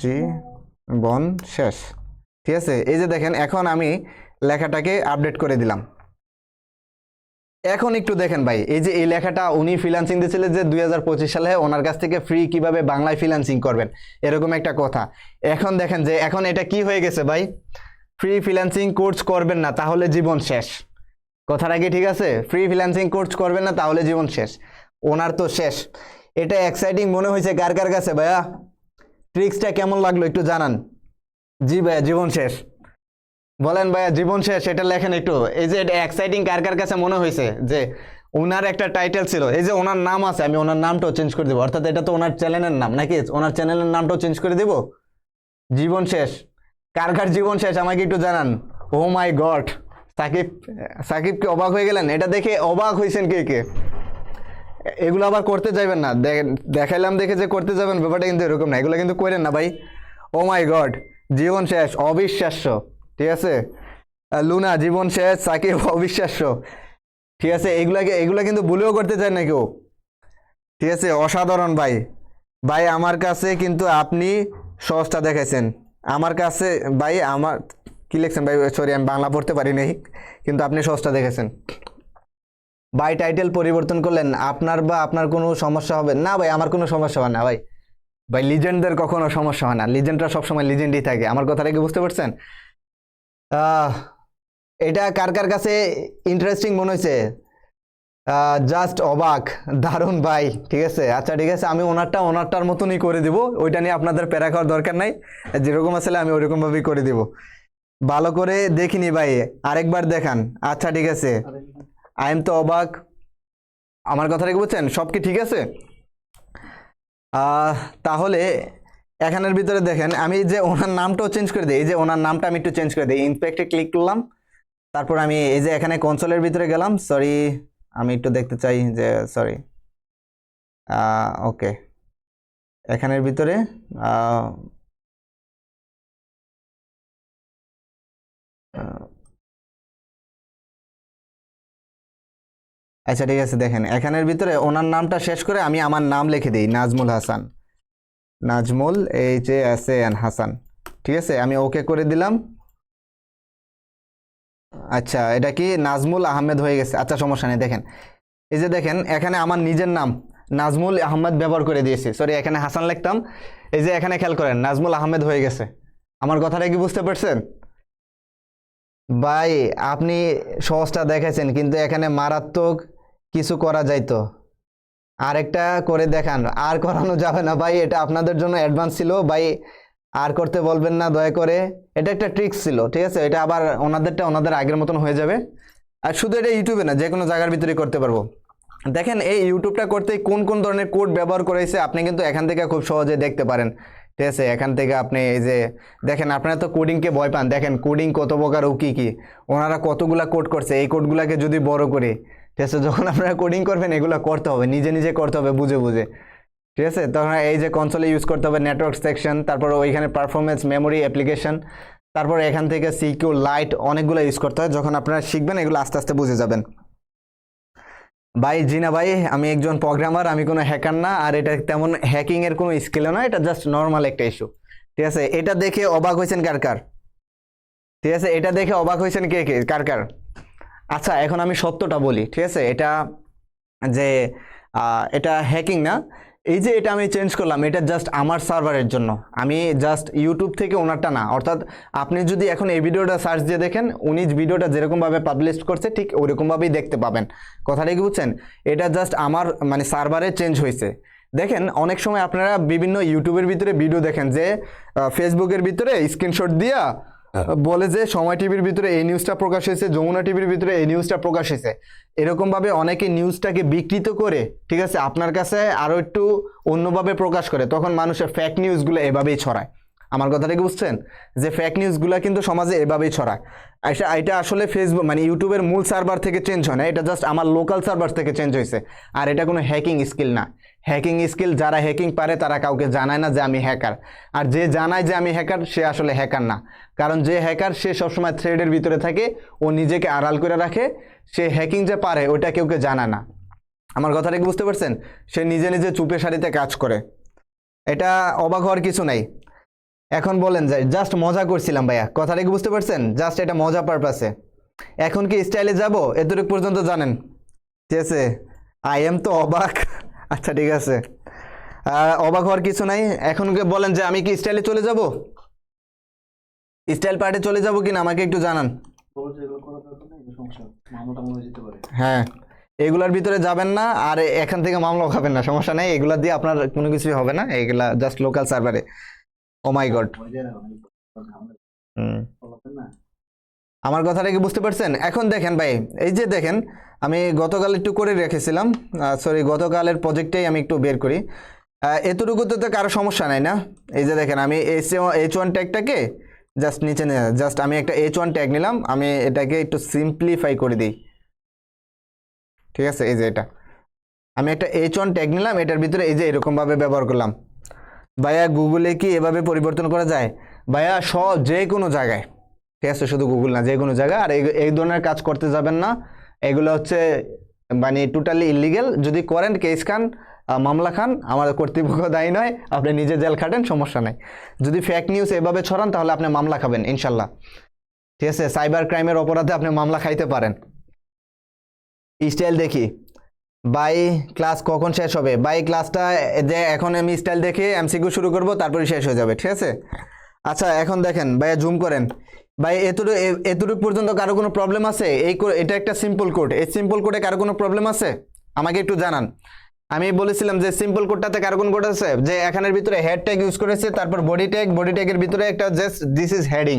জীবন শেষ। ঠিক আছে, এই যে দেখেন এখন আমি লেখাটাকে আপডেট করে দিলাম। এখন একটু দেখেন ভাই, এই যে এই লেখাটা উনি ফ্রিল্যান্সিং দিয়েছিলেন যে 2025 সালে ওনার কাছ থেকে ফ্রি কিভাবে বাংলায় ফ্রিল্যান্সিং করবেন, এরকম একটা কথা। এখন দেখেন যে এখন এটা কি হয়ে গেছে ভাই, ফ্রি ফ্রিল্যান্সিং কোর্স করবেন না তাহলে জীবন শেষ। কথাটা কি ঠিক আছে? ফ্রি ফ্রিল্যান্সিং কোর্স করবেন না তাহলে জীবন শেষ, ওনার তো শেষ। এটা এক্সাইটিং মনে হয়েছে কার কার কাছে ভাইয়া? ট্রিক্সটা কেমন লাগলো একটু জানান। জি ভাইয়া, জীবন শেষ বলেন ভাইয়া, জীবন শেষ এটা লেখেন একটু। এই যে এটা এক্সাইটিং কার কার কাছে মনে হয়েছে যে ওনার একটা টাইটেল ছিল, এই যে ওনার নাম আছে, আমি ওনার নামটাও চেঞ্জ করে দেবো, অর্থাৎ এটা তো ওনার চ্যানেলের নাম নাকি, ওনার চ্যানেলের নামটাও চেঞ্জ করে দেব। জীবন শেষ, কার কার জীবন শেষ আমাকে একটু জানান। ও মাই গড, সাকিব কি অবাক হয়ে গেলেন? এটা দেখে অবাক হয়েছেন কে কে? এগুলো আবার করতে যাবেন না, দেখাইলাম দেখে যে করতে যাবেন, ব্যাপারটা কিন্তু এরকম না, এগুলো কিন্তু করেন না ভাই। ও মাই গড, জীবন শেষ, অবিশ্বাস্য। ঠিক আছে, লুনা জীবন শেষ, সাকিব অবিশ্বাস্য। ঠিক আছে, এগুলা কিন্তু ভুলেও করতে চায় না কেউ। ঠিক আছে, অসাধারণ ভাই। ভাই আমার কাছে কিন্তু আপনি সহজটা দেখাইছেন আমার কাছে ভাই। আমার কি লিখছেন ভাই? সরি, আমি বাংলা পড়তে পারি নাই, কিন্তু আপনি সহজটা দেখেছেন ভাই। টাইটেল পরিবর্তন করলেন, আপনার কোনো সমস্যা হবে না? ভাই আমার কোনো সমস্যা হয় না ভাই। ভাই লিজেন্ডদের কখনো সমস্যা হয় না, লিজেন্ডরা সবসময় লিজেন্ডই থাকে। আমার কথাটা কি বুঝতে পারছেন? এটা কার কার কাছে ইন্টারেস্টিং মনে হয়েছে? জাস্ট অবাক, দারুণ ভাই। ঠিক আছে, আচ্ছা ঠিক আছে, আমি ওনারটার মতনই করে দিব, ওইটা নিয়ে আপনাদের প্যারা খাওয়ার দরকার নাই, যেরকম আসলে আমি ওইরকম ভাবেই করে দিব। ভালো করে দেখিনি ভাই, আরেকবার দেখান। আচ্ছা ঠিক আছে, আই এম তো অবাক। আমার কথাটা কি বুঝছেন? সব কি ঠিক আছে? তাহলে এখানের ভিতরে দেখেন আমি যে ওনার নামটাও চেঞ্জ করে দিই, এই যে ওনার নামটা আমি একটু চেঞ্জ করে দিই, ইম্প্যাক্টে ক্লিক করলাম, তারপর আমি এই যে এখানে কনসোলের ভিতরে গেলাম। সরি, আমি একটু দেখতে চাই যে সরি, ওকে, এখানের ভিতরে আচ্ছা ঠিক আছে, দেখেন এখানের ভিতরে ওনার নামটা শেষ করে আমি আমার নাম লিখে দিই, নাজমুল হাসান, নাজমুল HASAN হাসান। ঠিক আছে, আমি ওকে করে দিলাম। আচ্ছা, এটা কি নাজমুল আহমেদ হয়ে গেছে? আচ্ছা সমস্যা নেই। দেখেন এই যে দেখেন এখানে আমার নিজের নাম নাজমুল আহমেদ ব্যবহার করে দিয়েছি, সরি এখানে হাসান লিখতাম, এই যে এখানে খেয়াল করেন নাজমুল আহমেদ হয়ে গেছে। আমার কথাটা কি বুঝতে পারছেন ভাই? আপনি সহজটা দেখাইছেন, কিন্তু এখানে মারাত্মক কিছু করা যাইতো। আরেকটা করে দেখান। আর করানো যাবে না ভাই, এটা আপনাদের জন্য অ্যাডভান্স ছিল ভাই, আর করতে বলবেন না দয়া করে। এটা একটা ট্রিক্স ছিল, ঠিক আছে, এটা আবার ওনাদের আগের মতন হয়ে যাবে। আর শুধু এটা ইউটিউবে না, যে কোনো জায়গার ভিতরে করতে পারবো। দেখেন এই ইউটিউবটা করতে কোন কোন ধরনের কোড ব্যবহার করেছে আপনি কিন্তু এখান থেকে খুব সহজে দেখতে পারেন। ঠিক আছে, এখান থেকে আপনি এই যে দেখেন, আপনারা তো কোডিংকে ভয় পান, দেখেন কোডিং কত প্রকার ও কি কি, ওনারা কতগুলা কোড করছে। এই কোডগুলাকে যদি বড় করি, ঠিক আছে, যখন আপনারা কোডিং করবেন এগুলো করতে হবে, নিজে নিজে করতে হবে, বুঝে বুঝে। ঠিক আছে, তখন এই যে কনসোলে ইউজ করতে হবে নেটওয়ার্ক সেকশন, তারপর ওইখানে পারফরমেন্স, মেমোরি, অ্যাপ্লিকেশন, তারপর এখান থেকে সিকিউ, লাইট, অনেকগুলো ইউজ করতে হয়। যখন আপনারা শিখবেন এগুলো আস্তে আস্তে বুঝে যাবেন। ভাই জি না ভাই, আমি একজন প্রোগ্রামার, আমি কোনো হ্যাকার না, আর এটা তেমন হ্যাকিং এর কোনো স্কিলও না, এটা জাস্ট নর্মাল একটা ইস্যু। ঠিক আছে, এটা দেখে অবাক হয়েছেন কার কার? ঠিক আছে, এটা দেখে অবাক হয়েছেন কে কে, কার কার? আচ্ছা এখন আমি সত্যটা বলি, ঠিক আছে, এটা যে এটা হ্যাকিং না, এই যে এটা আমি চেঞ্জ করলাম, এটা জাস্ট আমার সার্ভারের জন্য, আমি জাস্ট ইউটিউব থেকে ওনারটা না। অর্থাৎ আপনি যদি এখন এই ভিডিওটা সার্চ দিয়ে দেখেন, উনি ভিডিওটা যেরকমভাবে পাবলিশ করছে ঠিক ওরকমভাবেই দেখতে পাবেন। কথাটা কি বুঝছেন? এটা জাস্ট আমার মানে সার্ভারে চেঞ্জ হয়েছে। দেখেন অনেক সময় আপনারা বিভিন্ন ইউটিউবের ভিতরে ভিডিও দেখেন যে ফেসবুকের ভিতরে স্ক্রিনশট দিয়া বলে যে সময় টিভির ভিতরে এই নিউজটা প্রকাশ হয়েছে, যমুনা টিভির ভিতরে এই নিউজটা প্রকাশ হয়েছে। এরকম ভাবে অনেকে নিউজটাকে বিকৃত করে, ঠিক আছে, আপনার কাছে আরো একটু অন্যভাবে প্রকাশ করে, তখন মানুষের ফেক নিউজগুলো এভাবেই ছড়ায়। আমার কথাটা কি বুঝছেন? যে ফেক নিউজগুলো কিন্তু সমাজে এভাবেই ছড়ায়। এটা আসলে ফেসবুক মানে ইউটিউবের মূল সার্ভার থেকে চেঞ্জ হয় না, এটা জাস্ট আমার লোকাল সার্ভার থেকে চেঞ্জ হয়েছে। আর এটা কোনো হ্যাকিং স্কিল না। হ্যাকিং স্কিল যারা হ্যাকিং পারে তারা কাউকে জানায় না যে আমি হ্যাকার, আর যে জানায় যে আমি হ্যাকার সে আসলে হ্যাকার না। কারণ যে হ্যাকার সে সবসময় থ্রেডের ভিতরে থাকে, ও নিজেকে আড়াল করে রাখে, সে হ্যাকিং যে পারে ওইটা কেউকে জানায় না। আমার কথাটা কি বুঝতে পারছেন? সে নিজে নিজে চুপে সারিতে কাজ করে। এটা অবাক হওয়ার কিছু নাই। এখন বলেন যে জাস্ট মজা করছিলাম ভাইয়া, কথাটা কি বুঝতে পারছেন? জাস্ট এটা মজা পারপাসে। এখন কি স্টাইলে যাব এতটুকু পর্যন্ত জানেন? ঠিক আছে, আই এম তো অবাক। আচ্ছা ঠিক আছে, অবাক হওয়ার কিছু নাই। এখন বলেন যে আমি কি স্টাইলে চলে যাব, স্টাইল পার্টে চলে যাব কিনা আমাকে একটু জানান। হ্যাঁ, এগুলার ভিতরে যাবেন না, আর এখান থেকে মামলা খাবেন না, সমস্যা নেই, এগুলা দিয়ে আপনার কোনো কিছুই হবে না, এগুলা জাস্ট লোকাল সার্ভারে। ও মাই গড। আমার কথাটা কি বুঝতে পারছেন? এখন দেখেন ভাই, এই যে দেখেন আমি গতকাল একটু করে রেখেছিলাম, সরি গতকালের প্রজেক্টেই আমি একটু বের করি। এতটুকুতে তো কারো সমস্যা নাই না? এই যে দেখেন আমি H1 ট্যাগটাকে জাস্ট নিচে নিয়ে জাস্ট আমি একটা H1 ট্যাগ নিলাম, আমি এটাকে একটু সিম্পলিফাই করে দিই। ঠিক আছে, এই যে এটা আমি একটা H1 ট্যাগ নিলাম, এটার ভিতরে এই যে এরকমভাবে ব্যবহার করলাম। ভাইয়া গুগলে কি এভাবে পরিবর্তন করা যায়? ভাইয়া যে কোনো জায়গায়, ঠিক আছে, শুধু গুগল না, যে কোনো জায়গায়। আর এই ধরনের কাজ করতে যাবেন না, এগুলো হচ্ছে মানে টোটালি ইলিগেল। যদি করেন কেস খান, মামলা খান, আমার কর্তৃপক্ষ দায়ী নয়, আপনি নিজে জেল খাটেন, সমস্যা নাই। যদি ফেক নিউজ এভাবে ছড়ান তাহলে আপনি মামলা খাবেন ইনশাল্লাহ। ঠিক আছে, সাইবার ক্রাইমের অপরাধে আপনি মামলা খাইতে পারেন। স্টাইল দেখি বাই ক্লাস কখন শেষ হবে? বাই ক্লাসটা যে এখন আমি স্টাইল দেখে এমসিকিউ শুরু করব, তারপরে শেষ হয়ে যাবে, ঠিক আছে? আচ্ছা এখন দেখেন ভাইয়া, জুম করেন ভাই। এতটুকু পর্যন্ত কারো কোনো প্রবলেম আছে? এটা একটা সিম্পল কোড, এই সিম্পল কোডে কারো কোনো প্রবলেম আছে আমাকে একটু জানান। আমি বলেছিলাম যে সিম্পল কোডটাতে কারো কোন কোড আছে? যে এখানের ভিতরে হেড ট্যাগ ইউজ করেছে, তারপর বডি ট্যাগের ভিতরে একটা জাস্ট দিস ইজ হেডিং।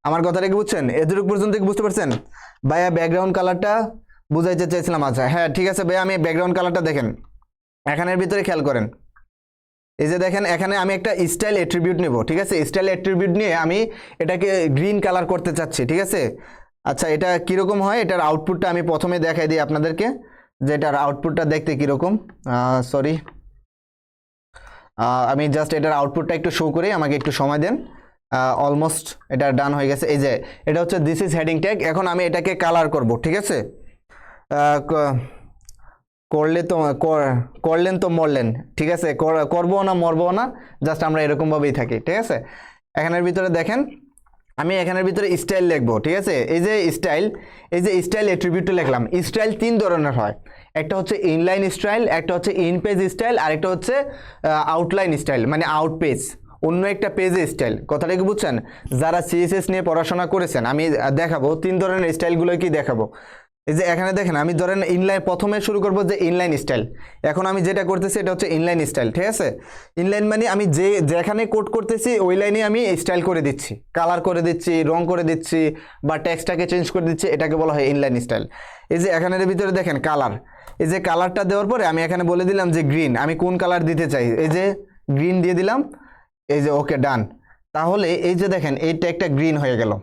আমার কথাটা কি বুঝছেন? এতটুকু পর্যন্ত কি বুঝতে পারছেন? ভাইয়া ব্যাকগ্রাউন্ড কালারটা বুঝাইতে চাইছিলাম। আচ্ছা হ্যাঁ ঠিক আছে ভাইয়া, আমি ব্যাকগ্রাউন্ড কালারটা দেখেন, এখানের ভিতরে খেয়াল করেন। এই যে দেখেন এখানে আমি একটা স্টাইল অ্যাট্রিবিউট নেব, ঠিক আছে? স্টাইল অ্যাট্রিবিউট নিয়ে আমি এটাকে গ্রিন কালার করতে চাচ্ছি, ঠিক আছে? আচ্ছা এটা কীরকম হয়, এটার আউটপুটটা আমি প্রথমে দেখাই দিই আপনাদেরকে, যে এটার আউটপুটটা দেখতে কীরকম। সরি, আমি জাস্ট এটার আউটপুটটা একটু শো করি, আমাকে একটু সময় দেন। অলমোস্ট এটা ডান হয়ে গেছে। এই যে এটা হচ্ছে দিস ইজ হেডিং ট্যাগ। এখন আমি এটাকে কালার করব, ঠিক আছে? করলেন তো মরলেন, ঠিক আছে? করবো না মরবো না, জাস্ট আমরা এরকমভাবেই থাকি, ঠিক আছে? এখানের ভিতরে দেখেন আমি এখানের ভিতরে স্টাইল লিখবো, ঠিক আছে? এই যে স্টাইল অ্যাট্রিবিউটটা লিখলাম। স্টাইল তিন ধরনের হয়, একটা হচ্ছে ইনলাইন স্টাইল, একটা হচ্ছে ইন পেজ স্টাইল, আর একটা হচ্ছে আউটলাইন স্টাইল, মানে আউট পেজ, অন্য একটা পেজে স্টাইল। কথাটা কি বুঝছেন? যারা সিএসএস নিয়ে পড়াশোনা করেছেন আমি দেখাবো তিন ধরনের স্টাইলগুলো কি দেখাবো। এই যে এখানে দেখেন আমি ধরেন ইনলাইন প্রথমে শুরু করব যে ইনলাইন স্টাইল। এখন আমি যেটা করতেছি এটা হচ্ছে ইনলাইন স্টাইল, ঠিক আছে? ইনলাইন মানে আমি যেখানে কোড করতেছি ওই লাইনে আমি স্টাইল করে দিচ্ছি, কালার করে দিচ্ছি, রং করে দিচ্ছি, বা টেক্সটটাকে চেঞ্জ করে দিচ্ছি, এটাকে বলা হয় ইনলাইন স্টাইল। এই যে এখানের ভিতরে দেখেন কালার, এই যে কালারটা দেওয়ার পরে আমি এখানে বলে দিলাম যে গ্রিন, আমি কোন কালার দিতে চাই, এই যে গ্রিন দিয়ে দিলাম। এই যে ওকে ডান। তাহলে এই যে দেখেন এই ট্যাগটা গ্রিন হয়ে গেল।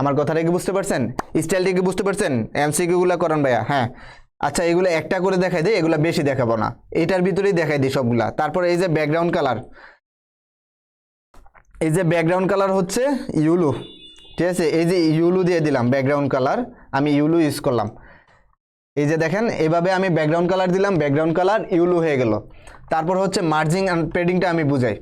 আমার কথাটা কি বুঝতে পারছেন? স্টাইলটা কি বুঝতে পারছেন? এমসিকিউগুলো করেন ভাইয়া। হ্যাঁ আচ্ছা, এগুলো একটা করে দেখাই দিই, এগুলো বেশি দেখাবো না, এটার ভিতরেই দেখাই দিই সবগুলা। তারপরে এই যে ব্যাকগ্রাউন্ড কালার, এই যে ব্যাকগ্রাউন্ড কালার হচ্ছে ইউলু, ঠিক আছে? এই যে ইউলু দিয়ে দিলাম ব্যাকগ্রাউন্ড কালার, আমি ইউলু ইউজ করলাম। এই যে দেখেন এভাবে আমি ব্যাকগ্রাউন্ড কালার দিলাম, ব্যাকগ্রাউন্ড কালার ইউলু হয়ে গেল। তারপর হচ্ছে মার্জিং অ্যান্ড পেডিংটা আমি বুঝাই।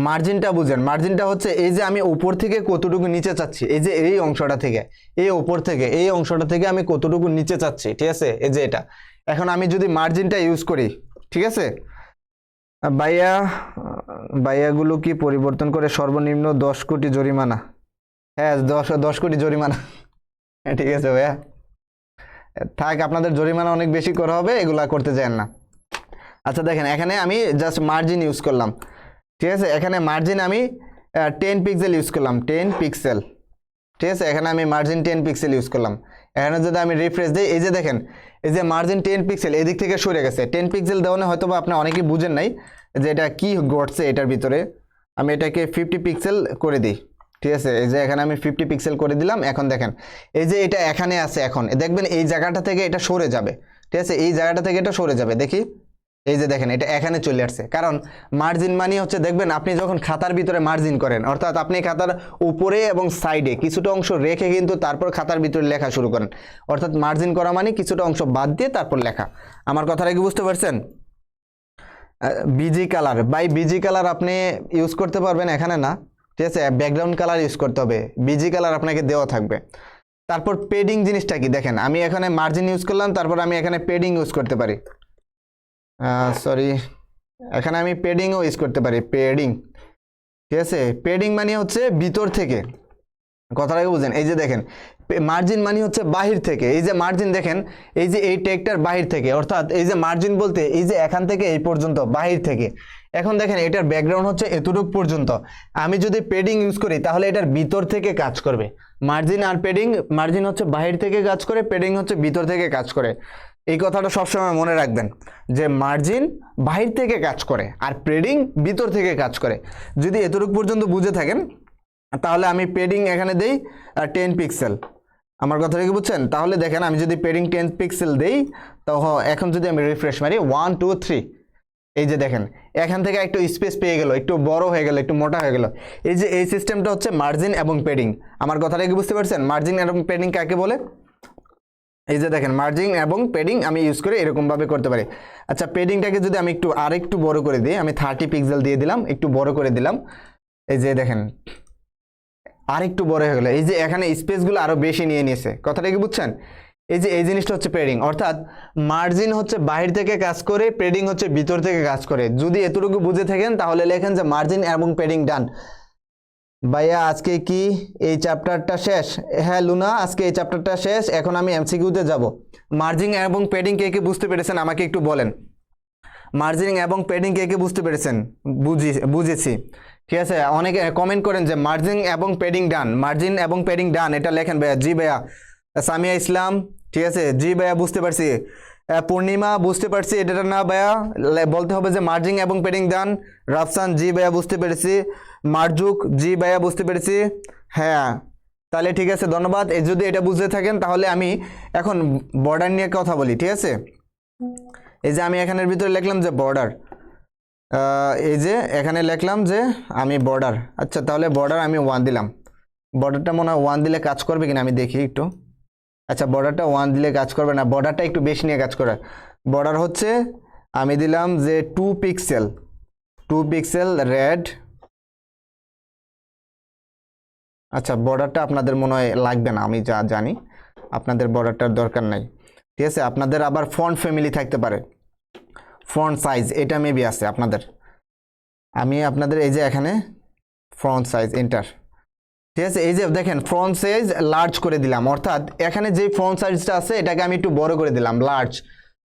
মার্জিনটা বুঝেন, মার্জিনটা হচ্ছে এই যে আমি উপর থেকে কতটুকু নিচে চাচ্ছি, এই যে এই অংশটা থেকে, এই উপর থেকে এই অংশটা থেকে আমি কতটুকু নিচে চাচ্ছি, ঠিক আছে? এই যে এটা। এখন আমি যদি মার্জিনটা ইউজ করি, ঠিক আছে? বাইয়াগুলো কি পরিবর্তন করে সর্বনিম্ন 10 কোটি জরিমানা? হ্যাঁ 10 কোটি জরিমানা। ঠিক আছে ভাইয়া, থাক, আপনাদের জরিমানা অনেক বেশি করা হবে, এগুলা করতে চান না। আচ্ছা দেখেন এখানে আমি জাস্ট মার্জিন ইউজ করলাম, ঠিক আছে? এখানে মার্জিন আমি 10 পিক্সেল ইউজ করলাম, 10 পিক্সেল, ঠিক আছে? এখানে আমি মার্জিন 10 পিক্সেল ইউজ করলাম। এখানে যদি আমি রিফ্রেশ দিই, এই যে দেখেন এই যে মার্জিন 10 পিক্সেল এদিক থেকে সরে গেছে। 10 পিক্সেল দেওয়ানে হয়তো বা আপনি অনেকেই বুঝেন নাই, যে এটা কি ঘটছে এটার ভিতরে, আমি এটাকে 50 পিক্সেল করে দিই। ঠিক আছে, এই যে এখানে আমি 50 পিক্সেল করে দিলাম। এখন দেখেন এই যে এটা এখানে আছে, এখন দেখবেন এই জায়গাটা থেকে এটা সরে যাবে। ঠিক আছে, এই জায়গাটা থেকে এটা সরে যাবে, দেখি এই যে দেখেন এটা এখানে চলে আসছে। কারণ মার্জিন মানে হচ্ছে, দেখবেন আপনি যখন খাতার ভিতরে মার্জিন করেন, অর্থাৎ আপনি খাতার উপরে এবং সাইডে কিছুটা অংশ রেখে কিন্তু তারপর খাতার ভিতরে লেখা শুরু করেন। অর্থাৎ মার্জিন করা মানে কিছুটা অংশ বাদ দিয়ে তারপর লেখা। আমার কথাটা কি বুঝতে পারছেন? BG colour, by BG colour আপনি ইউজ করতে পারবেন এখানে না, ঠিক আছে, ব্যাকগ্রাউন্ড কালার ইউজ করতে হবে, বিজি কালার আপনাকে দেওয়া থাকবে। তারপর পেডিং জিনিসটা কি দেখেন, আমি এখানে মার্জিন ইউজ করলাম, তারপর আমি এখানে পেডিং ইউজ করতে পারি। সরি, এখানে আমি পেডিংও ইউজ করতে পারি, পেডিং। ঠিক আছে, পেডিং মানে হচ্ছে ভিতর থেকে, কথাটাকে বুঝেন। এই যে দেখেন মার্জিন মানে হচ্ছে বাহির থেকে, এই যে মার্জিন দেখেন এই যে এই টেকটার বাহির থেকে, অর্থাৎ এই যে মার্জিন বলতে এই যে এখান থেকে এই পর্যন্ত বাহির থেকে। এখন দেখেন এটার ব্যাকগ্রাউন্ড হচ্ছে এতটুকু পর্যন্ত, আমি যদি পেডিং ইউজ করি তাহলে এটার ভিতর থেকে কাজ করবে। মার্জিন আর পেডিং, মার্জিন হচ্ছে বাহির থেকে কাজ করে, পেডিং হচ্ছে ভিতর থেকে কাজ করে। এই কথাটা সবসময় মনে রাখবেন যে মার্জিন বাহির থেকে কাজ করে আর পেডিং ভিতর থেকে কাজ করে। যদি এতটুকু পর্যন্ত বুঝে থাকেন তাহলে আমি পেডিং এখানে দেই 10 পিক্সেল। আমার কথাটা কি বুঝছেন? তাহলে দেখেন আমি যদি পেডিং 10 পিক্সেল দেই, তো এখন যদি আমি রিফ্রেশ মারি 1 2 3, এই যে দেখেন এখান থেকে একটু স্পেস পেয়ে গেল, একটু বড় হয়ে গেল, একটু মোটা হয়ে গেল। এই যে এই সিস্টেমটা হচ্ছে মার্জিন এবং পেডিং। আমার কথাটা কি বুঝতে পারছেন? মার্জিন এবং পেডিং কাকে বলে? এই যে দেখেন মার্জিন এবং পেডিং আমি ইউজ করে এরকমভাবে করতে পারি। আচ্ছা, পেডিংটাকে যদি আমি আরেকটু বড় করে দিই, আমি 30 পিক্সেল দিয়ে দিলাম, একটু বড় করে দিলাম। এই যে দেখেন আরেকটু বড় হয়ে গেল, এই যে এখানে স্পেসগুলো আরো বেশি নিয়ে নিয়েছে। কথাটা কি বুঝছেন? এই যে এই জিনিসটা হচ্ছে পেডিং, অর্থাৎ মার্জিন হচ্ছে বাহির থেকে কাজ করে, পেডিং হচ্ছে ভিতর থেকে কাজ করে। যদি এতটুকু বুঝে থাকেন তাহলে লেখেন যে মার্জিন এবং পেডিং ডান। ভাইয়া আজকে কি এই চ্যাপ্টারটা শেষ? হ্যাঁ লুনা, আজকে এই চ্যাপ্টারটা শেষ, এখন আমি এমসিকিউতে যাব। মার্জিন এবং পেডিং কে কে বুঝতে পেরেছেন আমাকে একটু বলেন। মার্জিন এবং পেডিং কে কে বুঝতে পেরেছেন? বুঝেছি। ঠিক আছে, অনেকে কমেন্ট করেন যে মার্জিন এবং পেডিং ডান, মার্জিন এবং পেডিং ডান, এটা লেখেন ভাইয়া। জি ভাইয়া। সামিয়া ইসলাম, ঠিক আছে, জি ভাইয়া বুঝতে পারছি। পূর্ণিমা বুঝতে পারছি, এটা না ভাইয়া বলতে হবে যে মার্জিন এবং পেডিং ডান। রাফসান, জি ভাইয়া বুঝতে পেরেছি। মার্জুক, জি ভাইয়া বুঝতে পেরেছি। হ্যাঁ, তাহলে ঠিক আছে, ধন্যবাদ। যদি এটা বুঝতে থাকেন তাহলে আমি এখন বর্ডার নিয়ে কথা বলি। ঠিক আছে, এই যে আমি এখানের ভিতরে লিখলাম যে বর্ডার, এই যে এখানে লিখলাম যে আমি বর্ডার। আচ্ছা, তাহলে বর্ডার আমি 1 দিলাম। বর্ডারটা মনে হয় 1 দিলে কাজ করবে কিনা আমি দেখি একটু। আচ্ছা, বর্ডারটা 1 দিলে কাজ করবে না, বর্ডারটা একটু বেশি নিয়ে কাজ করে। বর্ডার হচ্ছে আমি দিলাম যে 2 পিক্সেল, 2 পিক্সেল রেড। আচ্ছা, বর্ডারটা আপনাদের মনে হয় লাগবে না, আমি যা জানি আপনাদের বর্ডারটার দরকার নাই। ঠিক আছে, আপনাদের আবার ফন্ট ফ্যামিলি থাকতে পারে, ফন্ট সাইজ এটা মেবি আছে আপনাদের। আমি আপনাদের এই যে এখানে ফন্ট সাইজ এন্টার। ঠিক আছে, এই যে দেখেন ফন্ট সাইজ লার্জ করে দিলাম, অর্থাৎ এখানে যে ফন্ট সাইজটা আছে এটাকে আমি একটু বড় করে দিলাম, লার্জ।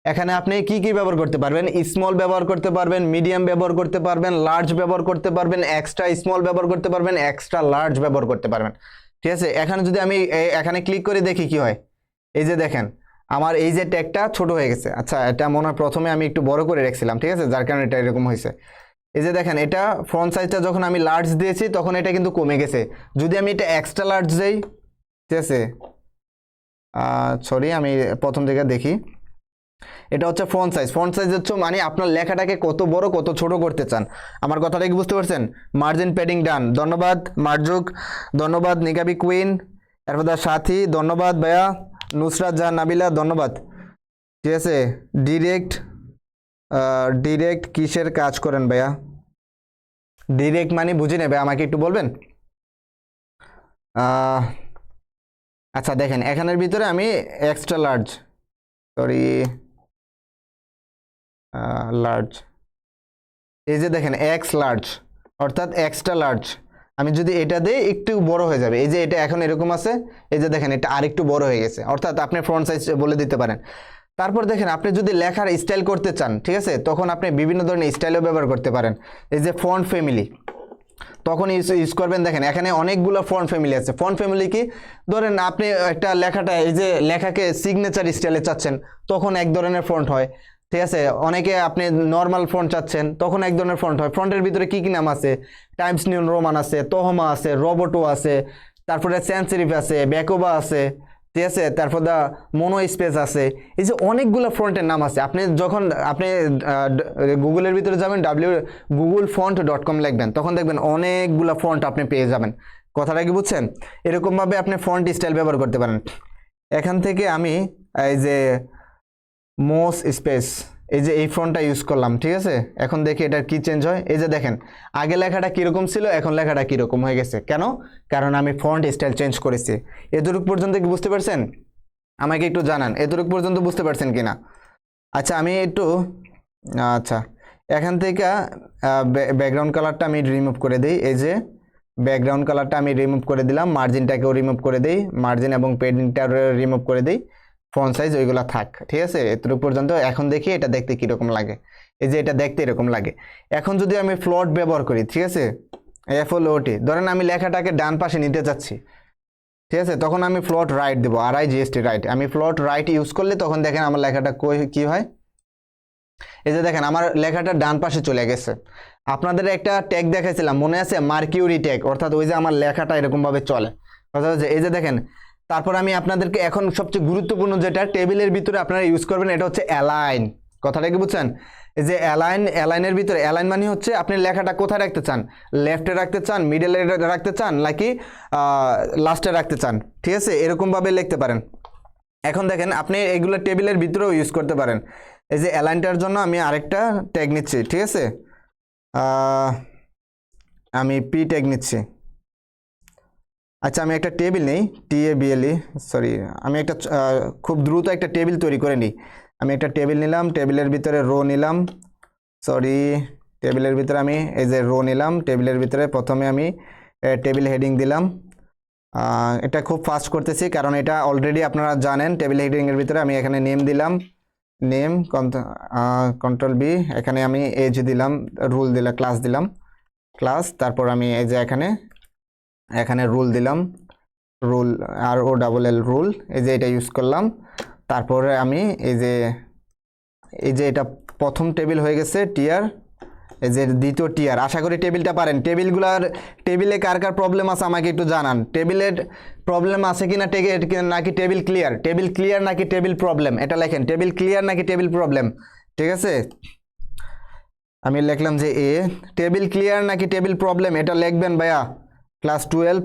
এখানে আপনি কি কি ব্যবহার করতে পারবেন? স্মল ব্যবহার করতে পারবেন, মিডিয়াম ব্যবহার করতে পারবেন, লার্জ ব্যবহার করতে পারবেন, এক্সট্রা স্মল ব্যবহার করতে পারবেন, এক্সট্রা লার্জ ব্যবহার করতে পারবেন। ঠিক আছে, এখানে যদি আমি এখানে ক্লিক করে দেখি কি হয়, এই যে দেখেন আমার এই যে ট্যাগটা ছোট হয়ে গেছে। আচ্ছা, এটা মনে হয় প্রথমে আমি একটু বড় করে রেখেছিলাম, ঠিক আছে, যার কারণে এটা এরকম হয়েছে। এই যে দেখেন এটা ফন্ট সাইজটা যখন আমি লার্জ দিয়েছি তখন এটা কিন্তু কমে গেছে। যদি আমি এটা এক্সট্রা লার্জ দেই, ঠিক আছে, সরি আমি প্রথম থেকে দেখি, এটা হচ্ছে ফন্ট সাইজ। ফন্ট সাইজ হচ্ছে মানে আপনার লেখাটাকে কত বড় কত ছোট করতে চান। আমার কথাটা কি বুঝতে পারছেন? মার্জিন পেডিং ডান, ধন্যবাদ মার্জুক, ধন্যবাদ নিকাবি কুইন, এরপর সাথী, ধন্যবাদ ভাইয়া। নুসরাত জাহান নাবিলা, ধন্যবাদ। ঠিক আছে, ডিরেক্ট কিসের কাজ করেন ভাইয়া? ডিরেক্ট মানে বুঝে নেবে, আমাকে একটু বলবেন। আচ্ছা দেখেন এখানের ভিতরে আমি এক্সট্রা লার্জ, সরি লার্জ, এই যে দেখেন এক্স লার্জ অর্থাৎ এক্সট্রা লার্জ, আমি যদি এটা দিই একটু বড় হয়ে যাবে। এই যে এটা এখন এরকম আছে, এই যে দেখেন এটা আরেকটু বড় হয়ে গেছে, অর্থাৎ আপনি ফ্রন্ট সাইজ বলে দিতে পারেন। তারপর দেখেন আপনি যদি লেখার স্টাইল করতে চান, ঠিক আছে, তখন আপনি বিভিন্ন ধরনের স্টাইলও ব্যবহার করতে পারেন। এই যে ফন্ট ফ্যামিলি তখন ইউজ করবেন। দেখেন এখানে অনেকগুলো ফন্ট ফ্যামিলি আছে। ফন্ট ফ্যামিলি কি, ধরেন আপনি একটা লেখাটা এই যে লেখাকে সিগনেচার স্টাইলে চাচ্ছেন, তখন এক ধরনের ফন্ট হয়। ঠিক আছে, অনেকে আপনি নর্মাল ফন্ট চাচ্ছেন, তখন এক ধরনের ফন্ট হয়। ফন্টের ভিতরে কি কি নাম আছে? টাইমস নিউ রোমান আছে, তহমা আছে, রোবোটো আছে, তারপরে সেন্সেরিফ আছে, ব্যাকোবা আছে, ঠিক আছে, তারপর দা মোনো স্পেস আছে। এই যে অনেকগুলো ফন্টের নাম আছে। আপনি যখন আপনি গুগলের ভিতরে যাবেন, googleFont.com লিখবেন, তখন দেখবেন অনেকগুলো ফন্ট আপনি পেয়ে যাবেন। কথাটা কি বুঝছেন? এরকমভাবে আপনি ফন্ট স্টাইল ব্যবহার করতে পারেন। এখান থেকে আমি এই যে মোস স্পেস, এই যে এই ফন্টটা ইউজ করলাম, ঠিক আছে। এখন দেখি এটার কি চেঞ্জ হয়। এই যে দেখেন, আগে লেখাটা কীরকম ছিল, এখন লেখাটা কীরকম হয়ে গেছে। কেন? কারণ আমি ফন্ট স্টাইল চেঞ্জ করেছি। এতটুকু পর্যন্ত কি বুঝতে পারছেন? আমাকে একটু জানান এতটুকু পর্যন্ত বুঝতে পারছেন কিনা। আচ্ছা আমি একটু আচ্ছা এখান থেকে ব্যাকগ্রাউন্ড কালারটা আমি রিমুভ করে দিই। এই যে ব্যাকগ্রাউন্ড কালারটা আমি রিমুভ করে দিলাম, মার্জিনটাকেও রিমুভ করে দিই, মার্জিন এবং পেডিংটা রিমুভ করে দিই, ফন্ট সাইজ ওইগুলো থাক, ঠিক আছে। এতটুকু পর্যন্ত। এখন দেখি এটা দেখতে কীরকম লাগে। এই যে এটা দেখতে এরকম লাগে। এখন যদি আমি ফ্লট ব্যবহার করি, ঠিক আছে, FLOT, ধরেন আমি লেখাটাকে ডান পাশে নিতে চাচ্ছি, ঠিক আছে, তখন আমি ফ্লট রাইট দেবো, RIGST রাইট। আমি ফ্লট রাইট ইউজ করলে তখন দেখেন আমার লেখাটা কি হয়। এই যে দেখেন আমার লেখাটা ডান পাশে চলে গেছে। আপনাদের একটা ট্যাগ দেখাইছিলাম মনে আছে, মার্কিউরি ট্যাগ, অর্থাৎ ওই যে আমার লেখাটা এরকমভাবে চলে, অর্থাৎ এই যে দেখেন। তারপর আমি আপনাদেরকে এখন সবচেয়ে গুরুত্বপূর্ণ যেটা টেবিলের ভিতরে আপনারা ইউজ করবেন, এটা হচ্ছে অ্যালাইন। কথাটা কি বুঝছেন? এই যে অ্যালাইনের ভিতরে, অ্যালাইন মানে হচ্ছে আপনি লেখাটা কোথায় রাখতে চান, লেফটে রাখতে চান, মিডলে রাখতে চান, নাকি লাস্টে রাখতে চান, ঠিক আছে, এরকমভাবে লিখতে পারেন। এখন দেখেন আপনি এগুলো টেবিলের ভিতরেও ইউজ করতে পারেন। এই যে অ্যালাইনটার জন্য আমি আরেকটা ট্যাগ নিচ্ছি, ঠিক আছে, আমি পি ট্যাগ নিচ্ছি। আচ্ছা আমি একটা টেবিল নেই, TABLE, সরি, আমি একটা খুব দ্রুত একটা টেবিল তৈরি করে নিই। আমি একটা টেবিল নিলাম, টেবিলের ভিতরে রো নিলাম, সরি, টেবিলের ভিতরে আমি এই যে রো নিলাম, টেবিলের ভিতরে প্রথমে আমি টেবিল হেডিং দিলাম। এটা খুব ফাস্ট করতেছি কারণ এটা অলরেডি আপনারা জানেন। টেবিল হেডিংয়ের ভিতরে আমি এখানে নেম দিলাম, নেম, কন্ট্রোল B, এখানে আমি এজ দিলাম, রুল দিলাম, ক্লাস দিলাম, ক্লাস, তারপর আমি এই যে এখানে রুল দিলাম, রুল, ROLL রুল, এই যে এটা ইউজ করলাম। তারপরে আমি এই যে এটা প্রথম টেবিল হয়ে গেছে টিয়ার, এই যে দ্বিতীয় টিয়ার। আশা করি টেবিলটা পারেন। টেবিলে কার কার প্রবলেম আছে আমাকে একটু জানান। টেবিলের প্রবলেম আছে কিনা, নাকি টেবিল ক্লিয়ার, টেবিল ক্লিয়ার নাকি টেবিল প্রবলেম, এটা লেখেন, টেবিল ক্লিয়ার নাকি টেবিল প্রবলেম, ঠিক আছে। আমি লিখলাম যে টেবিল ক্লিয়ার নাকি টেবিল প্রবলেম, এটা লিখবেন ভাইয়া, ক্লাস 12,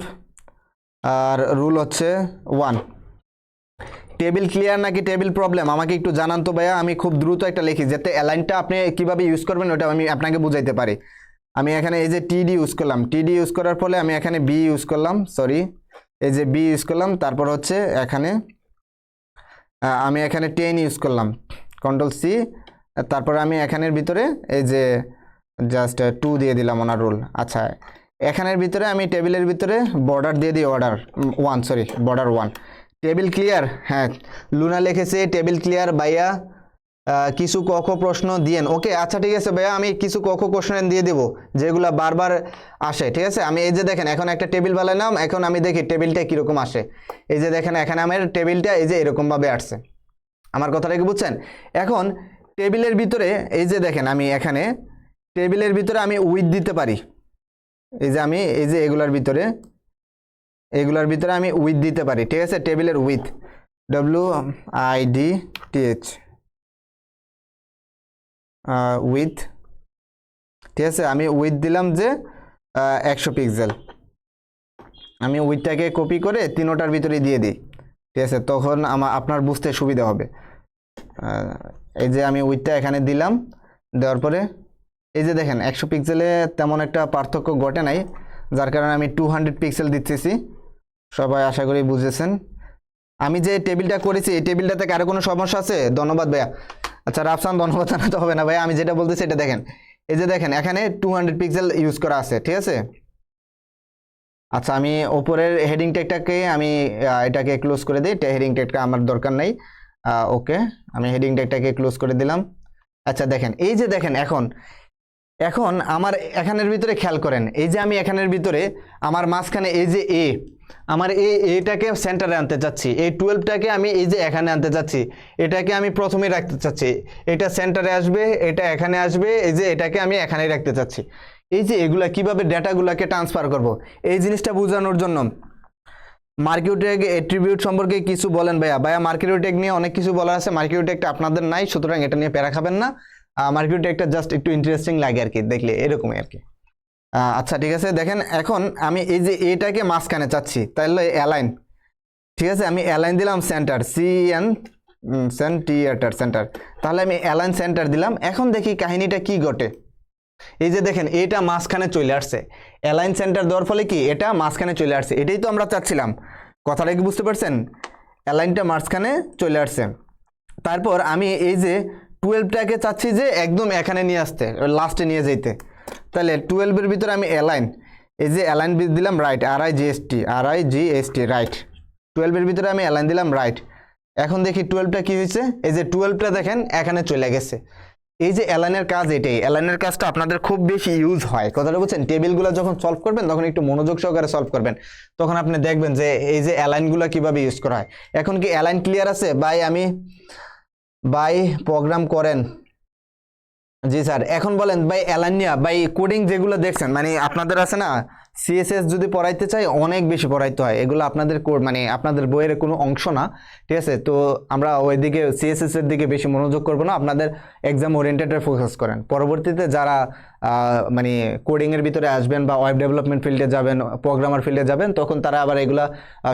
আর রুল হচ্ছে 1। টেবিল ক্লিয়ার নাকি টেবিল প্রবলেম আমাকে একটু জানান তো ভাইয়া। আমি খুব দ্রুত একটা লিখি যাতে অ্যালাইনটা আপনি কিভাবে ইউজ করবেন ওটা আমি আপনাকে বুঝাইতে পারি। আমি এখানে এই যে TD ইউজ করলাম, TD ইউজ করার ফলে আমি এখানে B ইউজ করলাম, সরি, এই যে B ইউজ করলাম। তারপর হচ্ছে এখানে আমি এখানে 10 ইউজ করলাম, কন্ট্রোল C। তারপর আমি এখানের ভিতরে এই যে জাস্ট 2 দিয়ে দিলাম ওনার রুল। আচ্ছা এখানের ভিতরে আমি টেবিলের ভিতরে বর্ডার দিয়ে দিই, order 1, sorry, border 1। Table clear, হ্যাঁ, লুনা লিখেছে টেবিল ক্লিয়ার ভাইয়া, কিছু ক প্রশ্ন দিয়েন। ওকে, আচ্ছা ঠিক আছে ভাইয়া, আমি কিছু ক কোশ্চেন দিয়ে দেবো যেগুলো বারবার আসে, ঠিক আছে। আমি এই যে দেখেন এখন একটা টেবিল বানালাম, এখন আমি দেখি টেবিলটা কীরকম আসে। এই যে দেখেন এখানে আমার টেবিলটা এই যে এরকমভাবে আসছে। আমার কথাটা কি বুঝছেন? এখন টেবিলের ভিতরে এই যে দেখেন আমি এখানে টেবিলের ভিতরে আমি উইথ দিতে পারি। এই যে আমি এই যে এগুলার ভিতরে আমি উইথ দিতে পারি, ঠিক আছে। টেবিলের উইথ, WIDTH, উইথ, ঠিক আছে। আমি উইথ দিলাম যে 100 পিক্সেল। আমি উইথটাকে কপি করে তিনোটার ভিতরে দিয়ে দিই, ঠিক আছে, তখন আপনার বুঝতে সুবিধা হবে। এই যে আমি উইথটা এখানে দিলাম, দেওয়ার পরে এই যে দেখেন 100 পিক্সেলে তেমন একটা পার্থক্য ঘটে নাই, যার কারণে আমি 200 পিক্সেল দিতেছি। সবাই আশা করি বুঝেছেন। আমি যে টেবিলটা করেছি এই টেবিলটাতে কারো কোনো সমস্যা আছে? ধন্যবাদ ভাইয়া। আচ্ছা রাফসান, ধন্যবাদ জানাতে হবে না ভাইয়া, আমি যেটা বলতেছি এটা দেখেন। এই যে দেখেন এখানে 200 পিক্সেল ইউজ করা আছে, ঠিক আছে। আচ্ছা আমি ওপরের হেডিং ট্যাগটাকে আমি এটাকে ক্লোজ করে দিই, হেডিং ট্যাগটা আমার দরকার নেই। ওকে, আমি হেডিং ট্যাগটাকে ক্লোজ করে দিলাম। আচ্ছা দেখেন এই যে দেখেন এখন আমার এখানের ভিতরে খেয়াল করেন, এই যে আমি এখানের ভিতরে আমার মাঝখানে এই যে আমার এইটাকে সেন্টারে আনতে চাচ্ছি, এই 12টাকে আমি এই যে এখানে আনতে চাচ্ছি, এটাকে আমি প্রথমেই রাখতে চাচ্ছি, এটা সেন্টারে আসবে, এটা এখানে আসবে, এই যে এটাকে আমি এখানেই রাখতে চাচ্ছি। এই যে এগুলা কিভাবে ডেটাগুলোকে ট্রান্সফার করব, এই জিনিসটা বোঝানোর জন্য মার্কেট ট্যাগ অ্যাট্রিবিউট সম্পর্কে কিছু বলেন ভাইয়া। মার্কেট ট্যাগ নিয়ে অনেক কিছু বলার আছে, মার্কেট ট্যাগটা আপনাদের নাই, সুতরাং এটা নিয়ে প্যারা খাবেন না। মার্কেট ট্যাগটা জাস্ট একটু ইন্টারেস্টিং লাগে আর কি, দেখলে এরকমই আর কি। আচ্ছা ঠিক আছে, দেখেন এখন আমি এই যে এটাকে মাঝখানে চাচ্ছি, তাহলে অ্যালাইন, ঠিক আছে, আমি অ্যালাইন দিলাম সেন্টার, সেন্টার, তাহলে আমি অ্যালাইন সেন্টার দিলাম। এখন দেখি কাহিনীটা কি ঘটে। এই যে দেখেন এটা মাঝখানে চলে আসছে, অ্যালাইন সেন্টার দেওয়ার ফলে কি এটা মাঝখানে চলে আসছে, এটাই তো আমরা চাচ্ছিলাম। কথাটা কি বুঝতে পারছেন? অ্যালাইনটা মাঝখানে চলে আসছে। তারপর আমি এই যে 12টাকে চাচ্ছি যে একদম এখানে নিয়ে আসতে, লাস্টে নিয়ে যেতে। তাহলে 12-এর ভিতরে আমি অ্যালাইন, এই যে অ্যালাইন দিলাম রাইট, RIGST রাইট। 12-এর ভিতরে আমি অ্যালাইন দিলাম রাইট। এখন দেখি 12টা কি হয়েছে, এই যে 12টা দেখেন এখানে চলে গেছে। এই যে অ্যালাইনের কাজ এটাই, অ্যালাইনের কাজটা আপনাদের খুব বেশি ইউজ হয়, কথাটা বুঝছেন? টেবিলগুলো যখন সলভ করবেন তখন একটু মনোযোগ সহকারে সলভ করবেন, তখন আপনি দেখবেন যে এই যে অ্যালাইনগুলো কিভাবে ইউজ করা হয়। এখন কি অ্যালাইন ক্লিয়ার আছে? ভাই প্রোগ্রাম করেন? জি স্যার। এখন বলেন ভাই অ্যালাইন নিয়া ভাই কোডিং যেগুলো দেখছেন, মানে আপনাদের আছে না সিএসএস যদি পড়াইতে চাই অনেক বেশি পড়াইতে হয়, এগুলো আপনাদের মানে আপনাদের বইয়ের কোনো অংশ না, ঠিক আছে? তো আমরা ওইদিকে সিএসএস এর দিকে বেশি মনোযোগ করব না, আপনাদের এক্সাম ওরিয়েন্টেডে ফোকাস করেন। পরবর্তীতে যারা মানে কোডিং এর ভিতরে আসবেন বা ওয়েব ডেভেলপমেন্ট ফিল্ডে যাবেন, প্রোগ্রামার ফিল্ডে যাবেন, তখন তারা আবার এগুলা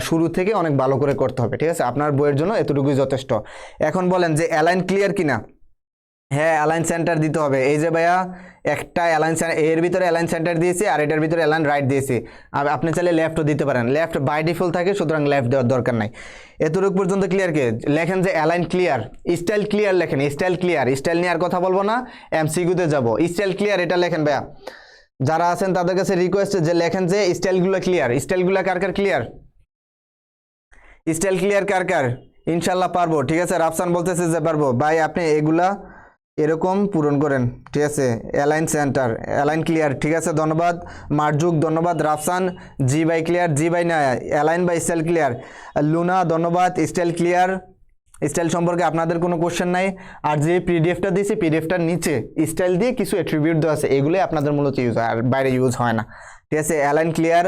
শুরু থেকে অনেক ভালো করে করতে হবে, ঠিক আছে? আপনার বইয়ের জন্য এতটুকুই যথেষ্ট। এখন বলেন যে অ্যালাইন ক্লিয়ার কিনা? হ্যাঁ, অ্যালাইন সেন্টার দিতে হবে। এই যে ভাইয়া একটা অ্যালাইন এর ভিতরে অ্যালাইন সেন্টার দিয়েছি আর এটার ভিতরে অ্যালাইন রাইট দিয়েছি। আপনি চাইলে লেফটও দিতে পারেন, লেফট বাই ডিফল্ট থাকে, সুতরাং লেফট দেওয়ার দরকার নাই। এতটুকু পর্যন্ত ক্লিয়ার কে? লেখেন যে অ্যালাইন ক্লিয়ার, স্টাইল ক্লিয়ার লেখেন, স্টাইল ক্লিয়ার। স্টাইল নিয়ে আর কথা বলবো না, এমসিকিউতে যাব। স্টাইল ক্লিয়ার এটা লেখেন ভাইয়া। যারা আছেন তাদের কাছে রিকোয়েস্ট যে লেখেন যে স্টাইলগুলো ক্লিয়ার। স্টাইলগুলো কার কার ক্লিয়ার? স্টাইল ক্লিয়ার কার কার? ইনশাল্লাহ পারবো, ঠিক আছে? রাফসান বলতেছে যে পারবো। ভাই আপনি এগুলা এরকম পূরণ করেন, ঠিক আছে? অ্যালাইন সেন্টার, অ্যালাইন ক্লিয়ার, ঠিক আছে, ধন্যবাদ মারজুক, ধন্যবাদ রাফসান। জি ভাই ক্লিয়ার, জি ভাই না, align by style clear. Luna ধন্যবাদ, স্টাইল ক্লিয়ার। স্টাইল সম্পর্কে আপনাদের কোনো কোশ্চেন নাই। আর যে পিডিএফটা দিয়েছি, পিডিএফটার নিচে স্টাইল দিয়ে কিছু অ্যাট্রিবিউট দেওয়া আছে, এগুলোই আপনাদের মূলত ইউজ হয়, আর বাইরে ইউজ হয় না, ঠিক আছে? অ্যালাইন ক্লিয়ার,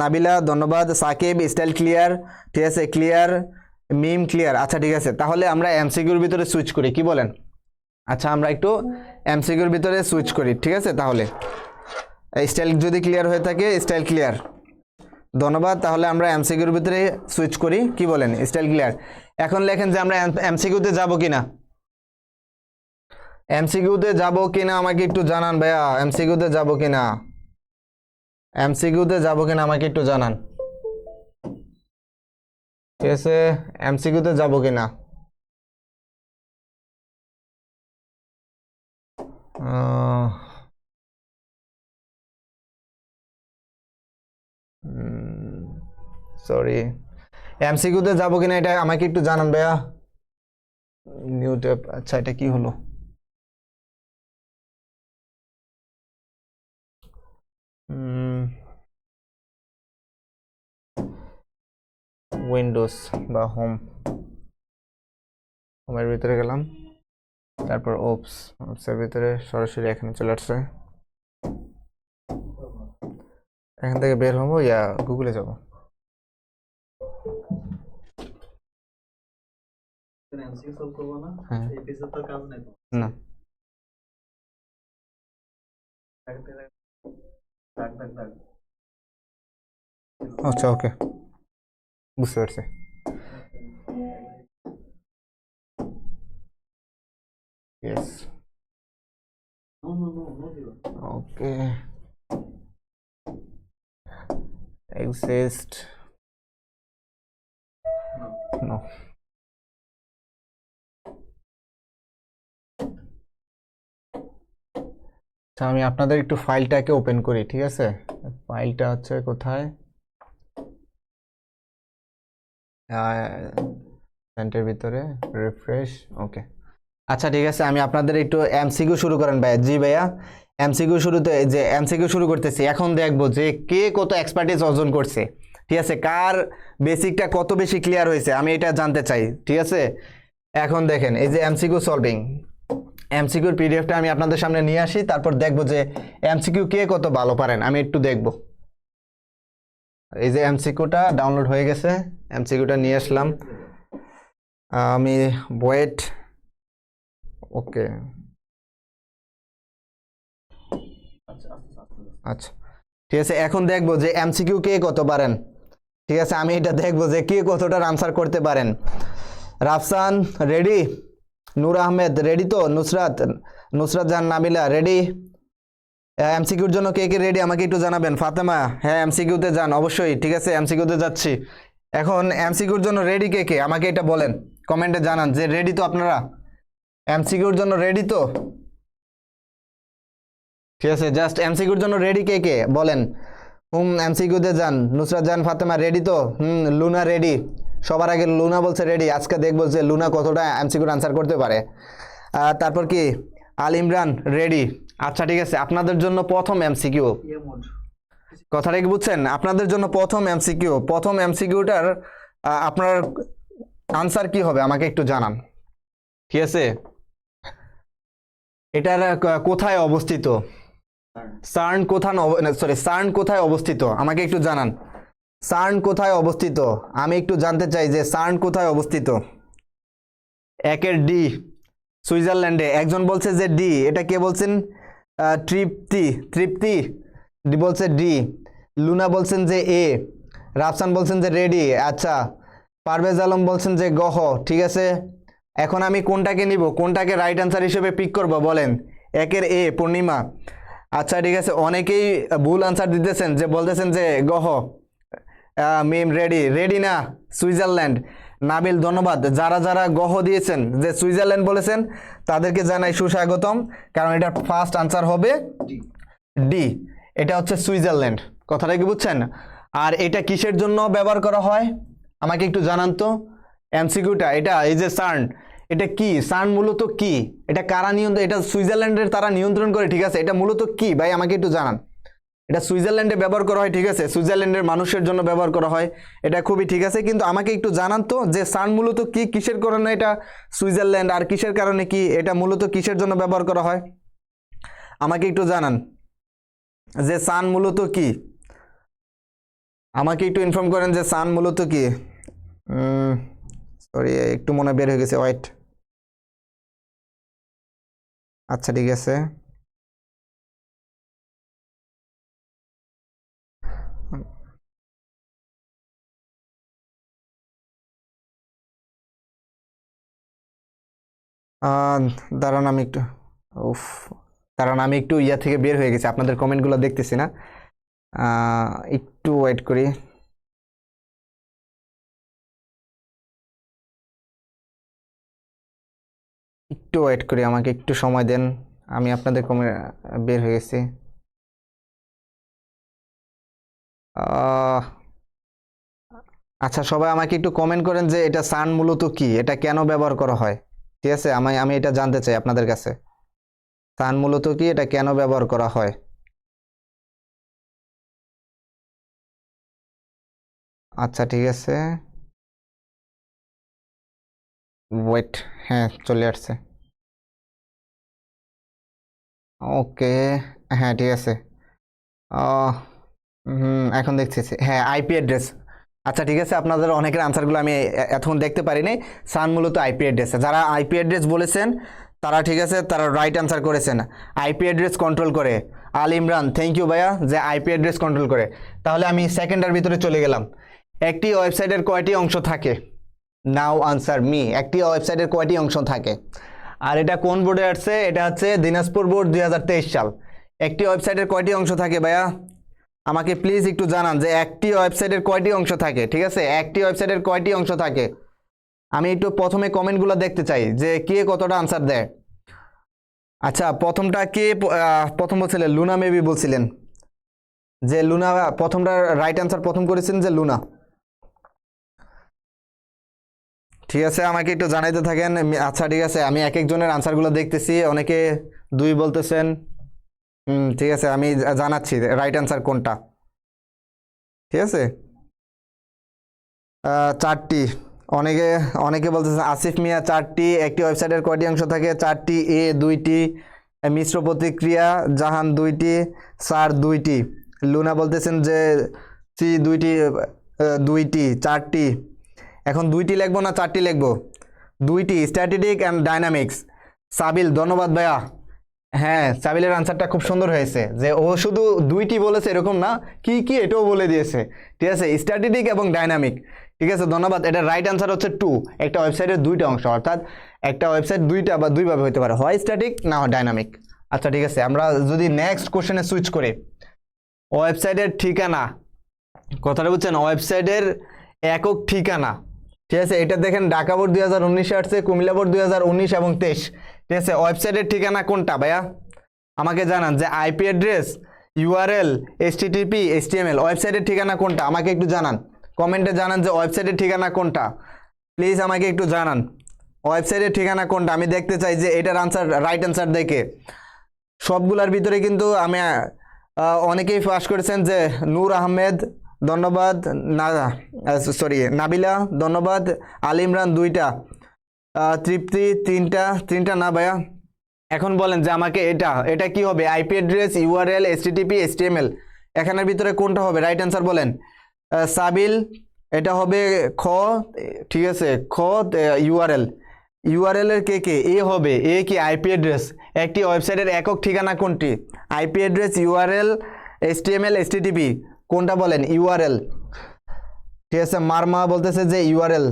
নাবিলা ধন্যবাদ, সাকিব স্টাইল ক্লিয়ার, ঠিক আছে, ক্লিয়ার, মিম ক্লিয়ার। আচ্ছা ঠিক আছে, তাহলে আমরা এমসিকিউর ভিতরে সুইচ করি, কি বলেন? আচ্ছা আমরা একটু এমসিকিউর ভিতরে সুইচ করি, ঠিক আছে? তাহলে স্টাইল যদি ক্লিয়ার হয়ে থাকে, স্টাইল ক্লিয়ার, ধন্যবাদ। তাহলে আমরা এমসিকিউর ভিতরে সুইচ করি, কি বলেন? Style clear. এখন লেখেন যে আমরা এমসিকিউতে যাব কিনা, এমসিকিউতে যাব কিনা আমাকে একটু জানান ভাইয়া। এমসিকিউতে যাব কিনা, এমসিকিউতে যাব কিনা আমাকে একটু জানান, ঠিক আছে? এমসিকিউতে যাব কিনা? সরি, এমসিকিউতে যাবো কিনা এটা আমাকে একটু জানান ভাইয়া। নিউ ট্যাব, আচ্ছা এটা কি হলো? উইন্ডোজ বা হোমের ভিতরে গেলাম, তারপর ওপসের ভিতরে সরাসরি এখানে চলে আসছে। এখান থেকে বের হবো, ইয়া গুগলে যাব। হ্যাঁ না, আচ্ছা ওকে, বুঝতে পারছি। Yes. Okay. Exist. No. আচ্ছা আমি আপনাদের একটু ফাইলটাকে ওপেন করি, ঠিক আছে? ফাইলটা হচ্ছে কোথায়? সেন্টারের ভিতরে রিফ্রেশ, ওকে। আচ্ছা ঠিক আছে, আমি আপনাদের একটু এমসিকিউ শুরু করেন ভাইয়া। জি ভাইয়া, এমসিকিউ শুরুতে যে এমসিকিউ শুরু করতেছি। এখন দেখবো যে কে কত এক্সপার্টিস অর্জন করছে, ঠিক আছে, কার বেসিকটা কত বেশি ক্লিয়ার হয়েছে আমি এটা জানতে চাই। ঠিক আছে, এখন দেখেন এই যে এমসিকিউ সলভিং, এমসিকিউর পিডিএফটা আমি আপনাদের সামনে নিয়ে আসি, তারপর দেখবো যে এমসিকিউ কে কত ভালো পারেন আমি একটু দেখব। এই যে এমসিকিউটা ডাউনলোড হয়ে গেছে, এমসিকিউটা নিয়ে আসলাম আমি। ওয়েট, ওকে, আচ্ছা ঠিক আছে, এখন দেখবো যে এমসিকিউ কে কত পারেন। ঠিক আছে, আমি এটা দেখবো যে কে কতটার আনসার করতে পারেন। রাফসান রেডি, নূর আহমেদ রেডি তো, নুসরাত, নুসরাত জাহান নাবিলা রেডি। এমসিকিউর জন্য কে কে রেডি আমাকে একটু জানাবেন। ফাতেমা, হ্যাঁ এমসিকিউতে যান অবশ্যই। ঠিক আছে, এমসিকিউতে যাচ্ছি। এখন এমসিকিউর জন্য রেডি কে কে আমাকে এটা বলেন, কমেন্টে জানান যে রেডি তো আপনারা, এমসিকিউর জন্য রেডি তো। ঠিক আছে, জাস্ট এমসিকিউর জন্য রেডি কে কে বলেন। এমসিকিউতে যান। নুসরাত জাহান ফাতেমা রেডি তো, লুনা রেডি। সবার আগে লুনা বলছে রেডি। আজকে দেখবো যে লুনা কতটা এমসিকিউর আনসার করতে পারে। তারপর কি আল ইমরান রেডি। আচ্ছা ঠিক আছে, আপনাদের জন্য প্রথম এমসিকিউ, কথাটা কি বুঝছেন? আপনাদের জন্য প্রথম এমসিকিউ, প্রথম এমসিকিউটার আপনার আনসার কি হবে আমাকে একটু জানান। ঠিক আছে, এটার কোথায় অবস্থিত? সার্ন কোথায়, সরি সার্ন কোথায় অবস্থিত আমাকে একটু জানান। সার্ন কোথায় অবস্থিত আমি একটু জানতে চাই যে সার্ন কোথায় অবস্থিত। একের ডি, সুইজারল্যান্ডে। একজন বলছে যে ডি, এটা কে বলছেন? তৃপ্তি, তৃপ্তি বলছে ডি। লুনা বলছেন যে এ। রাফসান বলছেন যে রেডি। আচ্ছা, পারভেজ আলম বলছেন যে গহ। ঠিক আছে, এখন আমি কোনটাকে নিব, কোনটাকে রাইট আনসার হিসেবে পিক করব বলেন। একের এ, পূর্ণিমা। আচ্ছা ঠিক আছে, অনেকেই ভুল আনসার দিতেছেন, যে বলতেছেন যে গহ। মিম রেডি, রেডি না, সুইজারল্যান্ড। নাবিল ধন্যবাদ। যারা যারা গহ দিয়েছেন, যে সুইজারল্যান্ড বলেছেন, তাদেরকে জানাই সুস্বাগতম, কারণ এটা ফার্স্ট আনসার হবে ডি। এটা হচ্ছে সুইজারল্যান্ড, কথাটা কি বুঝছেন? আর এটা কিসের জন্য ব্যবহার করা হয় আমাকে একটু জানান তো। এমসিকিউটা এটা, এই যে সার্ন, এটা কি? সার্ন মূলত কি? এটা কারা নিয়ন্ত্রণ? এটা সুইজারল্যান্ডের তারা নিয়ন্ত্রণ করে। ঠিক আছে, এটা মূলত কি ভাই আমাকে একটু জানান। এটা সুইজারল্যান্ডে ব্যবহার করা হয়। ঠিক আছে, সুইজারল্যান্ডের মানুষের জন্য ব্যবহার করা হয়, এটা খুবই ঠিক আছে, কিন্তু আমাকে একটু জানান তো যে সান মূলত কি, কিসের কারণে এটা সুইজারল্যান্ড, আর কিসের কারণে কি এটা মূলত কিসের জন্য ব্যবহার করা হয় আমাকে একটু জানান। যে সান মূলত কি আমাকে একটু ইনফর্ম করেন যে সান মূলত কি। সরি একটু মনে বের হয়ে গেছে, ওয়েট। আচ্ছা ঠিক আছে, দাঁড়ান আমি একটু, উফ, কারণ আমি একটু ইয়া থেকে বের হয়ে গেছি, আপনাদের কমেন্টগুলো দেখতেছি না। একটু ওয়েট করি। একটু ওয়েট করি, আমাকে একটু সময় দেন, আমি আপনাদের কমে বের হয়ে গেছি। আচ্ছা সবাই আমাকে একটু কমেন্ট করেন যে এটা সান মূলত কি, এটা কেন ব্যবহার করা হয়। ঠিক আছে, আমি আমি এটা জানতে চাই আপনাদের কাছে, সান মূলত কি, এটা কেন ব্যবহার করা হয়। আচ্ছা ঠিক আছে, ওয়েট, হ্যাঁ চলে আসছে। ওকে, হ্যাঁ ঠিক আছে। এখন দেখতেছি, হ্যাঁ আইপি অ্যাড্রেস। আচ্ছা ঠিক আছে, আপনাদের অনেকের আনসারগুলো আমি এখন দেখতে পারিনি। সান মূলত আইপি অ্যাড্রেস, যারা আইপি অ্যাড্রেস বলেছেন তারা ঠিক আছে, তারা রাইট আনসার করেছেন। আইপি অ্যাড্রেস কন্ট্রোল করে। আল ইমরান, থ্যাংক ইউ ভাইয়া, যে আইপি অ্যাড্রেস কন্ট্রোল করে। তাহলে আমি সেকেন্ডের ভিতরে চলে গেলাম। একটি ওয়েবসাইটের কয়টি অংশ থাকে? Now answer me. একটি ওয়েবসাইটের কয়টি অংশ থাকে? আর এটা কোন বোর্ডে আসছে? এটা হচ্ছে দিনাজপুর বোর্ড 2023 সাল। একটি ওয়েবসাইটের কয়টি অংশ থাকে ভাইয়া আমাকে প্লিজ একটু জানান, যে একটি ওয়েবসাইটের কয়টি অংশ থাকে। ঠিক আছে, একটি ওয়েবসাইটের কয়টি অংশ থাকে আমি একটু প্রথমে কমেন্টগুলো দেখতে চাই, যে কে কতটা আনসার দেয়। আচ্ছা প্রথমটা কে প্রথম বলছিলেন? লুনা মেবি বলছিলেন, যে লুনা প্রথমটা রাইট আনসার প্রথম করেছেন যে লুনা। ঠিক আছে, আমাকে একটু জানাইতে থাকেন। আচ্ছা ঠিক আছে, আমি এক একজনের আনসারগুলো দেখতেছি, অনেকে দুই বলতেছেন। ঠিক আছে, আমি জানাচ্ছি রাইট আনসার কোনটা। ঠিক আছে, 4টি। অনেকে অনেকে বলতেছে আসিফ মিয়া 4টি। একটি ওয়েবসাইটের কয়টি অংশ থাকে? 4টি। এ 2টি, মিশ্র প্রতিক্রিয়া জাহান 2টি, স্যার 2টি। লুনা বলতেছেন যে সি 2টি, 2টি 4টি। এখন 2টি লিখবো না 4টি লিখবো? 2টি, স্ট্যাটিক অ্যান্ড ডাইনামিক্স। সাবিল ধন্যবাদ ভাইয়া। হ্যাঁ, সাবিলের আনসারটা খুব সুন্দর হয়েছে, যে ও শুধু 2টি বলেছে এরকম না, কি কি এটাও বলে দিয়েছে। ঠিক আছে, স্ট্যাটিক এবং ডাইনামিক। ঠিক আছে, ধন্যবাদ। এটা রাইট আনসার হচ্ছে 2। একটা ওয়েবসাইটের 2টা অংশ, অর্থাৎ একটা ওয়েবসাইট 2টা বা 2ভাবে হতে পারে, হয় স্ট্যাটিক না হয় ডাইনামিক। আচ্ছা ঠিক আছে, আমরা যদি নেক্সট কোশ্চেনে সুইচ করি, ওয়েবসাইটের ঠিকানা, কথাটা বুঝছেন? ওয়েবসাইটের একক ঠিকানা। ঠিক আছে, এটা দেখেন ঢাকা বোর্ড 2019 আসছে, কুমিল্লা বোর্ড 2019 এবং 23। ঠিক আছে, ওয়েবসাইটের ঠিকানা কোনটা ভাইয়া? আমাকে জানান যে IP address, URL, HTTP, HTML. ওয়েবসাইটের ঠিকানা কোনটা আমাকে একটু জানান, কমেন্টে জানান যে ওয়েবসাইটের ঠিকানা কোনটা। প্লিজ আমাকে একটু জানান ওয়েবসাইটের ঠিকানা কোনটা, আমি দেখতে চাই যে এটার আনসার, রাইট আনসার দেখে। সবগুলার ভিতরে কিন্তু আমি অনেকেই পাস করেছেন, যে নূর আহমেদ ধন্যবাদ, না সরি নাবিলা ধন্যবাদ, আল ইমরান 2টা, তৃপ্তি 3টা না ভাইয়া। এখন বলেন যে আমাকে এটা কি হবে? IP address, URL, HTTP, HTML. এখানের ভিতরে কোনটা হবে? রাইট অ্যান্সার বলেন। সাবিল এটা হবে খ। ঠিক আছে, খ। ইউআরএল এর কে? এ হবে। এ কি? IP address. একটি ওয়েবসাইটের একক ঠিকানা কোনটি? IP address, URL, HTML, HTTP. কোনটা বলেন? ইউআরএল। ঠিক আছে, মারমা বলতেছে যে ইউআরএল।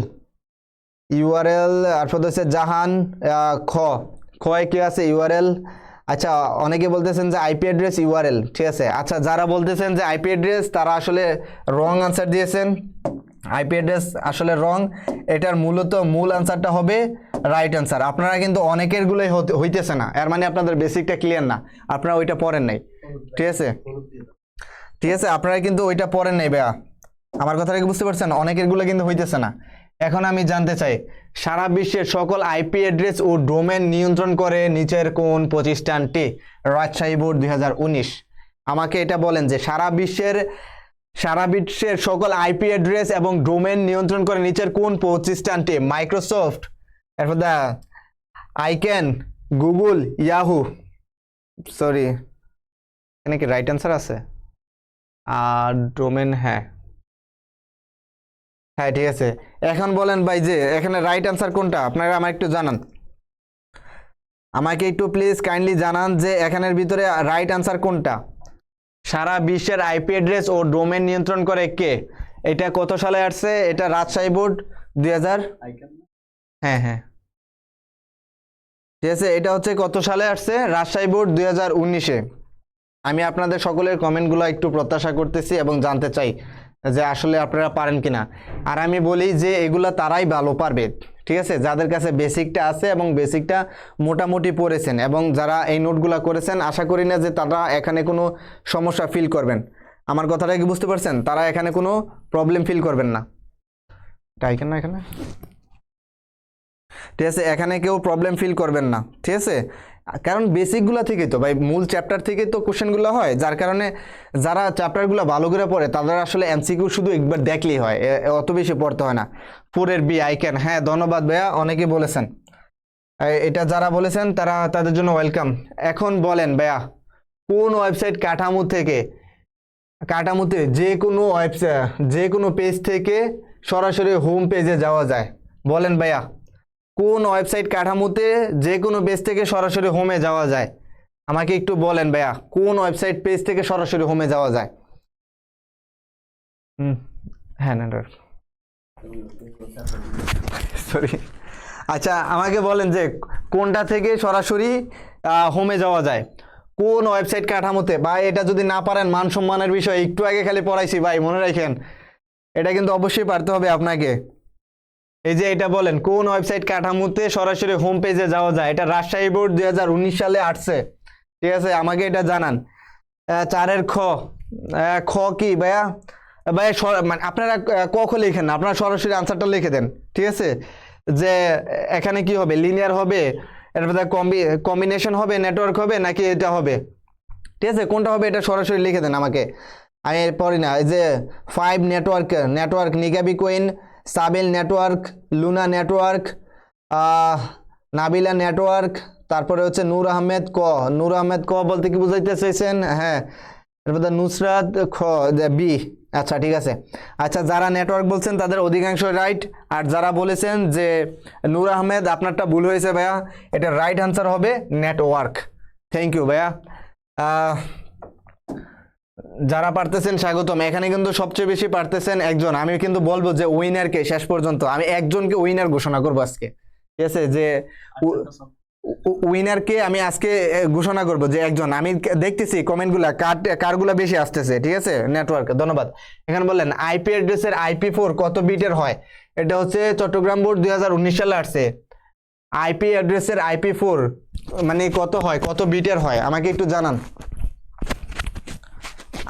আর হচ্ছে জাহান খ। খয় কি আছে? ইউআরএল। আচ্ছা, অনেকে বলতেছেন যে আইপি অ্যাড্রেস, ইউআরএল। ঠিক আছে, আচ্ছা যারা বলতেছেন যে আইপি অ্যাড্রেস, তারা আসলে রং আনসার দিয়েছেন। আইপি অ্যাড্রেস আসলে রং। এটার মূল আনসারটা হবে রাইট আনসার। আপনারা কিন্তু অনেকের গুলোই হইতেছে না, এর মানে আপনাদের বেসিকটা ক্লিয়ার না, আপনারা ওইটা পড়েন নাই। ঠিক আছে, ঠিক আছে, আপনারা কিন্তু ওইটা পড়েন নাই ভাইয়া, আমার কথাটা কি বুঝতে পারছেন? অনেকের গুলো কিন্তু হইতেছে না। এখন আমি জানতে চাই, সারা বিশ্বের সকল আইপি অ্যাড্রেস ও ডোমেন নিয়ন্ত্রণ করে নিচের কোন প্রতিষ্ঠানটি? রাজশাহী বোর্ড 2019। আমাকে এটা বলেন যে সারা বিশ্বের সকল আইপি অ্যাড্রেস এবং ডোমেন নিয়ন্ত্রণ করে নিচের কোন প্রতিষ্ঠানটি? মাইক্রোসফট, এরপর দা আইক্যান, গুগল, ইয়াহু। সরি, এখানে কি রাইট অ্যান্সার আছে? আর ডোমেন, হ্যাঁ হ্যাঁ ঠিক আছে। এখন বলেন ভাই যে এখানে রাইট আনসার কোনটা, আপনারা আমাকে একটু জানান, আমাকে একটু প্লিজ কাইন্ডলি জানান যে এখানের ভিতরে রাইট আনসার কোনটা। সারা বিশ্বের আইপি অ্যাড্রেস ও ডোমেন নিয়ন্ত্রণ করে কে? এটা কত সালে আসছে? এটা রাজশাহী বোর্ড 2000। হ্যাঁ হ্যাঁ ঠিক আছে, এটা হচ্ছে কত সালে আসছে? রাজশাহী বোর্ড 2019-এ। আমি আপনাদের সকলের কমেন্টগুলো একটু প্রত্যাশা করতেছি এবং জানতে চাই যে আসলে আপনারা পারেন কিনা। আর আমি বলি যে এগুলা তারাই ভালো পারবে, ঠিক আছে, যাদের কাছে বেসিকটা আছে এবং বেসিকটা মোটামুটি পড়েছেন, এবং যারা এই নোটগুলো করেছেন, আশা করি না যে তারা এখানে কোনো সমস্যা ফিল করবেন। আমার কথাটা কি বুঝতে পারছেন? তারা এখানে কোনো প্রবলেম ফিল করবেন না। তাই কেন এখানে, ঠিক আছে, এখানে কেউ প্রবলেম ফিল করবেন না, ঠিক আছে, কারণ বেসিকগুলো থেকে তো ভাই, মূল চ্যাপ্টার থেকে তো কোশ্চেনগুলো হয়, যার কারণে যারা চ্যাপ্টারগুলো ভালো করে পড়ে তাদের আসলে এমসিকিউ শুধু একবার দেখলেই হয়, অত বেশি পড়তে হয় না। 4-এর বি আইক্যান, হ্যাঁ ধন্যবাদ ভাইয়া, অনেকে বলেছেন, এটা যারা বলেছেন তারা, তাদের জন্য ওয়েলকাম। এখন বলেন ভাইয়া, কোন ওয়েবসাইট কাঠামোতে যে কোনো পেজ থেকে সরাসরি হোম পেজে যাওয়া যায়? বলেন ভাইয়া, কোন ওয়েবসাইট কাঠামোতে যে কোনো পেজ থেকে সরাসরি হোমে যাওয়া যায়? আমাকে একটু বলেন ভাইয়া, কোন ওয়েবসাইট পেজ থেকে সরাসরি হোমে যাওয়া যায়? হ্যাঁ না সরি, আচ্ছা আমাকে বলেন যে কোনটা থেকে সরাসরি হোমে যাওয়া যায়, কোন ওয়েবসাইট কাঠামোতে? ভাই এটা যদি না পারেন মান সম্মানের বিষয়, একটু আগে খালি পড়াইছি ভাই, মনে রাখেন, এটা কিন্তু অবশ্যই পারতে হবে আপনাকে। এই যে এটা বলেন, কোন ওয়েবসাইট কাঠামোতে সরাসরি হোম পেজে যাওয়া যায়? এটা রাজশাহী বোর্ড 2019 সালে আসছে, ঠিক আছে, আমাকে এটা জানান। 4-এর খ কি ভাইয়া? ভাইয়া মানে আপনারা ক খ লিখেন না, আপনারা সরাসরি আনসারটা লিখে দেন, ঠিক আছে, যে এখানে কি হবে, লিনিয়ার হবে, এরপর কম্বিনেশন হবে, নেটওয়ার্ক হবে, নাকি এটা হবে? ঠিক আছে, কোনটা হবে এটা সরাসরি লিখে দেন আমাকে, আমি পড়ি না। এই যে 5 নেটওয়ার্ক নিগাবি কুইন Sabil network, Luna network, Nabila network, তারপরে হচ্ছে নূর আহমেদ ক। নূর আহমেদ ক বলতে কি বুঝাইতে চাইছেন? হ্যাঁ, এরপর নুসরাত খ বি। আচ্ছা ঠিক আছে। আচ্ছা, যারা নেটওয়ার্ক বলছেন তাদের অধিকাংশ রাইট, আর যারা বলেছেন যে নূর আহমেদ আপনারটা ভুল হয়েছে ভাইয়া, এটা রাইট আনসার হবে নেটওয়ার্ক। থ্যাংক ইউ ভাইয়া। যারা পারতেছেন স্বাগতম। এখানে কিন্তু সবচেয়ে বেশি পারতেছেন একজন। আমি কিন্তু বলবো যে উইনারকে শেষ পর্যন্ত আমি একজনকে উইনার ঘোষণা করবো আজকে, ঠিক আছে? যে উইনারকে আমি আজকে ঘোষণা করব যে একজন। আমি দেখতেছি কমেন্টগুলা কারগুলা বেশি আসতেছে, ঠিক আছে? নেটওয়ার্ক, ধন্যবাদ। এখানে বললেন আইপি অ্যাড্রেসের IP4 কত বিটের হয়? এটা হচ্ছে চট্টগ্রাম বোর্ড 2019 সালে আসছে। আইপি অ্যাড্রেসের IP4 মানে কত হয়, কত বিটের হয় আমাকে একটু জানান।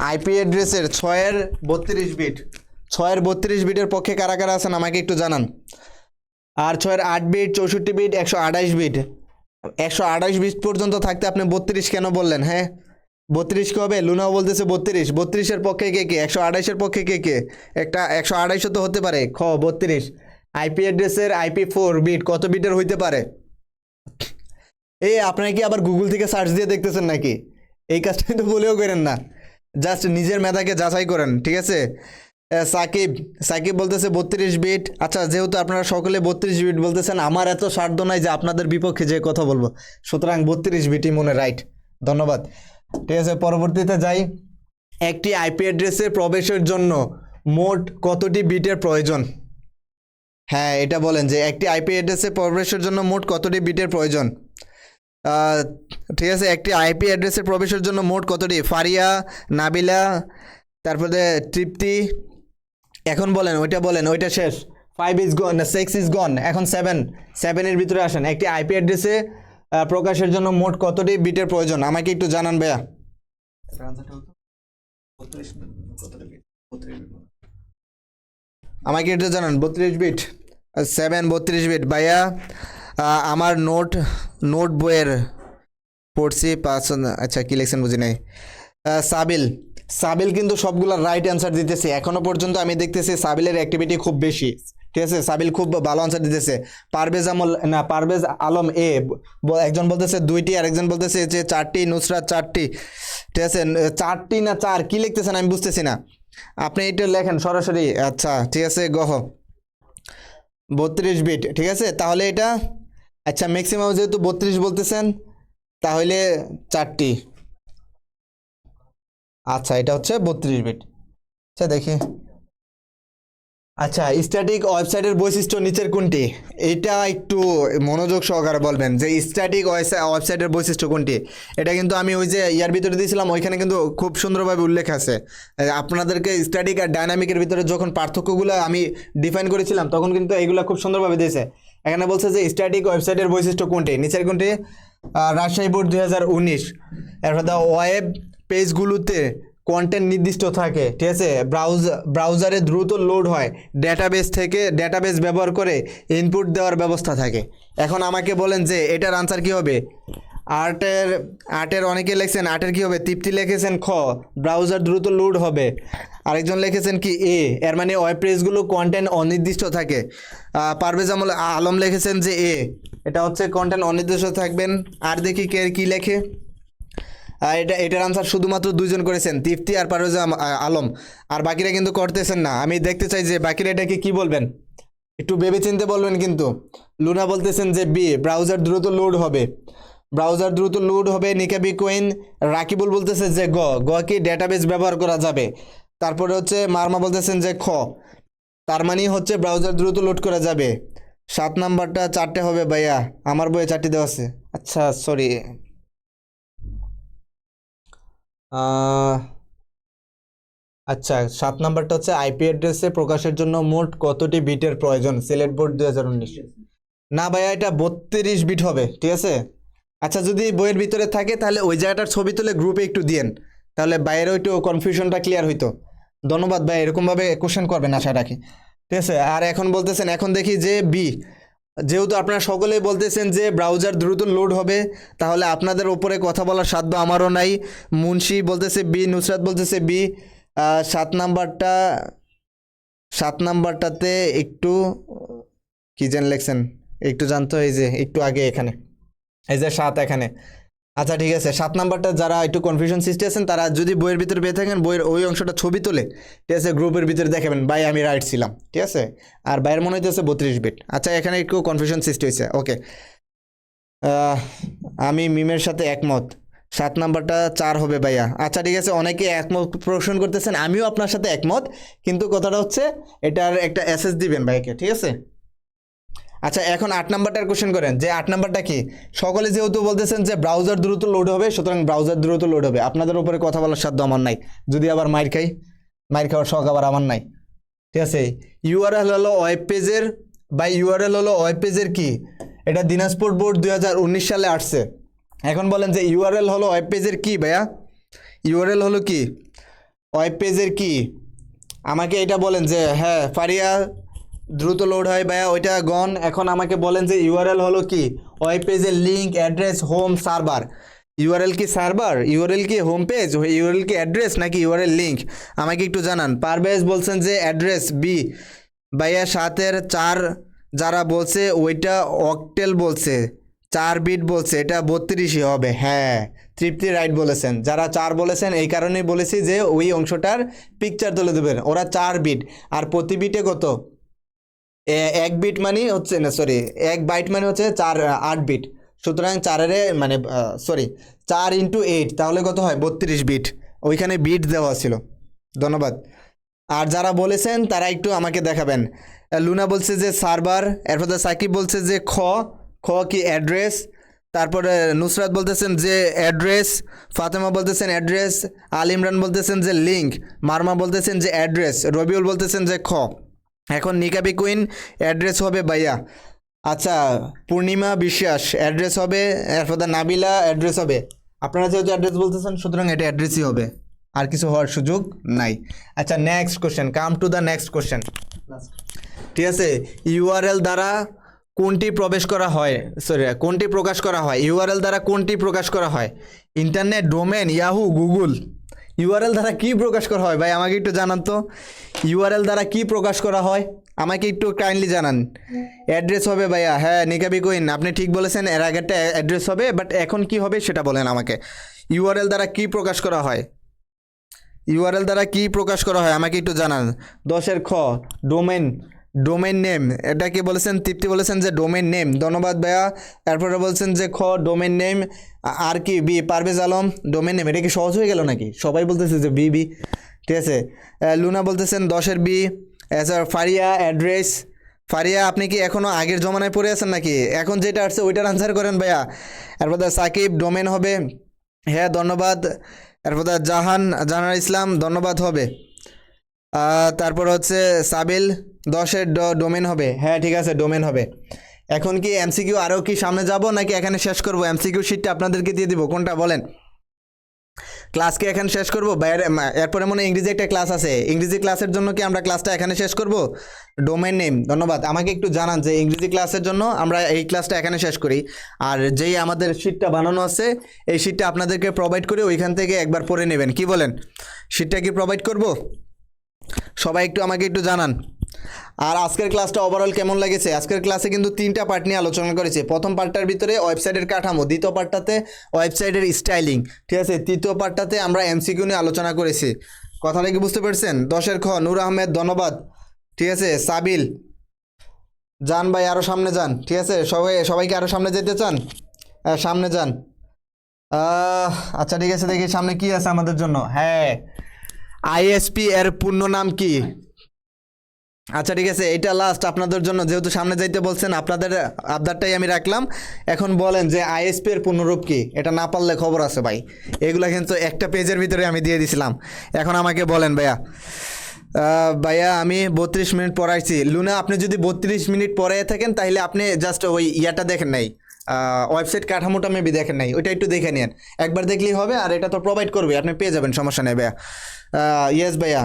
আইপি অ্যাড্রেসের 6 এর 32 বিট, 6 এর 32 বিটের পক্ষে কারা কারা আছেন আমাকে একটু জানান। আর 6 এর 8 বিট, 64 বিট, 128 বিট। 128 বিট পর্যন্ত থাকতে আপনি 32 কেন বললেন? হ্যাঁ, 32 কি হবে? লুনাও বলতেছে 32। 32 এর পক্ষে কে কে? 128 এর পক্ষে কে কে? একটা 128 তো হতে পারে। খ 32। আইপি অ্যাড্রেসের IP4 বিট কত বিটের হইতে পারে? এই আপনারা কি আবার গুগল থেকে সার্চ দিয়ে দেখতেছেন নাকি? এই কাজটা কিন্তু বলেও করেন না, জাস্ট নিজের মেধাকে যাচাই করেন, ঠিক আছে? সাকিব সাকিব বলতেছে 32 বিট। আচ্ছা, যেহেতু আপনারা সকলে 32 বিট বলতেছেন, আমার এত সাধ্য নাই যে আপনাদের বিপক্ষে যে কথা বলবো, সুতরাং 32 বিটই মনে রাইট। ধন্যবাদ, ঠিক আছে। পরবর্তীতে যাই। একটি আইপি অ্যাড্রেসে প্রবেশের জন্য মোট কতটি বিটের প্রয়োজন? হ্যাঁ, এটা বলেন যে একটি আইপি অ্যাড্রেসে প্রবেশের জন্য মোট কতটি বিটের প্রয়োজন? ঠিক আছে, একটি আইপি অ্যাড্রেসে প্রবেশের জন্য মোট কতটি? ফারিয়া, নাবিলা, তারপরে তৃপ্তি। এখন বলেন, ওইটা বলেন, ওইটা শেষ। 5 ইজ গন, 6 ইজ গন, এখন 7 এর ভিতরে আসেন। একটি আইপি অ্যাড্রেসে প্রকাশের জন্য মোট কতটি বিটের প্রয়োজন আমাকে একটু জানান ভাইয়া। আমাকে একটু জানান। 32 বিট, 7 32 বিট ভাইয়া। আমার নোট বইয়ের পড়ছি 5। আচ্ছা, কি লিখছেন বুঝি নাই। সাবিল সাবিল কিন্তু সবগুলো রাইট অ্যান্সার দিতেছে এখনো পর্যন্ত। আমি দেখতেছি সাবিলের অ্যাক্টিভিটি খুব বেশি, ঠিক আছে? সাবিল খুব ভালো আনসার দিতেছে। পারভেজ আলম এ একজন বলতেছে 2টি, আরেকজন বলতেছে যে 4টি। নুসরাত 4টি, ঠিক আছে? 4টি না 4 কি লিখতেছেন আমি বুঝতেছি না, আপনি এটা লেখেন সরাসরি। আচ্ছা ঠিক আছে, গহ 32 বিট, ঠিক আছে? তাহলে এটা, আচ্ছা ম্যাক্সিমাম যেহেতু 32 বলতেছেন, তাহলে 4টি। আচ্ছা, এটা হচ্ছে 32 বিট। আচ্ছা দেখি। আচ্ছা, স্ট্যাটিক ওয়েবসাইটের বৈশিষ্ট্য নিচের কোনটি? এটা একটু মনোযোগ সহকারে বলবেন যে স্ট্যাটিক ওয়েবসাইটের বৈশিষ্ট্য কোনটি। এটা কিন্তু আমি ওই যে ইয়ার ভিতরে দিয়েছিলাম, ওইখানে কিন্তু খুব সুন্দরভাবে উল্লেখ আছে। আপনাদেরকে স্ট্যাটিক আর ডাইনামিকের ভিতরে যখন পার্থক্যগুলো আমি ডিফাইন করেছিলাম, তখন কিন্তু এইগুলো খুব সুন্দরভাবে দিয়েছে। এখানে বলছে যে স্ট্যাটিক ওয়েবসাইটের বৈশিষ্ট্য কোনটি, নিচের কোনটি? রাজশাহী বোর্ড 2019। এরপর ওয়েব পেজগুলোতে কন্টেন্ট নির্দিষ্ট থাকে, ঠিক আছে? ব্রাউজারে দ্রুত লোড হয়, ডেটাবেস ব্যবহার করে ইনপুট দেওয়ার ব্যবস্থা থাকে। এখন আমাকে বলেন যে এটার আনসার কি হবে? আটের অনেকে লিখছেন, আটের কি হবে? তৃপ্তি লিখেছেন খ, ব্রাউজার দ্রুত লোড হবে। আরেকজন লিখেছেন কি এ, এর মানে ওয়েব পেজগুলো কন্টেন্ট অনির্দিষ্ট থাকে। পারভেজ আলম লিখেছেন যে এ, এটা হচ্ছে কন্টেন্ট অনির্দিষ্ট থাকবেন। আর দেখি কে কি লেখে। এটার আনসার শুধুমাত্র 2জন করেছেন, তৃপ্তি আর পারভেজ আলম, আর বাকিরা কিন্তু করতেছেন না। আমি দেখতে চাই যে বাকিরা এটাকে কি বলবেন, একটু ভেবে চিনতে বলবেন কিন্তু। লুনা বলতেছেন যে বি, ব্রাউজার দ্রুত লোড হবে। নিকাবি কোয়েন রাকিবুল বলতেছে যে গ কি ডেটাবেস ব্যবহার করা যাবে। তারপরে হচ্ছে মারমা বলতেছেন যে খ, তার মানে হচ্ছে ব্রাউজার দ্রুত লোড করা যাবে। 7 নাম্বারটা 4টে হবে ভাইয়া, আমার বইয়ে 4টি দেওয়া আছে। আচ্ছা সরি, আচ্ছা 7 নাম্বারটা হচ্ছে আইপি অ্যাড্রেসে প্রকাশের জন্য মোট কতটি বিটের প্রয়োজন? সিলেট বোর্ড 2019। না ভাইয়া, এটা 32 বিট হবে, ঠিক আছে? আচ্ছা, যদি বইয়ের ভিতরে থাকে তাহলে ওই জায়গাটার ছবি তুলে গ্রুপে একটু দিয়েন, তাহলে বাইরেও একটু কনফিউশনটা ক্লিয়ার হইতো। ধন্যবাদ ভাই, এরকমভাবে কোশ্চেন করবেন আশা রাখি, ঠিক আছে? আর এখন বলতেছেন, এখন দেখি যে বি, যেহেতু আপনারা সকলেই বলতেছেন যে ব্রাউজার দ্রুত লোড হবে, তাহলে আপনাদের ওপরে কথা বলার সাধ্য আমারও নাই। মুন্সি বলতেছে বি, নুসরাত বলতেছে বি। 7 নাম্বারটা 7 নাম্বারটাতে একটু কি যেন লেখছেন, একটু জানতো, এই যে একটু আগে এখানে, এই যে 7 এখানে। আচ্ছা ঠিক আছে, 7 নাম্বারটা যারা একটু কনফিউশন সৃষ্টি আছেন তারা যদি বইয়ের ভিতরে পেয়ে থাকেন, বইয়ের ওই অংশটা ছবি তুলে, ঠিক আছে, গ্রুপের ভিতরে দেখাবেন ভাই আমি রাইট ছিলাম, ঠিক আছে। আর বাইরের মনে হইতেছে 32 বিট। আচ্ছা এখানে একটু কনফিউশন সৃষ্টি হয়েছে, ওকে। আমি মিমের সাথে একমত, 7 নাম্বারটা 4 হবে ভাইয়া। আচ্ছা ঠিক আছে, অনেকে একমত পোষণ করতেছেন, আমিও আপনার সাথে একমত, কিন্তু কথাটা হচ্ছে এটার একটা এসএস দিবেন ভাইকে, ঠিক আছে। আচ্ছা এখন 8 নাম্বারটার কোশ্চেন করেন, যে 8 নাম্বারটা কি। সকলে যেহেতু বলতেছেন যে ব্রাউজার দ্রুত লোড হবে, সুতরাং ব্রাউজার দ্রুত লোড হবে। আপনাদের উপরে কথা বলার সাধ্য আমার নাই, যদি আবার মাইর খাই, মাইর খাওয়ার শখ আবার আমার নাই, ঠিক আছে। ইউআরএল হলো ওয়েব পেজের, বা ইউআরএল হলো ওয়েব পেজের কি, এটা দিনাজপুর বোর্ড 2019 সালে আসছে। এখন বলেন যে ইউআরএল হলো ওয়েব পেজের কি ভাইয়া, ইউআরএল হলো কি, ওয়েব পেজের কি, আমাকে এটা বলেন যে হ্যাঁ ফারিয়া দ্রুত লোড হয় ভাইয়া, ওইটা গন। এখন আমাকে বলেন যে ইউআরএল হলো কি, ওয়েব পেজের link, address, home, server. URL কি সার্ভার, ইউআরএল কি হোম পেজ, ইউআরএল কি অ্যাড্রেস, নাকি ইউআরএল লিঙ্ক, আমাকে একটু জানান। পারভেজ বলছেন যে অ্যাড্রেস বি ভাইয়া। 7-4 যারা বলছে ওইটা অকটেল বলছে, 4 বিট বলছে, এটা 32ই হবে। হ্যাঁ তৃপ্তি রাইট বলেছেন, যারা 4 বলেছেন এই কারণেই বলেছি যে ওই অংশটার পিকচার তুলে দেবেন। ওরা 4 বিট, আর প্রতি বিটে কত, 1 বিট মানে হচ্ছে না, সরি 1 বাইট মানে হচ্ছে 8 বিট, সুতরাং 4-এর মানে সরি 4 × 8 তাহলে কত হয়, 32 বিট, ওইখানে বিট দেওয়া ছিল। ধন্যবাদ। আর যারা বলেছেন তারা একটু আমাকে দেখাবেন। লুনা বলছে যে সার্ভার, এরপর সাকিব বলছে যে খ, খ কি অ্যাড্রেস, তারপরে নুসরাত বলতেছেন যে অ্যাড্রেস, ফাতেমা বলতেছেন অ্যাড্রেস, আল ইমরান বলতেছেন যে লিঙ্ক, মারমা বলতেছেন যে অ্যাড্রেস, রবিউল বলতেছেন যে খ। এখন নিকাবি কুইন অ্যাড্রেস হবে ভাইয়া। আচ্ছা পূর্ণিমা বিশ্বাস অ্যাড্রেস হবে, এরপর নাবিলা অ্যাড্রেস হবে। আপনারা যেহেতু অ্যাড্রেস বলতেছেন সুতরাং এটা অ্যাড্রেসই হবে, আর কিছু হওয়ার সুযোগ নাই। আচ্ছা next question, come to the next question, ঠিক আছে। ইউআরএল দ্বারা কোনটি প্রবেশ করা হয়, সরি কোনটি প্রকাশ করা হয়, ইউআরএল দ্বারা কোনটি প্রকাশ করা হয়, internet, domain, Yahoo, Google. URL দ্বারা কি প্রকাশ করা হয় ভাই, আমাকে একটু জানান তো, ইউআরএল দ্বারা কি প্রকাশ করা হয়, আমাকে একটু কাইন্ডলি জানান। অ্যাড্রেস হবে ভাইয়া, হ্যাঁ নিকাবি কুইন আপনি ঠিক বলেছেন, এর আগেরটা অ্যাড্রেস হবে, বাট এখন কি হবে সেটা বলেন আমাকে। ইউআরএল দ্বারা কি প্রকাশ করা হয়, ইউআরএল দ্বারা কি প্রকাশ করা হয় আমাকে একটু জানান। 10-এর খ ডোমেন, ডোমেন নেম, এটা কি বলেছেন, তৃপ্তি বলেছেন যে ডোমেন নেম, ধন্যবাদ ভাইয়া। তারপরে বলছেন যে খ ডোমেন নেম, আর কি বি, পারভেজ আলম ডোমেন নেম, এটা কি সহজ হয়ে গেল নাকি, সবাই বলতেছে যে বি বি, ঠিক আছে। লুনা বলতেছেন 10-এর B. Sir Faria address, Faria আপনি কি এখনও আগের জমানায় পড়ে আছেন নাকি, এখন যেটা আসছে ওইটার আনসার করেন ভাইয়া। এরপর সাকিব ডোমেন হবে, হ্যাঁ ধন্যবাদ। এরপর জাহানার ইসলাম ধন্যবাদ হবে। তারপর হচ্ছে সাবিল 10-এর ডোমেন হবে, হ্যাঁ ঠিক আছে ডোমেন হবে। এখন কি এমসিকিউ আরও কি সামনে যাব নাকি এখানে শেষ করব, এমসিকিউ শিটটা আপনাদেরকে দিয়ে দিব, কোনটা বলেন। ক্লাস কি এখানে শেষ করবো, বাইরে এরপরে মনে ইংরেজি একটা ক্লাস আছে, ইংরেজি ক্লাসের জন্য কি আমরা ক্লাসটা এখানে শেষ করব। ডোমেন নেম, ধন্যবাদ। আমাকে একটু জানান যে ইংরেজি ক্লাসের জন্য আমরা এই ক্লাসটা এখানে শেষ করি, আর যেই আমাদের শিটটা বানানো আছে এই শিটটা আপনাদেরকে প্রোভাইড করে ওইখান থেকে একবার পড়ে নেবেন, কি বলেন। শিটটা কি প্রোভাইড করব, সবাই একটু আমাকে একটু জানান। আর আজকের ক্লাসটা ওভারঅল কেমন লেগেছে, আজকের ক্লাসে কিন্তু 3টা পার্ট নিয়ে আলোচনা করেছি। প্রথম পার্টটার ভিতরে ওয়েবসাইটের কাঠামো, দ্বিতীয় পার্টটাতে ওয়েবসাইটের স্টাইলিং, ঠিক আছে, তৃতীয় পার্টটাতে আমরা এমসিকিউ নিয়ে আলোচনা করেছি। কথাটা কি বুঝতে পেরেছেন। 10-এর খ নূর আহমেদ ধন্যবাদ, ঠিক আছে। সাবিল যান ভাই আরও সামনে যান, ঠিক আছে, সবাইকে আরও সামনে যেতে চান, সামনে যান। আচ্ছা ঠিক আছে, দেখি সামনে কি আছে আমাদের জন্য। হ্যাঁ আইএসপি এর পূর্ণ নাম কি। আচ্ছা ঠিক আছে, এটা লাস্ট আপনাদের জন্য, যেহেতু সামনে যাইতে বলছেন আপনাদের আবদারটাই আমি রাখলাম। এখন বলেন যে আইএসপি এর পূর্ণরূপ কি, এটা না পারলে খবর আছে ভাই, এগুলা কিন্তু একটা পেজের ভিতরে আমি দিয়ে দিছিলাম। এখন আমাকে বলেন ভাইয়া। ভাইয়া আমি 32 মিনিট পড়াইছি। লুনা আপনি যদি 32 মিনিট পড়াই থাকেন তাহলে আপনি জাস্ট ওই ইয়াটা দেখেন নাই, ওয়েবসাইট কাঠামোটা মেবি দেখেন নাই, ওইটা একটু দেখে নিন, একবার দেখলেই হবে। আর এটা তো প্রোভাইড করবে, আপনি পেয়ে যাবেন, সমস্যা নেই ভাইয়া। ইয়েস ভাইয়া,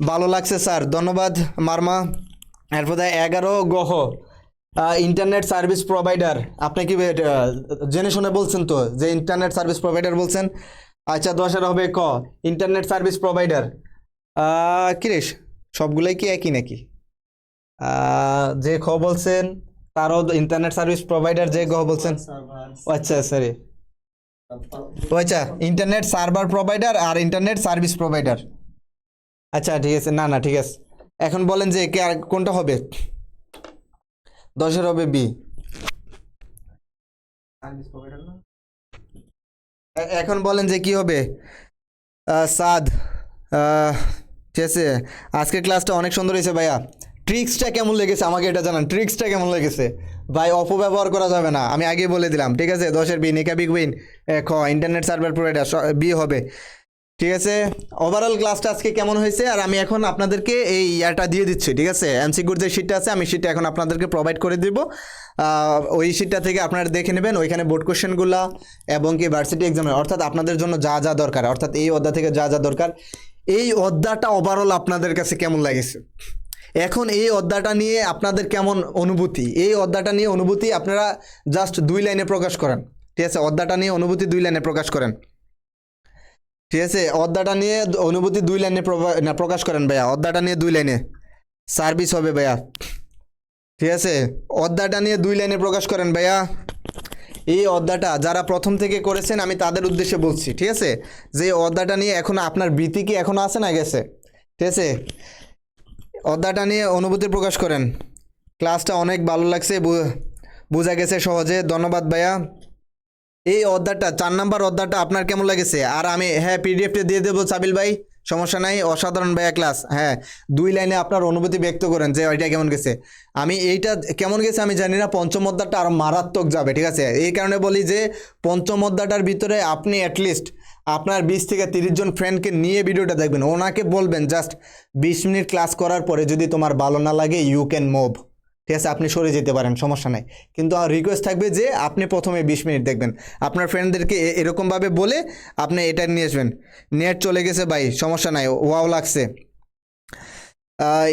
ভালো লাগছে স্যার, ধন্যবাদ মারমা। এরপর 11 গহ ইন্টারনেট সার্ভিস প্রোভাইডার, আপনি কি জেনে শুনে বলছেন তো যে ইন্টারনেট সার্ভিস প্রোভাইডার বলছেন। আচ্ছা 10-এর হবে ক ইন্টারনেট সার্ভিস প্রোভাইডার। কিরেশ সবগুলোই কি একই নাকি? যে খ বলছেন তারও ইন্টারনেট সার্ভিস প্রোভাইডার, যে গ বলছেন ও আচ্ছা সরি, ও আচ্ছা ইন্টারনেট সার্ভার প্রোভাইডার আর ইন্টারনেট সার্ভিস প্রোভাইডার। আচ্ছা ঠিক আছে, না না ঠিক আছে। এখন বলেন যে কে আর কোনটা হবে? 10-এর হবে বি। এখন বলেন যে কি হবে? সাদ, ঠিক আছে। আজকের ক্লাসটা অনেক সুন্দর হয়েছে ভাইয়া। ট্রিক্সটা কেমন লেগেছে আমাকে এটা জানান, ট্রিক্সটা কেমন লেগেছে? ভাই অপব্যবহার করা যাবে না, আমি আগে বলে দিলাম, ঠিক আছে। 10-এর বি, নিকা বিগ উইন, খ ইন্টারনেট সার্ভার প্রোভাইডার, বি হবে, ঠিক আছে। ওভারঅল ক্লাসটা আজকে কেমন হয়েছে? আর আমি এখন আপনাদেরকে এই ইয়াটা দিয়ে দিচ্ছি, ঠিক আছে। এমসিকিউর যে শিটটা আছে আমি শিটটা এখন আপনাদেরকে প্রোভাইড করে দিব। ওই শিটটা থেকে আপনারা দেখে নেবেন, ওইখানে বোর্ড কোশ্চেনগুলো এবং কি ভার্সিটি এক্সামের অর্থাৎ আপনাদের জন্য যা যা দরকার, অর্থাৎ এই অধ্যায় থেকে যা যা দরকার, এই অধ্যায়টা ওভারঅল আপনাদের কাছে কেমন লাগেছে? এখন এই অধ্যায়টা নিয়ে আপনাদের কেমন অনুভূতি? এই অধ্যায়টা নিয়ে অনুভূতি আপনারা জাস্ট 2 লাইনে প্রকাশ করেন, ঠিক আছে। অধ্যায়টা নিয়ে অনুভূতি 2 লাইনে প্রকাশ করেন, ঠিক আছে। অধ্যায়টা নিয়ে অনুভূতি 2 লাইনে প্রকাশ করেন ভাইয়া। অধ্যায়টা নিয়ে 2 লাইনে সার্ভিস হবে ভাইয়া, ঠিক আছে। অধ্যায়টা নিয়ে 2 লাইনে প্রকাশ করেন ভাইয়া। এই অধ্যায়টা যারা প্রথম থেকে করেছেন আমি তাদের উদ্দেশ্যে বলছি, ঠিক আছে। যে অধ্যায়টা নিয়ে এখন আপনার ভীতি কি এখনো আছে না গেছে? ঠিক আছে, অধ্যায়টা নিয়ে অনুভূতি প্রকাশ করেন। ক্লাসটা অনেক ভালো লাগছে, বোঝা গেছে সহজে, ধন্যবাদ ভাইয়া। এই অধ্যায়টা 4 নাম্বার অধ্যায়টা আপনার কেমন লাগেছে? আর আমি হ্যাঁ পিডিএফটা দিয়ে দেবো সাবিল ভাই, সমস্যা নাই। অসাধারণ ভাইয়া ক্লাস, হ্যাঁ 2 লাইনে আপনার অনুভূতি ব্যক্ত করেন যে ওইটা কেমন গেছে। আমি এইটা কেমন গেছে আমি জানি না, পঞ্চম অধ্যায়টা আরও মারাত্মক যাবে, ঠিক আছে। এই কারণে বলি যে পঞ্চম অধ্যায়টার ভিতরে আপনি অ্যাটলিস্ট আপনার 20 থেকে 30 জন ফ্রেন্ডকে নিয়ে ভিডিওটা দেখবেন, ওনাকে বলবেন জাস্ট 20 মিনিট ক্লাস করার পরে যদি তোমার ভালো না লাগে ইউ ক্যান মুভ, ঠিক আছে, আপনি সরে যেতে পারেন, সমস্যা নাই। কিন্তু রিকোয়েস্ট থাকবে যে আপনি প্রথমে 20 মিনিট দেখবেন। আপনার ফ্রেন্ডদেরকে এরকমভাবে বলে আপনি এটা নিয়ে আসবেন। নেট চলে গেছে ভাই, সমস্যা নাই, ওয়াও লাগছে।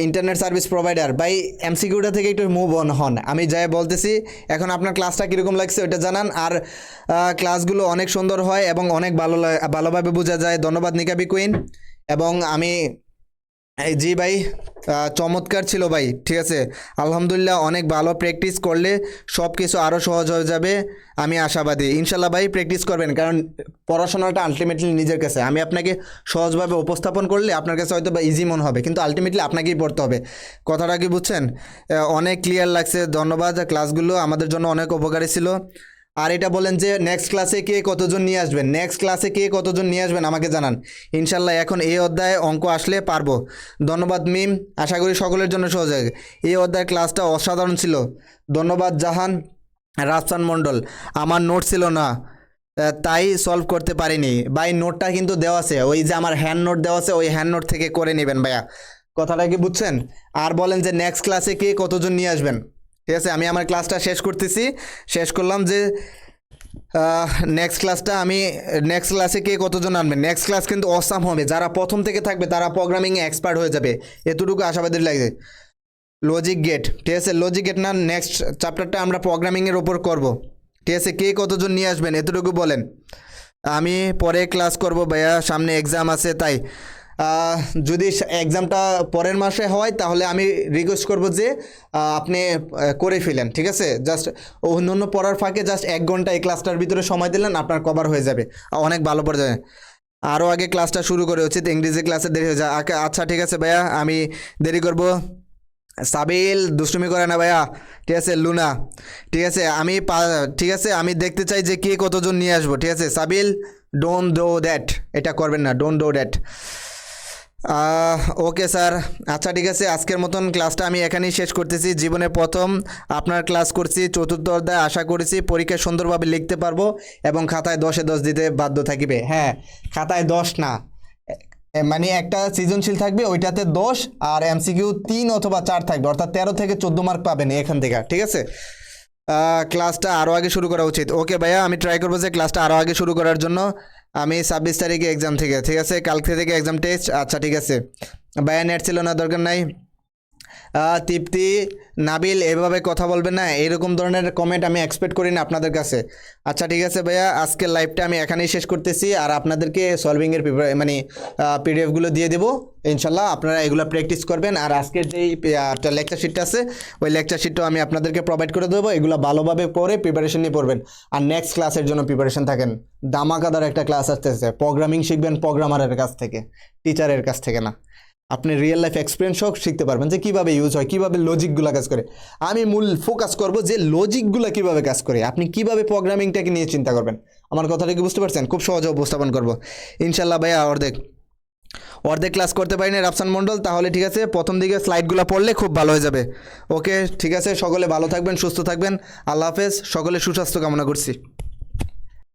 ইন্টারনেট সার্ভিস প্রোভাইডার ভাই, এমসিকিউটা থেকে একটু মুভ অন হন, আমি যাই বলতেছি। এখন আপনার ক্লাসটা কীরকম লাগছে ওইটা জানান। আর ক্লাসগুলো অনেক সুন্দর হয় এবং অনেক ভালোভাবে বোঝা যায়। ধন্যবাদ নিকাবি কুইন। এবং আমি জি ভাই, চমৎকার ছিল ভাই, ঠিক আছে। আলহামদুলিল্লাহ, অনেক ভালো প্র্যাকটিস করলে সব কিছু আরও সহজ হয়ে যাবে, আমি আশাবাদী। ইনশাল্লাহ ভাই প্র্যাকটিস করবেন, কারণ পড়াশোনাটা আলটিমেটলি নিজের কাছে। আমি আপনাকে সহজভাবে উপস্থাপন করলে আপনার কাছে হয়তো বা ইজি মনে হবে, কিন্তু আলটিমেটলি আপনাকেই পড়তে হবে। কথাটা কি বুঝছেন? অনেক ক্লিয়ার লাগছে, ধন্যবাদ। ক্লাসগুলো আমাদের জন্য অনেক উপকারী ছিল। আর এটা বলেন যে নেক্সট ক্লাসে কে কতজন নিয়ে আসবেন, নেক্সট ক্লাসে কে কতজন নিয়ে আসবেন আমাকে জানান। ইনশাল্লাহ এখন এই অধ্যায়ে অঙ্ক আসলে পারবো। ধন্যবাদ মিম, আশা করি সকলের জন্য সহজ হবে। এই অধ্যায়ের ক্লাসটা অসাধারণ ছিল। ধন্যবাদ জাহান রাফসান মণ্ডল। আমার নোট ছিল না তাই সলভ করতে পারিনি ভাই। নোটটা কিন্তু দেওয়া আছে, ওই যে আমার হ্যান্ড নোট দেওয়া আছে, ওই হ্যান্ড নোট থেকে করে নেবেন ভাইয়া। কথাটা কি বুঝছেন? আর বলেন যে নেক্সট ক্লাসে কে কতজন নিয়ে আসবেন, ঠিক আছে। আমি আমার ক্লাসটা শেষ করতেছি, শেষ করলাম যে নেক্সট ক্লাসে কে কতজন আনবেন। নেক্সট ক্লাস কিন্তু অসাম হবে, যারা প্রথম থেকে থাকবে তারা প্রোগ্রামিংয়ে এক্সপার্ট হয়ে যাবে, এতটুকু আশাবাদী লাগে। লজিক গেট, ঠিক আছে, লজিক গেট না, নেক্সট চ্যাপ্টারটা আমরা প্রোগ্রামিংয়ের ওপর করব, ঠিক আছে। কে কতজন নিয়ে আসবেন এতটুকু বলেন। আমি পরে ক্লাস করব ভাইয়া, সামনে এক্সাম আছে তাই। যদি এক্সামটা পরের মাসে হয় তাহলে আমি রিকোয়েস্ট করব যে আপনি করে ফেলেন, ঠিক আছে। জাস্ট অন্য পড়ার ফাঁকে জাস্ট 1 ঘন্টা এই ক্লাসটার ভিতরে সময় দিলেন, আপনার কভার হয়ে যাবে, অনেক ভালো পড়ে যাবে। আরও আগে ক্লাসটা শুরু করে উচিত, ইংরেজি ক্লাসে দেরি হয়ে যায়। আচ্ছা ঠিক আছে ভাইয়া, আমি দেরি করব। সাবিল দুষ্টুমি করে না ভাইয়া, ঠিক আছে। লুনা, ঠিক আছে। ঠিক আছে, আমি দেখতে চাই যে কে কতজন নিয়ে আসবো, ঠিক আছে। সাবিল ডোন্ট ডো দ্যাট, এটা করবেন না, don't do that. Okay sir, আচ্ছা ঠিক আছে। আজকের মতন ক্লাসটা আমি এখানেই শেষ করতেছি। জীবনে প্রথম আপনার ক্লাস করছি, চতুর্থ অধ্যায়। আশা করেছি পরীক্ষায় সুন্দরভাবে লিখতে পারবো এবং খাতায় 10-এ 10 দিতে বাধ্য থাকিবে। হ্যাঁ, খাতায় 10 না, মানে একটা সৃজনশীল থাকবে ওইটাতে 10 আর এমসিকিউ 3 অথবা 4 থাকবে, অর্থাৎ 13 থেকে 14 মার্ক পাবেন এখান থেকে, ঠিক আছে। ক্লাসটা আরও আগে শুরু করা উচিত। ওকে ভাইয়া, আমি ট্রাই করবো যে ক্লাসটা আরও আগে শুরু করার জন্য। আমি 26 তারিখে এক্সাম থেকে, ঠিক আছে, কালকে থেকে এক্সাম টেস্ট। আচ্ছা ঠিক আছে ভাইয়া, নেট ছিল না, দরকার নাই। তৃপ্তি, নাবিল এভাবে কথা বলবেন না, এরকম ধরনের কমেন্ট আমি এক্সপেক্ট করি না আপনাদের কাছে। আচ্ছা ঠিক আছে ভাইয়া, আজকের লাইভটা আমি এখানেই শেষ করতেছি, আর আপনাদেরকে সলভিংয়ের মানে পিডিএফগুলো দিয়ে দেবো ইনশাল্লাহ। আপনারা এগুলো প্র্যাকটিস করবেন, আর আজকের যেই লেকচার শিটটা আছে ওই লেকচার শিটটাও আমি আপনাদেরকে প্রোভাইড করে দেবো। এগুলো ভালোভাবে পড়ে প্রিপারেশন নিয়ে পড়বেন, আর নেক্সট ক্লাসের জন্য প্রিপারেশন থাকেন। দামাকাদার একটা ক্লাস আসতেছে, প্রোগ্রামিং শিখবেন প্রোগ্রামারের কাছ থেকে, টিচারের কাছ থেকে না। আপনি রিয়েল লাইফ এক্সপিরিয়েন্স হোক, শিখতে পারবেন যে কীভাবে ইউজ হয়, কীভাবে লজিকগুলো কাজ করে। আমি মূল ফোকাস করব যে লজিকগুলো কীভাবে কাজ করে, আপনি কীভাবে প্রোগ্রামিংটাকে নিয়ে চিন্তা করবেন। আমার কথাটা কি বুঝতে পারছেন? খুব সহজে উপস্থাপন করব ইনশাল্লাহ ভাইয়া। অর্ধেক ক্লাস করতে পারিনি রাফসান মণ্ডল, তাহলে ঠিক আছে প্রথম দিকে স্লাইডগুলো পড়লে খুব ভালো হয়ে যাবে। ওকে ঠিক আছে, সকলে ভালো থাকবেন, সুস্থ থাকবেন, আল্লাহ হাফেজ, সকলে সুস্বাস্থ্য কামনা করছি।